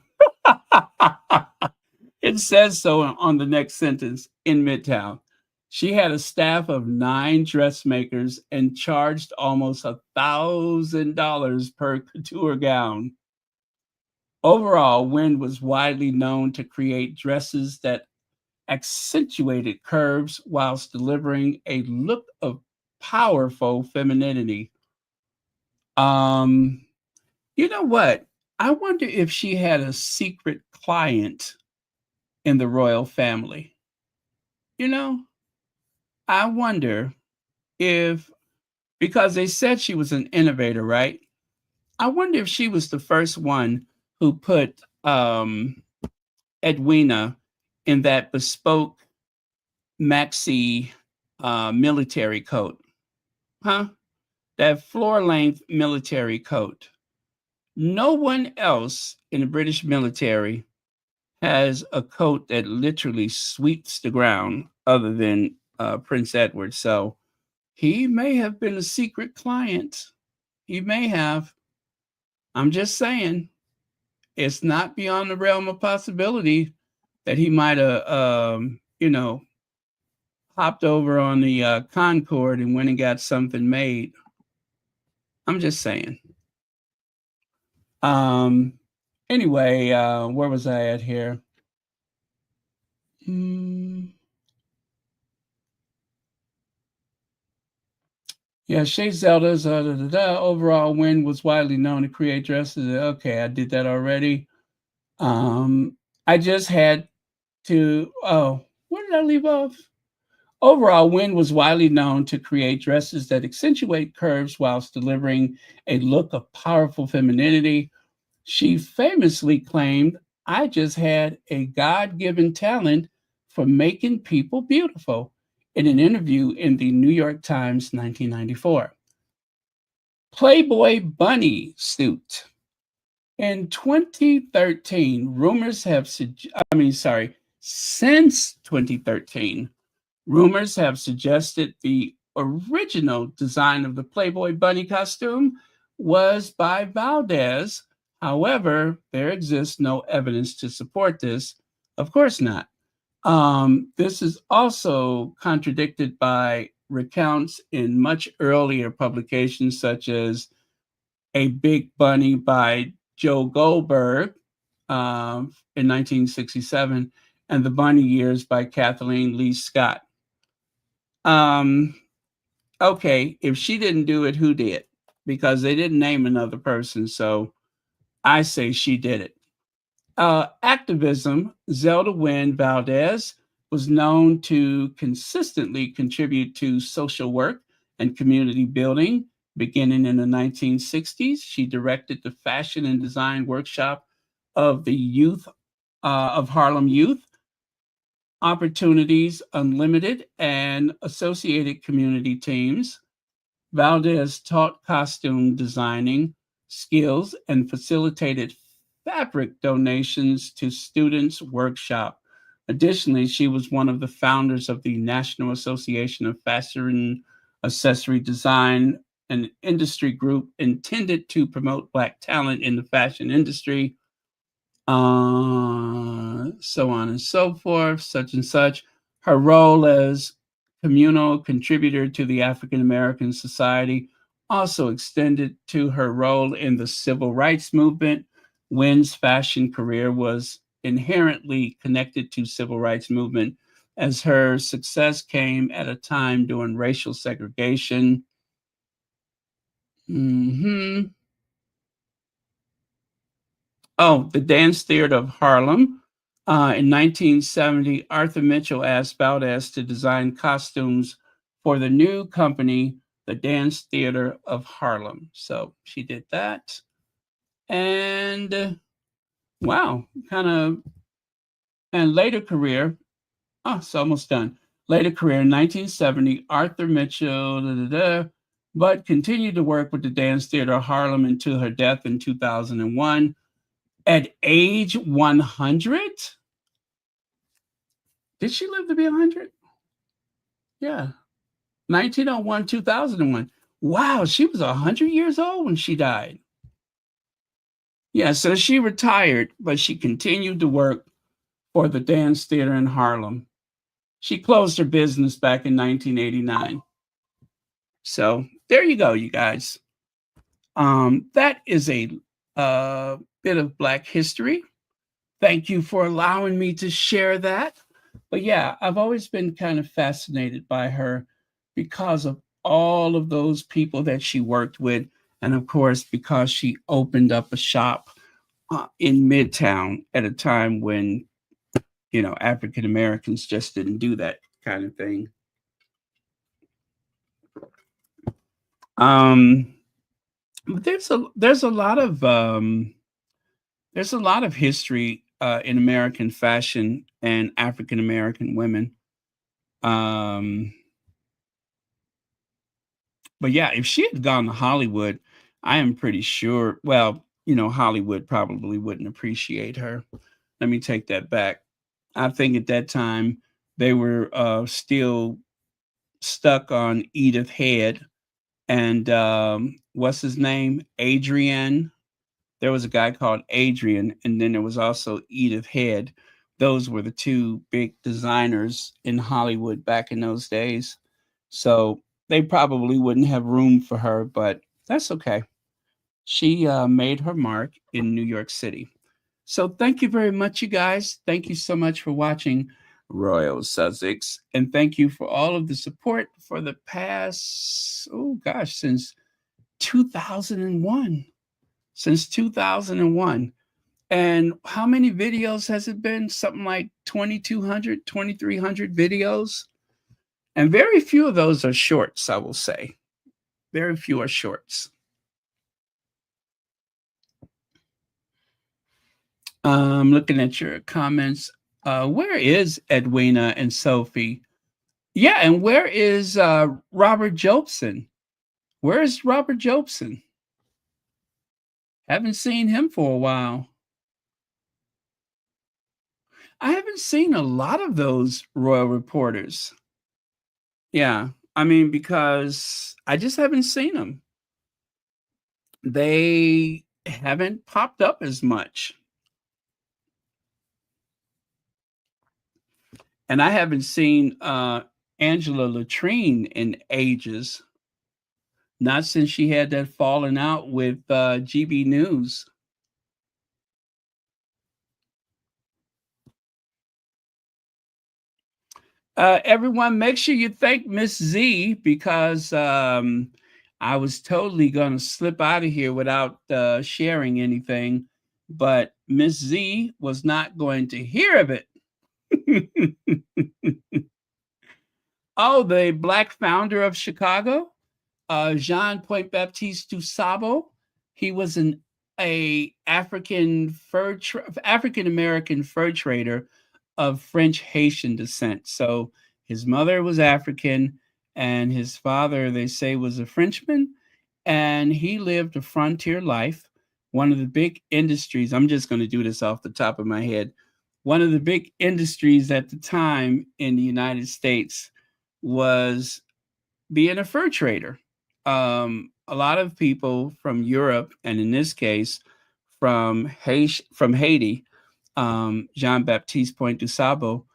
It says so on the next sentence, in Midtown. She had a staff of 9 dressmakers and charged almost $1,000 per couture gown. Overall, Wynn was widely known to create dresses that accentuated curves whilst delivering a look of powerful femininity. You know what? I wonder if she had a secret client in the royal family. You know, I wonder if, because they said she was an innovator, right? I wonder if she was the first one who put Edwina in that bespoke maxi military coat. Huh? That floor-length military coat. No one else in the British military has a coat that literally sweeps the ground other than Prince Edward. So he may have been a secret client. He may have. I'm just saying, it's not beyond the realm of possibility that he might have, hopped over on the Concorde and went and got something made. I'm just saying. Anyway, where was I at here? Yeah, Shea Zelda's overall win was widely known to create dresses. Okay, I did that already. I just had to, where did I leave off? Overall, Wynn was widely known to create dresses that accentuate curves whilst delivering a look of powerful femininity. She famously claimed, "I just had a God-given talent for making people beautiful," in an interview in the New York Times, 1994. Playboy bunny suit. In 2013, since 2013, rumors have suggested the original design of the Playboy bunny costume was by Valdez. However, there exists no evidence to support this. Of course not. This is also contradicted by recounts in much earlier publications, such as A Big Bunny by Joe Goldberg in 1967, and The Bunny Years by Kathleen Lee Scott. Okay, if she didn't do it, who did? Because they didn't name another person, so I say she did it. Activism. Zelda Wynn Valdez was known to consistently contribute to social work and community building. Beginning in the 1960s, she directed the fashion and design workshop of the Youth of Harlem Youth, Opportunities Unlimited, and associated community teams. Valdez taught costume designing skills and facilitated fabric donations to students' workshop. Additionally, she was one of the founders of the National Association of Fashion Accessory Design, an industry group intended to promote Black talent in the fashion industry, so on and so forth, such and such. Her role as communal contributor to the African American Society also extended to her role in the civil rights movement. Wynn's fashion career was inherently connected to civil rights movement, as her success came at a time during racial segregation. Oh, the Dance Theater of Harlem. In 1970, Arthur Mitchell asked Valdez to design costumes for the new company, the Dance Theater of Harlem. So she did that. And wow, and later career, it's almost done. Later career in 1970, Arthur Mitchell, but continued to work with the Dance Theater of Harlem until her death in 2001. At age 100? Did she live to be 100? Yeah. 1901, 2001. Wow, she was 100 years old when she died. Yeah, so she retired, but she continued to work for the Dance Theater in Harlem. She closed her business back in 1989. So there you go, you guys. That is a bit of Black history. Thank you for allowing me to share that. But yeah, I've always been kind of fascinated by her because of all of those people that she worked with. And of course, because she opened up a shop in Midtown at a time when, African Americans just didn't do that kind of thing. But there's a lot of history in American fashion and African American women. But yeah, if she had gone to Hollywood, I am pretty sure, Hollywood probably wouldn't appreciate her. Let me take that back. I think at that time they were still stuck on Edith Head and what's his name? Adrian. There was a guy called Adrian, and then there was also Edith Head. Those were the two big designers in Hollywood back in those days. So they probably wouldn't have room for her, but that's okay. She made her mark in New York City. So thank you very much, you guys. Thank you so much for watching Royal Sussex. And thank you for all of the support for the past, since 2001. Since 2001. And how many videos has it been? Something like 2,200, 2,300 videos. And very few of those are shorts, I will say. Very few are shorts. I'm looking at your comments. Where is Edwina and Sophie? Yeah, and where is Robert Jobson? Where is Robert Jobson? Haven't seen him for a while. I haven't seen a lot of those royal reporters. Yeah, I mean, because I just haven't seen them. They haven't popped up as much. And I haven't seen Angela Latrine in ages. Not since she had that falling out with GB News. Everyone, make sure you thank Miss Z, because I was totally going to slip out of here without sharing anything, but Miss Z was not going to hear of it. Oh, the Black founder of Chicago, Jean Pointe Baptiste du Sable. He was an a African American fur trader of French Haitian descent. So his mother was African, and his father, they say, was a Frenchman, and he lived a frontier life. One of the big industries, I'm just going to do this off the top of my head. One of the big industries at the time in the United States was being a fur trader. A lot of people from Europe, and in this case, from Haiti, Jean Baptiste Point du Sable,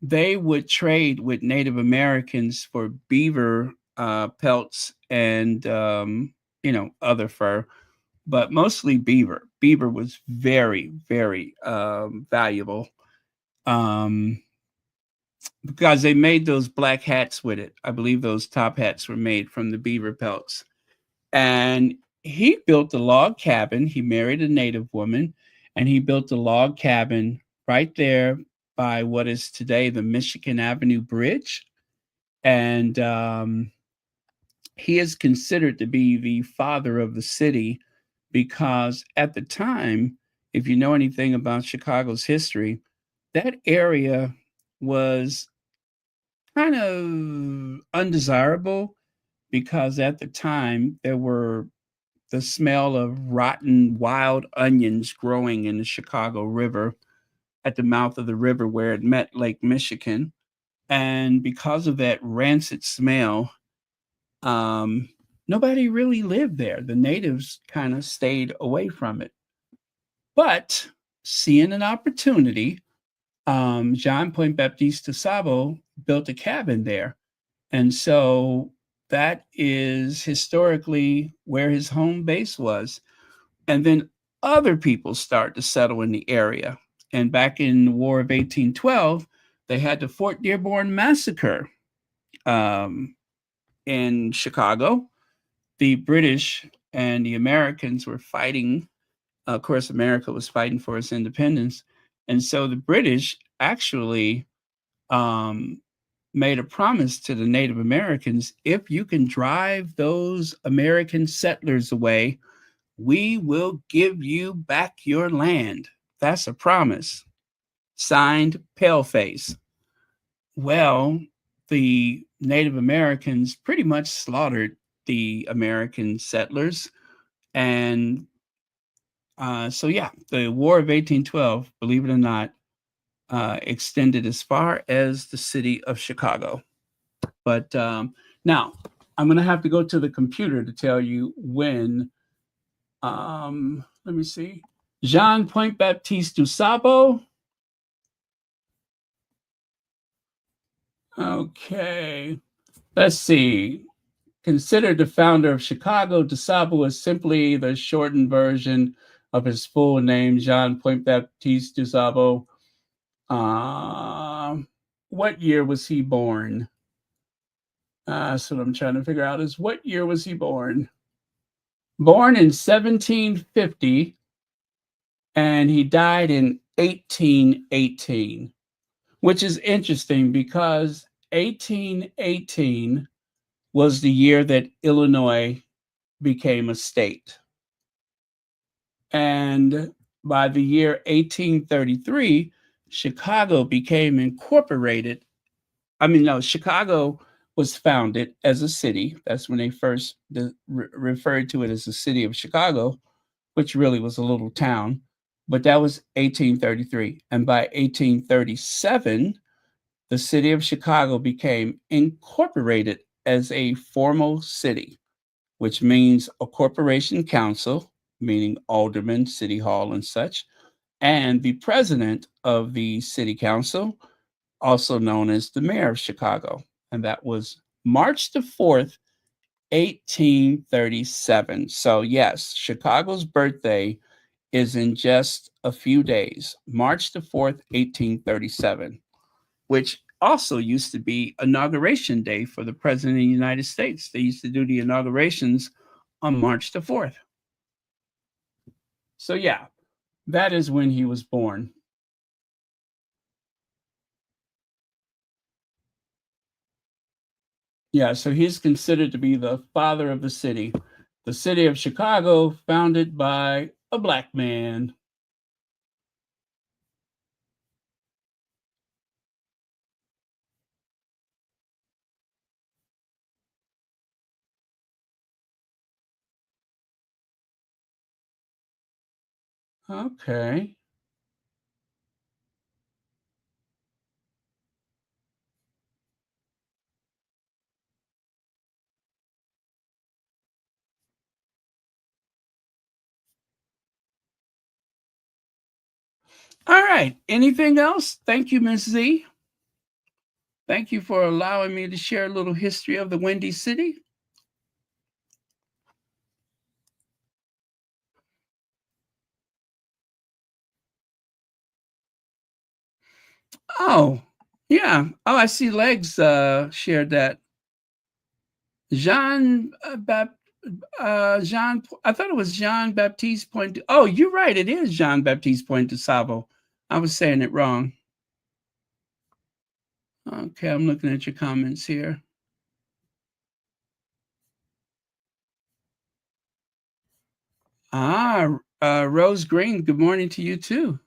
they would trade with Native Americans for beaver pelts and other fur, but mostly beaver. Beaver was very, very valuable. Because they made those black hats with it. I believe those top hats were made from the beaver pelts. And he built a log cabin. He married a native woman, and he built a log cabin right there by what is today the Michigan Avenue Bridge. And he is considered to be the father of the city because at the time, if you know anything about Chicago's history, that area was kind of undesirable because at the time there were the smell of rotten wild onions growing in the Chicago River at the mouth of the river where it met Lake Michigan. And because of that rancid smell, nobody really lived there. The natives kind of stayed away from it. But seeing an opportunity, Jean Point Baptiste de Sabo built a cabin there. And so that is historically where his home base was. And then other people start to settle in the area. And back in the War of 1812, they had the Fort Dearborn Massacre in Chicago. The British and the Americans were fighting. Of course, America was fighting for its independence. And so the British actually made a promise to the Native Americans, if you can drive those American settlers away, we will give you back your land. That's a promise. Signed, Paleface. Well, the Native Americans pretty much slaughtered the American settlers. And the War of 1812, believe it or not, extended as far as the city of Chicago. But now I'm going to have to go to the computer to tell you when. Let me see. Jean Point Baptiste du Sabo. Okay. Let's see. Considered the founder of Chicago, du Sabo is simply the shortened version of his full name, Jean Point Baptiste du Sabo. What year was he born? So what I'm trying to figure out is what year was he born? Born in 1750, and he died in 1818, which is interesting because 1818 was the year that Illinois became a state. And by the year 1833, Chicago became incorporated. Chicago was founded as a city. That's when they first referred to it as the city of Chicago, which really was a little town. But that was 1833. And by 1837, the city of Chicago became incorporated as a formal city, which means a corporation council, meaning aldermen, city hall, and such, and the president of the city council, also known as the mayor of Chicago. And that was March the 4th, 1837. So yes, Chicago's birthday is in just a few days, March the 4th, 1837, which also used to be inauguration day for the president of the United States. They used to do the inaugurations on March the 4th. So yeah, that is when he was born. Yeah, so he's considered to be the father of the city. The city of Chicago, founded by a black man. Okay. All right. Anything else? Thank you, Miss Z. Thank you for allowing me to share a little history of the Windy City. Oh, yeah. Oh, I see Legs shared that. Jean Jean, I thought it was Jean Baptiste Point. Oh, you're right. It is Jean Baptiste Point de Savo. I was saying it wrong. Okay, I'm looking at your comments here. Rose Green, good morning to you too.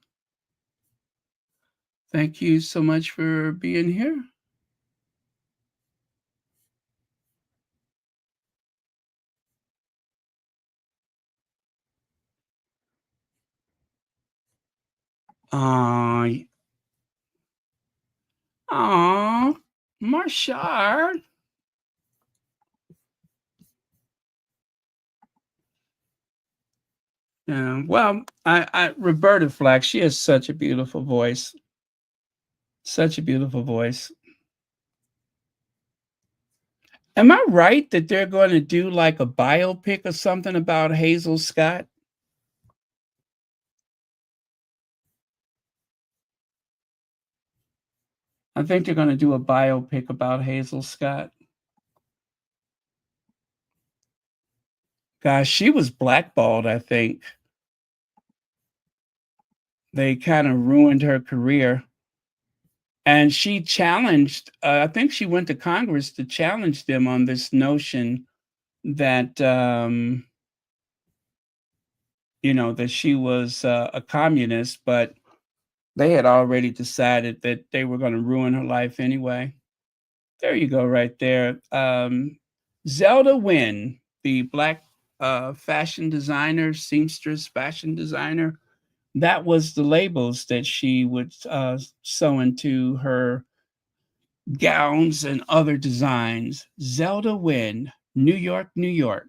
Thank you so much for being here. Aw, Marshard. Yeah, well, I Roberta Flack, she has such a beautiful voice. Such a beautiful voice. Am I right that they're going to do like a biopic or something about Hazel Scott? I think they're going to do a biopic about Hazel Scott. Gosh, she was blackballed, I think. They kind of ruined her career. And she challenged, I think she went to Congress to challenge them on this notion that, that she was a communist, but they had already decided that they were going to ruin her life anyway. There you go, right there. Zelda Wynn, the black fashion designer, seamstress fashion designer, that was the labels that she would sew into her gowns and other designs. Zelda Wynn, New York, New York.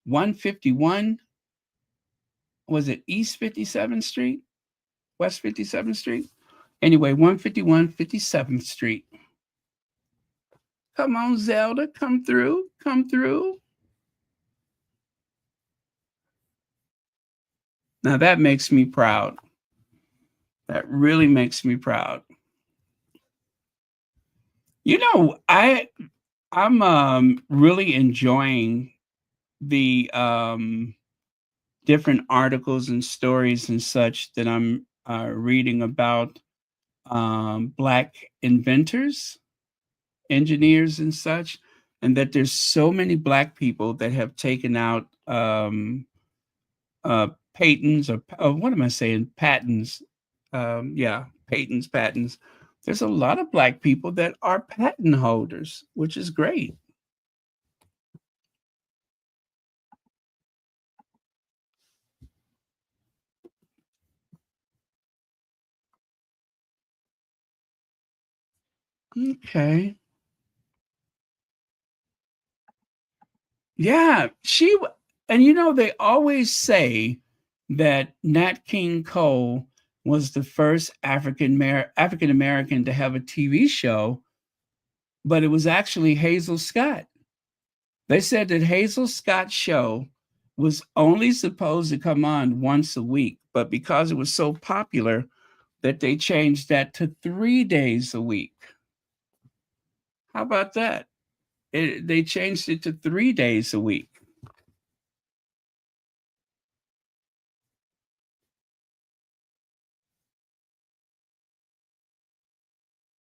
151, was it East 57th Street? West 57th Street? Anyway, 151 57th Street. Come on, Zelda, come through, come through. Now that makes me proud. That really makes me proud. I'm really enjoying the different articles and stories and such that I'm reading about Black inventors, engineers, and such, and that there's so many Black people that have taken out patents or what am I saying? Patents. Yeah, patents. There's a lot of Black people that are patent holders, which is great. Okay. Yeah, and they always say that Nat King Cole was the first African American to have a TV show, but it was actually Hazel Scott. They said that Hazel Scott's show was only supposed to come on once a week, but because it was so popular that they changed that to 3 days a week. How about that? They changed it to 3 days a week.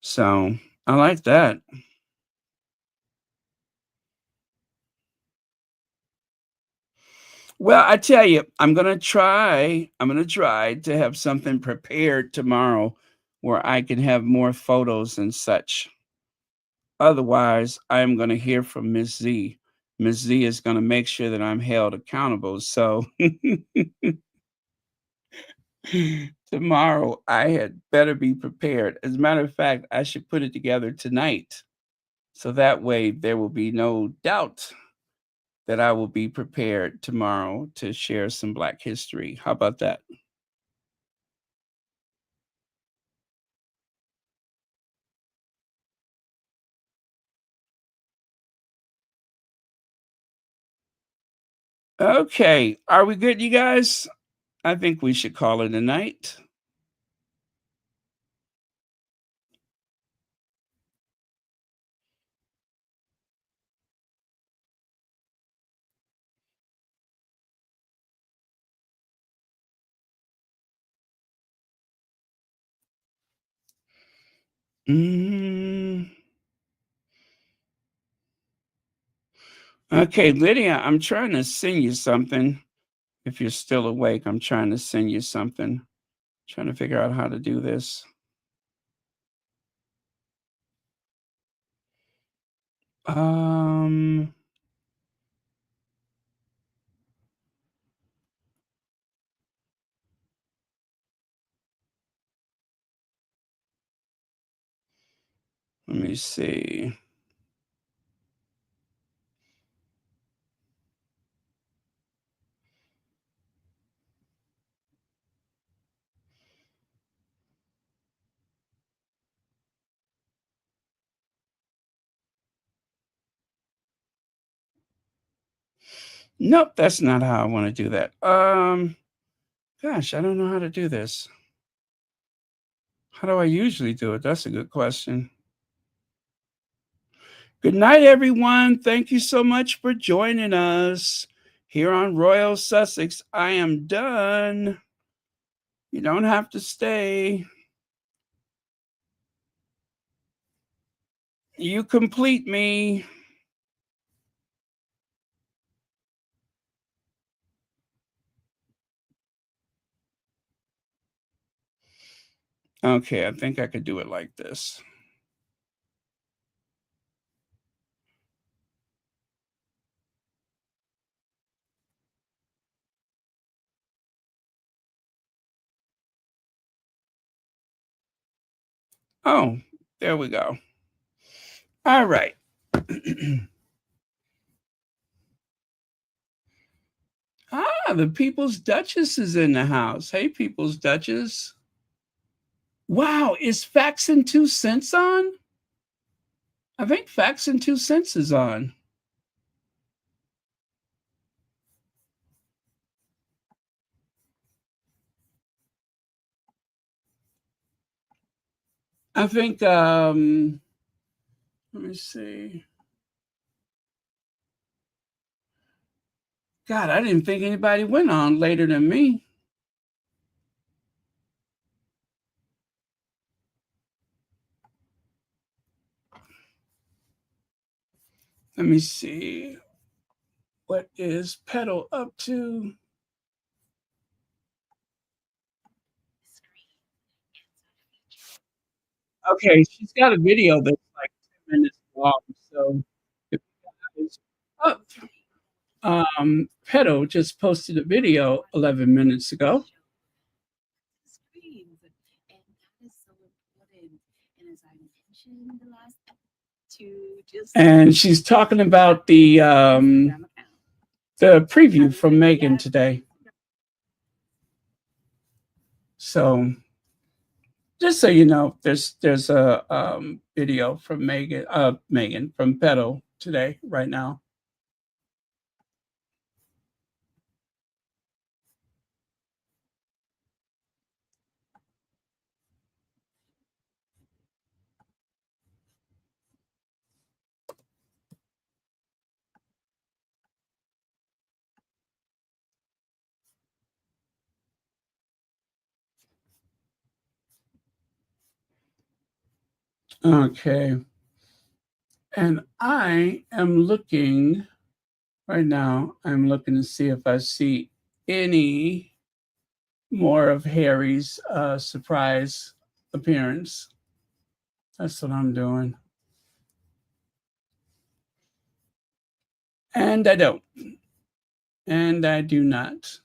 So I like that. Well, I tell you, I'm gonna try to have something prepared tomorrow where I can have more photos and such. Otherwise, I'm gonna hear from Miss Z. Miss Z is gonna make sure that I'm held accountable. So tomorrow I had better be prepared. As a matter of fact, I should put it together tonight. So that way there will be no doubt that I will be prepared tomorrow to share some Black history. How about that? Okay, are we good, you guys? I think we should call it a night. Mm. Okay, Lydia, I'm trying to send you something. If you're still awake, I'm trying to send you something. Trying to figure out how to do this. Um, Let me see. Nope, that's not how I want to do that. Gosh, I don't know how to do this. How do I usually do it? That's a good question. Good night, everyone. Thank you so much for joining us here on Royal Sussex. I am done. You don't have to stay. You complete me. Okay, I think I could do it like this. Oh, there we go. All right. The People's Duchess is in the house. Hey, People's Duchess. Wow, is Facts and 2 Cents on? I think Facts and 2 Cents is on. I think let me see. God, I didn't think anybody went on later than me. Let me see. What is Petal up to? Okay, she's got a video that's like 10 minutes long. So if you guys up, Petal just posted a video 11 minutes ago. And she's talking about the preview from Meghan today. So just so you know, there's a video from Meghan from Petal today, right now. Okay. And I am looking Right now, I'm looking to see if I see any more of Harry's surprise appearance. That's what I'm doing. And I don't. And I do not.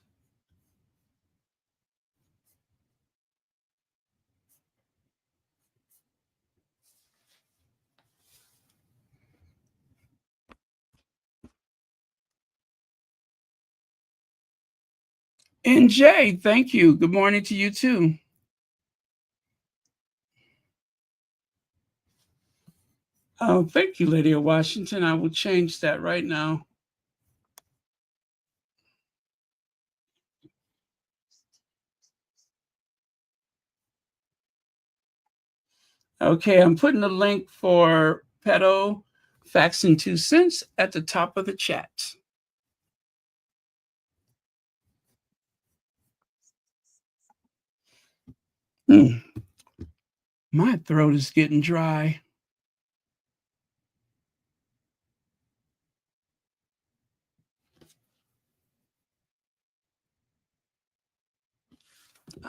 And Jay, thank you. Good morning to you too. Oh, thank you, Lydia Washington. I will change that right now. Okay, I'm putting the link for Pedo Facts and 2 Cents at the top of the chat. My throat is getting dry.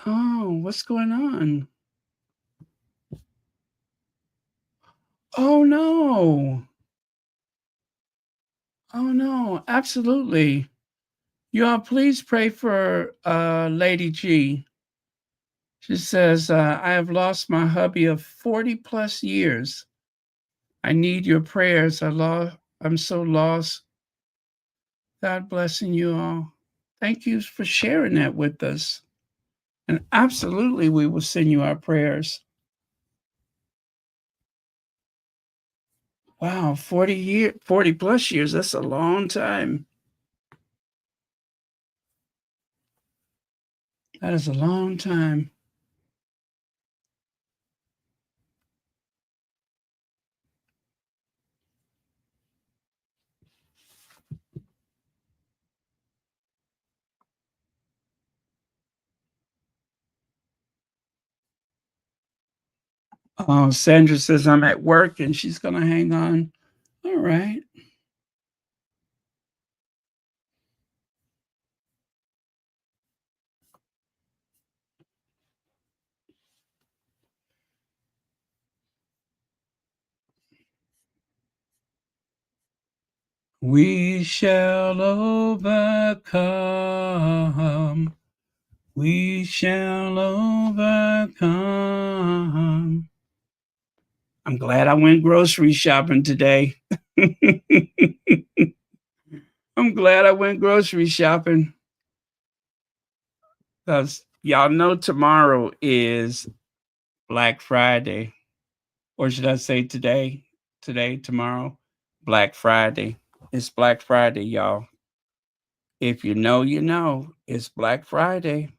Oh, what's going on? Oh, no. Oh, no, absolutely. You all please pray for Lady G. She says, I have lost my hubby of 40 plus years. I need your prayers. I'm so lost. God blessing you all. Thank you for sharing that with us. And absolutely, we will send you our prayers. Wow, 40 plus years, that's a long time. That is a long time. Oh, Sandra says I'm at work and she's going to hang on. All right. We shall overcome. We shall overcome. I'm glad I went grocery shopping today. I'm glad I went grocery shopping because y'all know tomorrow is Black Friday. Or should I say today? Today, tomorrow? Black Friday. It's Black Friday, y'all. If you know, you know. It's Black Friday.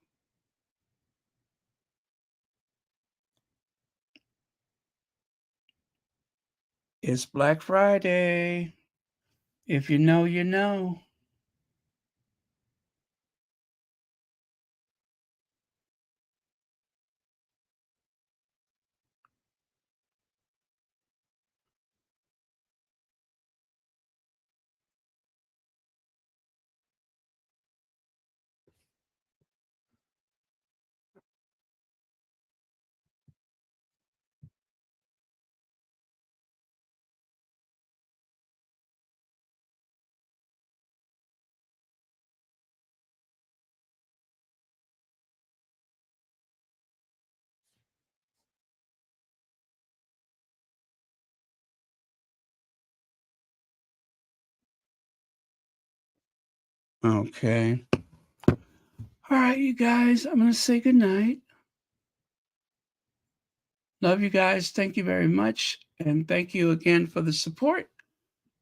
It's Black Friday. If you know, you know. Okay. All right, you guys, I'm going to say goodnight. Love you guys. Thank you very much. And thank you again for the support.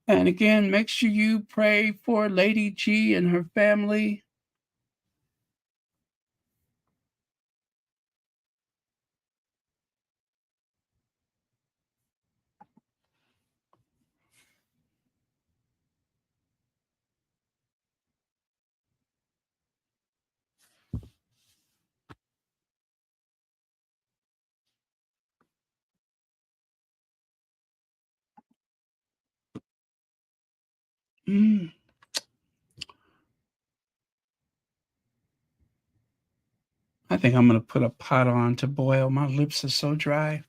And again, make sure you pray for Lady G and her family. I think I'm going to put a pot on to boil. My lips are so dry.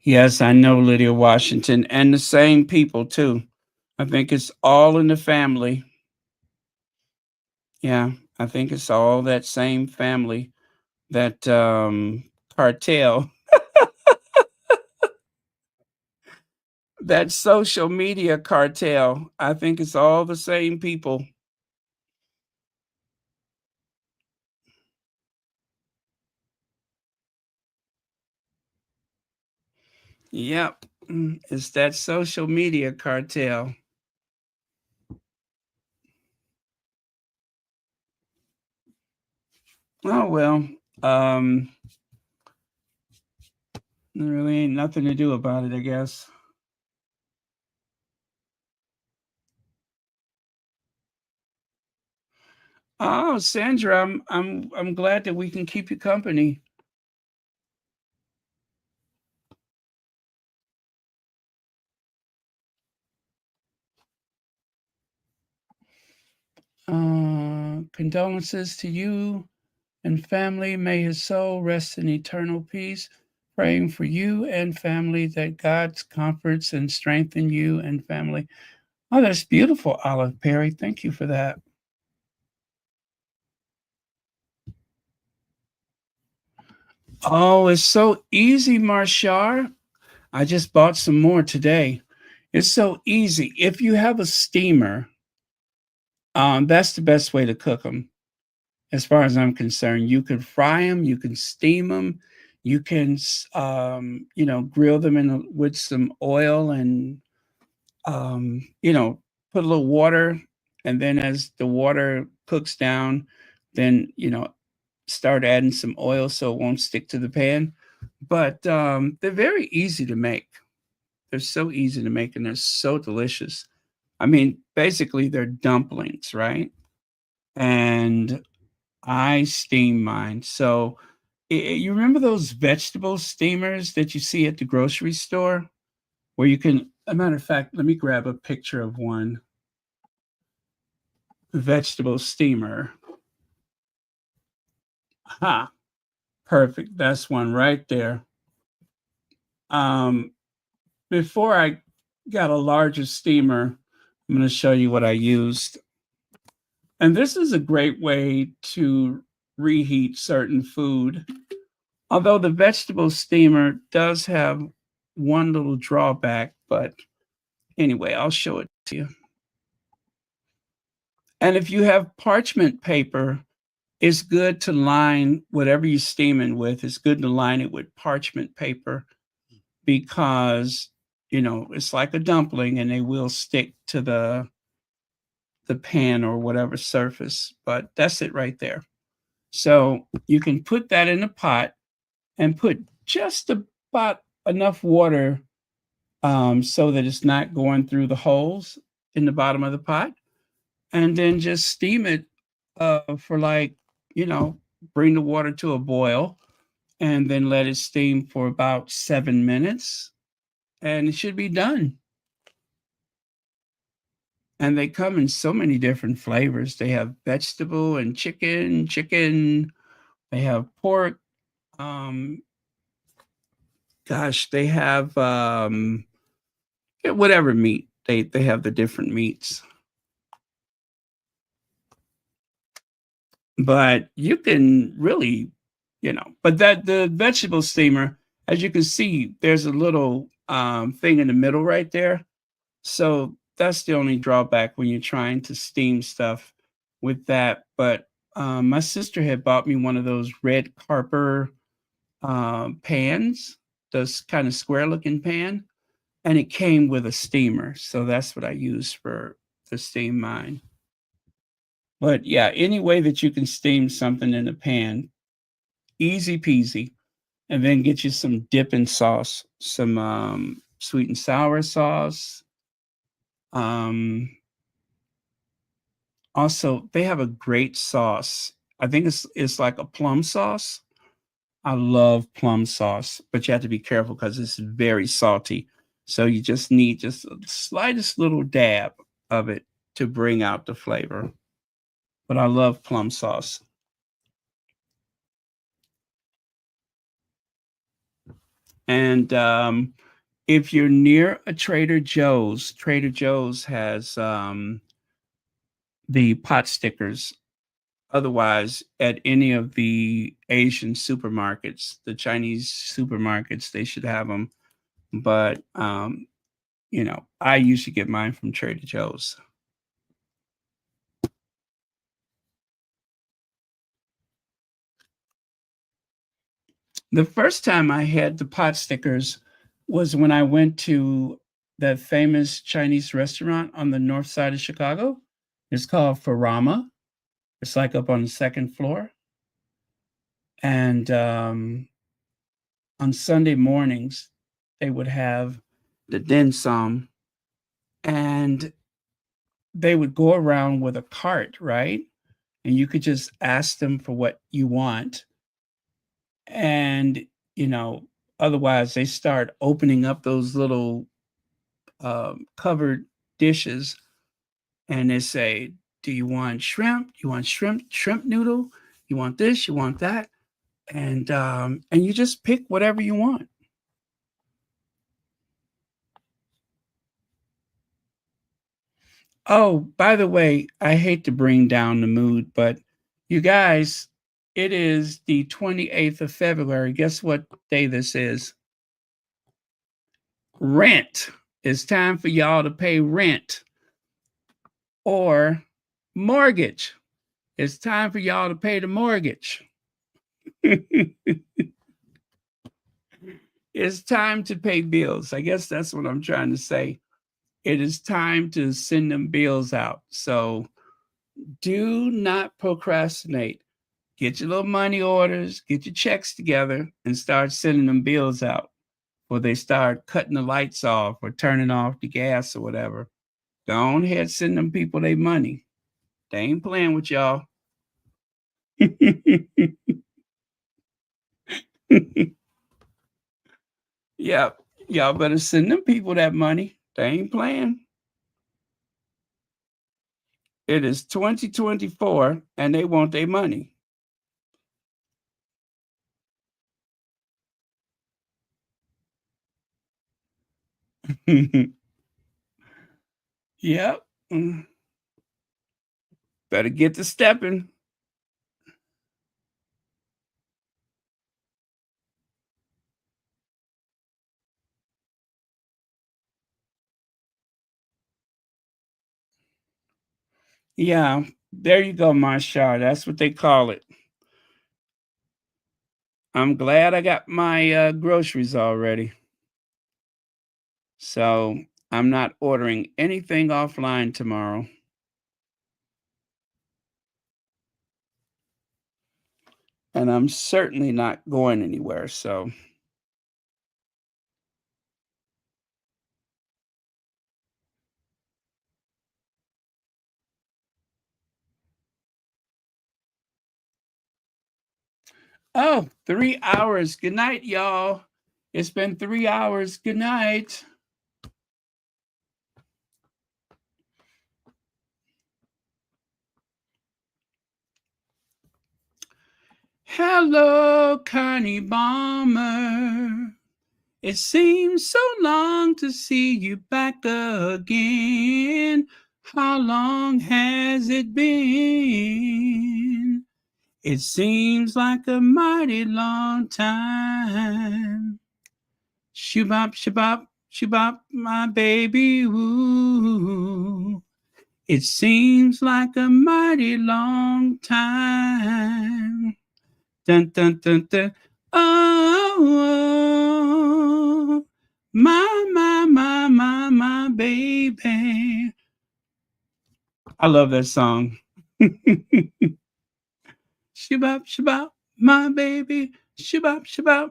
Yes, I know, Lydia Washington, and the same people too. I think it's all in the family. Yeah, I think it's all that same family, that cartel, that social media cartel. I think it's all the same people. Yep, it's that social media cartel. Oh well, um, there really ain't nothing to do about it, I guess. Oh, Sandra, I'm glad that we can keep you company. Condolences to you and family. May his soul rest in eternal peace. Praying for you and family that God's comforts and strengthen you and family. Oh, that's beautiful, Olive Perry. Thank you for that. Oh, it's so easy, Marshar. I just bought some more today. It's so easy. If you have a steamer, that's the best way to cook them. As far as I'm concerned, you can fry them, you can steam them, you can, grill them with some oil and, put a little water. And then as the water cooks down, then, start adding some oil so it won't stick to the pan. But they're very easy to make. They're so easy to make and they're so delicious. I mean, basically, they're dumplings, right? And I steam mine. So you remember those vegetable steamers that you see at the grocery store where you can, a matter of fact, let me grab a picture of one vegetable steamer. Ha, perfect. That's one right there. Um, Before I got a larger steamer, I'm going to show you what I used. And this is a great way to reheat certain food. Although the vegetable steamer does have one little drawback, but anyway, I'll show it to you. And if you have parchment paper, it's good to line whatever you're steaming with. It's good to line it with parchment paper because, it's like a dumpling and they will stick to the pan or whatever surface. But that's it right there. So you can put that in a pot and put just about enough water so that it's not going through the holes in the bottom of the pot, and then just steam it for bring the water to a boil, and then let it steam for about 7 minutes, and it should be done. And they come in so many different flavors. They have vegetable and chicken. They have pork. Um, they have whatever meat. They have the different meats. But you can really, but the vegetable steamer, as you can see, there's a little thing in the middle right there. So that's the only drawback when you're trying to steam stuff with that. But my sister had bought me one of those red Carper pans, those kind of square looking pan, and it came with a steamer. So that's what I use to steam mine. But yeah, any way that you can steam something in a pan, easy peasy. And then get you some dipping sauce, some sweet and sour sauce. Also, they have a great sauce. I think it's like a plum sauce. I love plum sauce, but you have to be careful because it's very salty. So you just need just the slightest little dab of it to bring out the flavor. But I love plum sauce. And if you're near a Trader Joe's has the pot stickers. Otherwise, at any of the Asian supermarkets, the Chinese supermarkets, they should have them. But I usually get mine from Trader Joe's. The first time I had the pot stickers was when I went to that famous Chinese restaurant on the north side of Chicago. It's called Farama. It's like up on the second floor. And on Sunday mornings, they would have the dim sum, and they would go around with a cart, right? And you could just ask them for what you want. And, otherwise they start opening up those little covered dishes and they say, do you want shrimp? You want shrimp noodle? You want this? You want that? And you just pick whatever you want. Oh, by the way, I hate to bring down the mood, but you guys, it is the 28th of February. Guess what day this is? Rent. It's time for y'all to pay rent. Or mortgage. It's time for y'all to pay the mortgage. It's time to pay bills. I guess that's what I'm trying to say. It is time to send them bills out. So do not procrastinate. Get your little money orders, get your checks together, and start sending them bills out. Or they start cutting the lights off or turning off the gas or whatever. Go on ahead, send them people their money. They ain't playing with y'all. Yeah, y'all better send them people that money. They ain't playing. It is 2024 and they want their money. Yep. Better get to stepping. Yeah, there you go, Marsha. That's what they call it. I'm glad I got my groceries already. So I'm not ordering anything offline tomorrow. And I'm certainly not going anywhere. So oh, 3 hours. Good night, y'all. It's been 3 hours. Good night. Hello, Connie Bomber. It seems so long to see you back again. How long has it been? It seems like a mighty long time. Shoo-bop, shoo-bop, shoo-bop, my baby, ooh. It seems like a mighty long time. Dun, dun, dun, dun. Oh, my, baby. I love that song. Shabop, shabop, my baby. Shabop, shabop.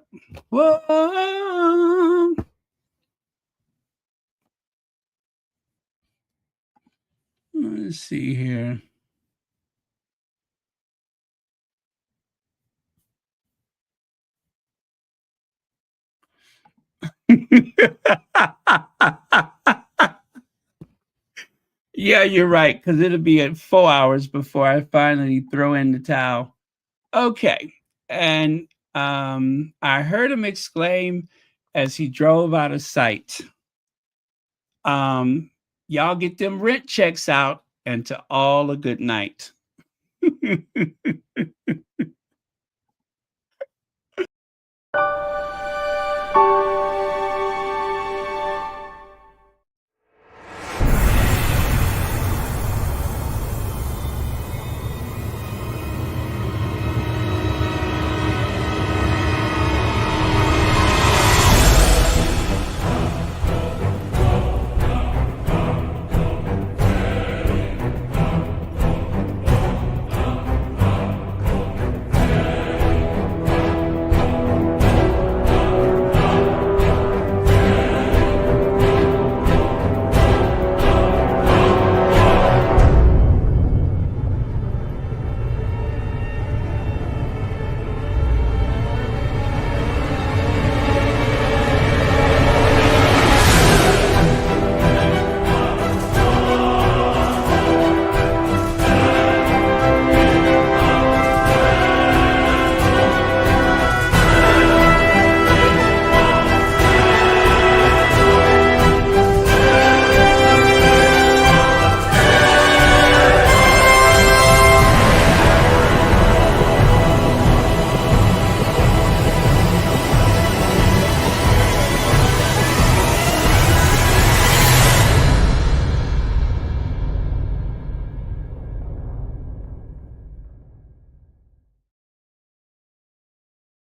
Whoa. Let's see here. Yeah, you're right, because it'll be at 4 hours before I finally throw in the towel. Okay. And I heard him exclaim as he drove out of sight. Y'all get them rent checks out, and to all a good night.